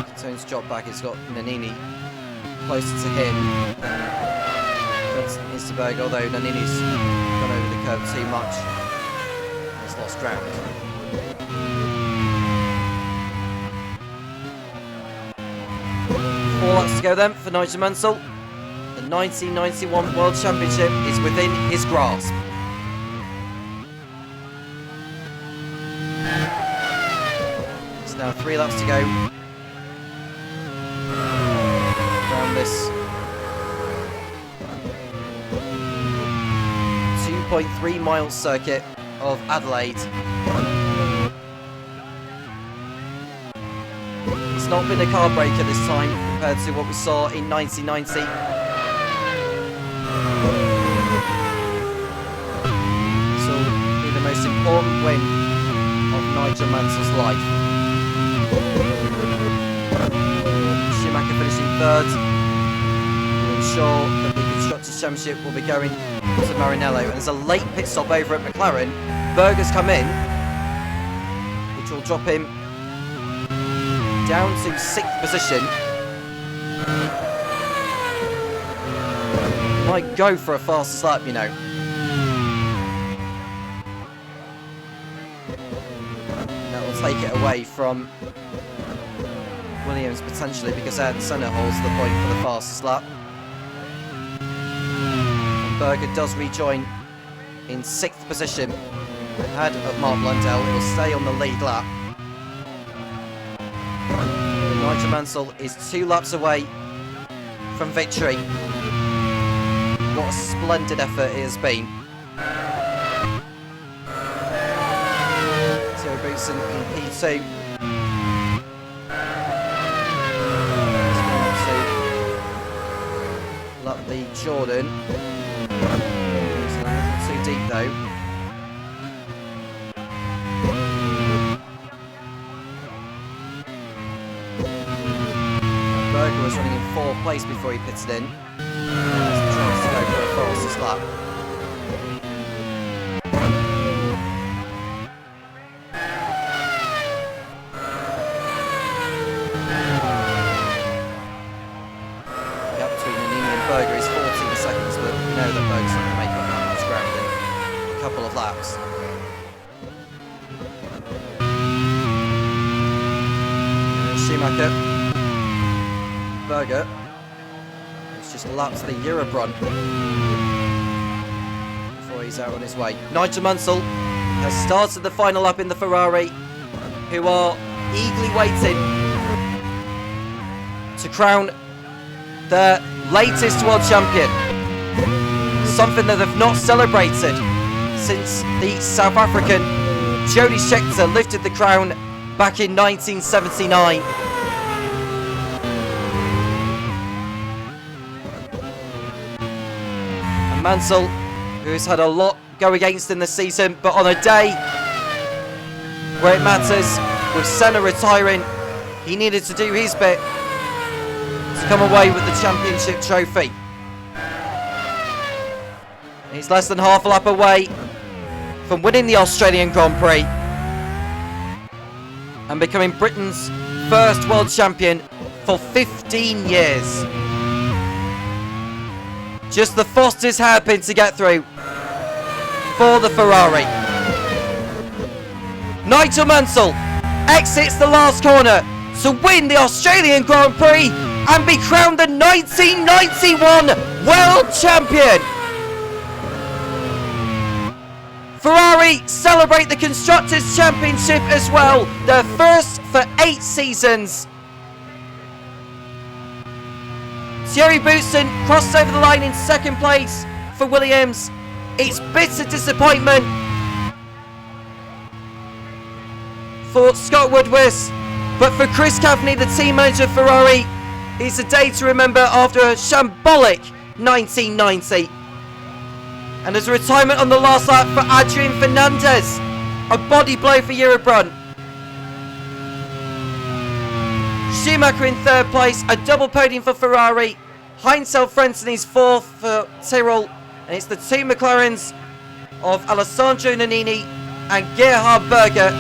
continues to drop back. He's got Nannini closer to him. Frenson needs to Berger, although Nannini's gone over the curve too much. He's lost ground. Four laps to go then for Nigel Mansell. The 1991 World Championship is within his grasp. Now 3 laps to go around this 2.3 mile circuit of Adelaide. It's not been a car breaker this time compared to what we saw in 1990. This will be the most important win of Nigel Mansell's life. Schumacher finishing third will ensure that the Constructors' Championship will be going to Maranello. And there's a late pit stop over at McLaren. Berger's come in, which will drop him down to 6th position. Might go for a fastest lap, you know. That will take it away from Williams potentially, because Ayrton Senna holds the point for the fastest lap. And Berger does rejoin in 6th position ahead of Mark Blundell. He will stay on the lead lap. Nigel Mansell is 2 laps away from victory. What a splendid effort it has been. Thierry Boutsen in P2. Lap the Jordan. It's a little too deep though. Berger was running in 4th place before he pitted in. There's a chance to go for a fastest lap. The gap between Nannini and Berger is 14 seconds, but we know that Berger's not going to make up that much ground in a couple of laps. Schumacher. Berger. It's just lapped the Eurobron before he's out on his way. Nigel Mansell has started the final lap in the Ferrari, who are eagerly waiting to crown their latest world champion. Something that they've not celebrated since the South African Jody Scheckter lifted the crown back in 1979. Mansell, who's had a lot go against in the season, but on a day where it matters, with Senna retiring, he needed to do his bit to come away with the championship trophy. He's less than half a lap away from winning the Australian Grand Prix and becoming Britain's first world champion for 15 years. Just the Foster's hairpin to get through for the Ferrari. Nigel Mansell exits the last corner to win the Australian Grand Prix and be crowned the 1991 World Champion. Ferrari celebrate the Constructors' Championship as well. Their first for 8 seasons. Thierry Boutsen crossed over the line in second place for Williams. It's bitter disappointment for Scott Woodward, but for Chris Cavani, the team manager of Ferrari, it's a day to remember after a shambolic 1990. And there's a retirement on the last lap for Adrian Fernandez. A body blow for Eurobrun. Schumacher in third place, a double podium for Ferrari. Heinzel Frentzen is fourth for Tyrrell. And it's the two McLarens of Alessandro Nannini and Gerhard Berger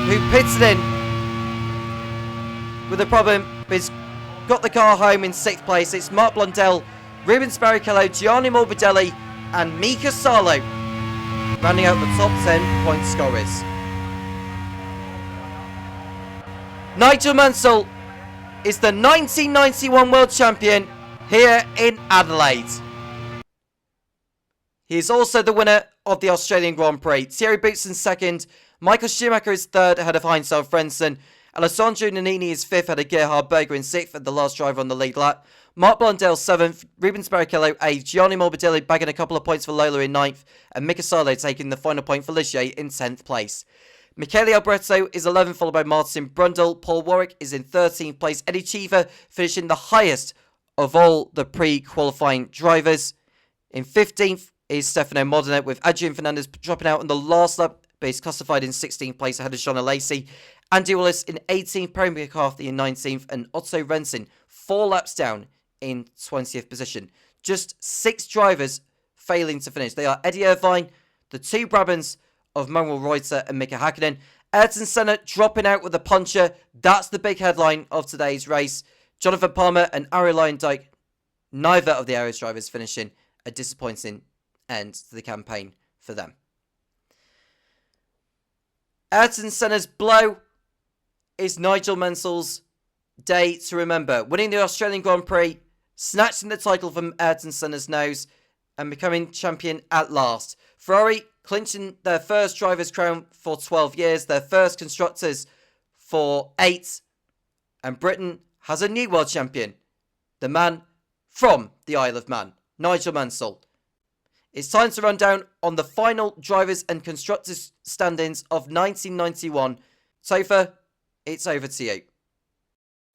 who pitted in with a problem, but he's got the car home in sixth place. It's Mark Blundell, Rubens Barrichello, Gianni Morbidelli and Mika Salo rounding out the top 10 point scorers. Nigel Mansell is the 1991 World Champion here in Adelaide. He is also the winner of the Australian Grand Prix. Thierry Boutsen second, Michael Schumacher is third ahead of Heinzel Frentzen. Alessandro Nannini is fifth ahead of Gerhard Berger in sixth at the last driver on the lead lap. Mark Blundell seventh, Rubens Barrichello eighth, Gianni Morbidelli bagging a couple of points for Lola in ninth, and Mika Salo taking the final point for Ligier in 10th place. Michele Alboreto is 11th, followed by Martin Brundle. Paul Warwick is in 13th place. Eddie Cheever finishing the highest of all the pre-qualifying drivers. In 15th is Stefano Modena, with Adrian Fernandez dropping out on the last lap, but he's classified in 16th place ahead of Jean Alesi. Andy Wallace in 18th, Perry McCarthy in 19th, and Otto Rensen 4 laps down in 20th position. Just 6 drivers failing to finish. They are Eddie Irvine, the 2 Brabants of Manuel Reuter and Mika Hakkinen. Ayrton Senna dropping out with a puncher. That's the big headline of today's race. Jonathan Palmer and Arie Luyendyk, neither of the Aries drivers finishing, a disappointing end to the campaign for them. Ayrton Senna's blow is Nigel Mansell's day to remember. Winning the Australian Grand Prix, snatching the title from Ayrton Senna's nose, and becoming champion at last. Ferrari clinching their first driver's crown for 12 years, their first constructors for 8, and Britain has a new world champion, the man from the Isle of Man, Nigel Mansell. It's time to run down on the final drivers and constructors standings of 1991. Topher, it's over to you.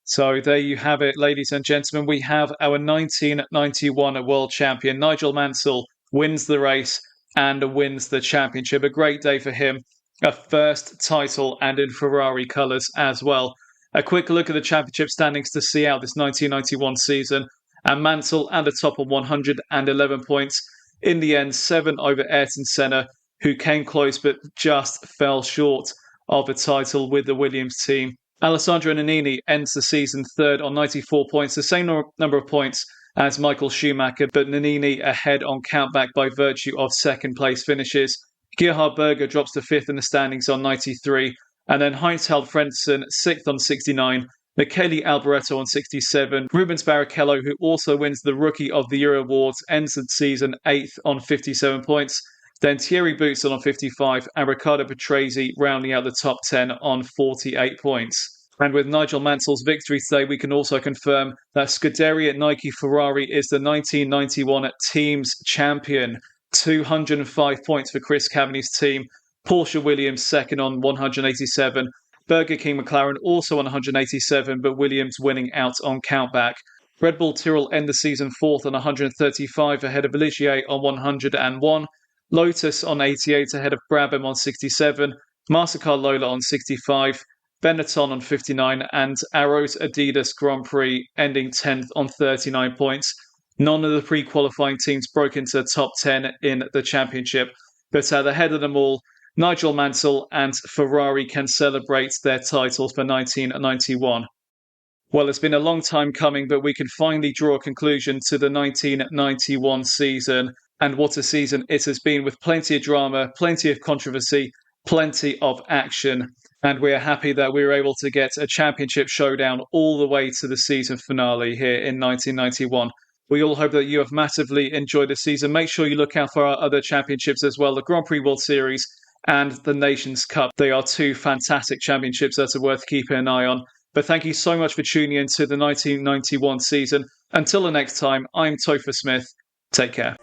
So there you have it, ladies and gentlemen. We have our 1991 world champion. Nigel Mansell wins the race and wins the championship. A great day for him. A first title and in Ferrari colours as well. A quick look at the championship standings to see out this 1991 season. And Mansell at the top on 111 points. In the end, 7 over Ayrton Senna, who came close but just fell short of a title with the Williams team. Alessandro Nannini ends the season third on 94 points, the same number of points as Michael Schumacher, but Nannini ahead on countback by virtue of second place finishes. Gerhard Berger drops to fifth in the standings on 93, and then Heinzel Frentzen sixth on 69, Michele Alboreto on 67, Rubens Barrichello, who also wins the Rookie of the Year awards, ends the season 8th on 57 points. Then Thierry Boutsen on 55 and Riccardo Patrese rounding out the top 10 on 48 points. And with Nigel Mansell's victory today, we can also confirm that Scuderia Nike Ferrari is the 1991 team's champion. 205 points for Chris Cavani's team. Porsche Williams second on 187. Burger King McLaren also on 187, but Williams winning out on countback. Red Bull Tyrrell end the season fourth on 135 ahead of Ligier on 101. Lotus on 88 ahead of Brabham on 67. Mastercard Lola on 65. Benetton on 59 and Arrows Adidas Grand Prix ending 10th on 39 points. None of the pre-qualifying teams broke into the top 10 in the championship, but at the head of them all, Nigel Mansell and Ferrari can celebrate their titles for 1991. Well, it's been a long time coming, but we can finally draw a conclusion to the 1991 season, and what a season it has been, with plenty of drama, plenty of controversy, plenty of action. And we are happy that we were able to get a championship showdown all the way to the season finale here in 1991. We all hope that you have massively enjoyed this season. Make sure you look out for our other championships as well, the Grand Prix World Series and the Nations Cup. They are two fantastic championships that are worth keeping an eye on. But thank you so much for tuning in to the 1991 season. Until the next time, I'm Topher Smith. Take care.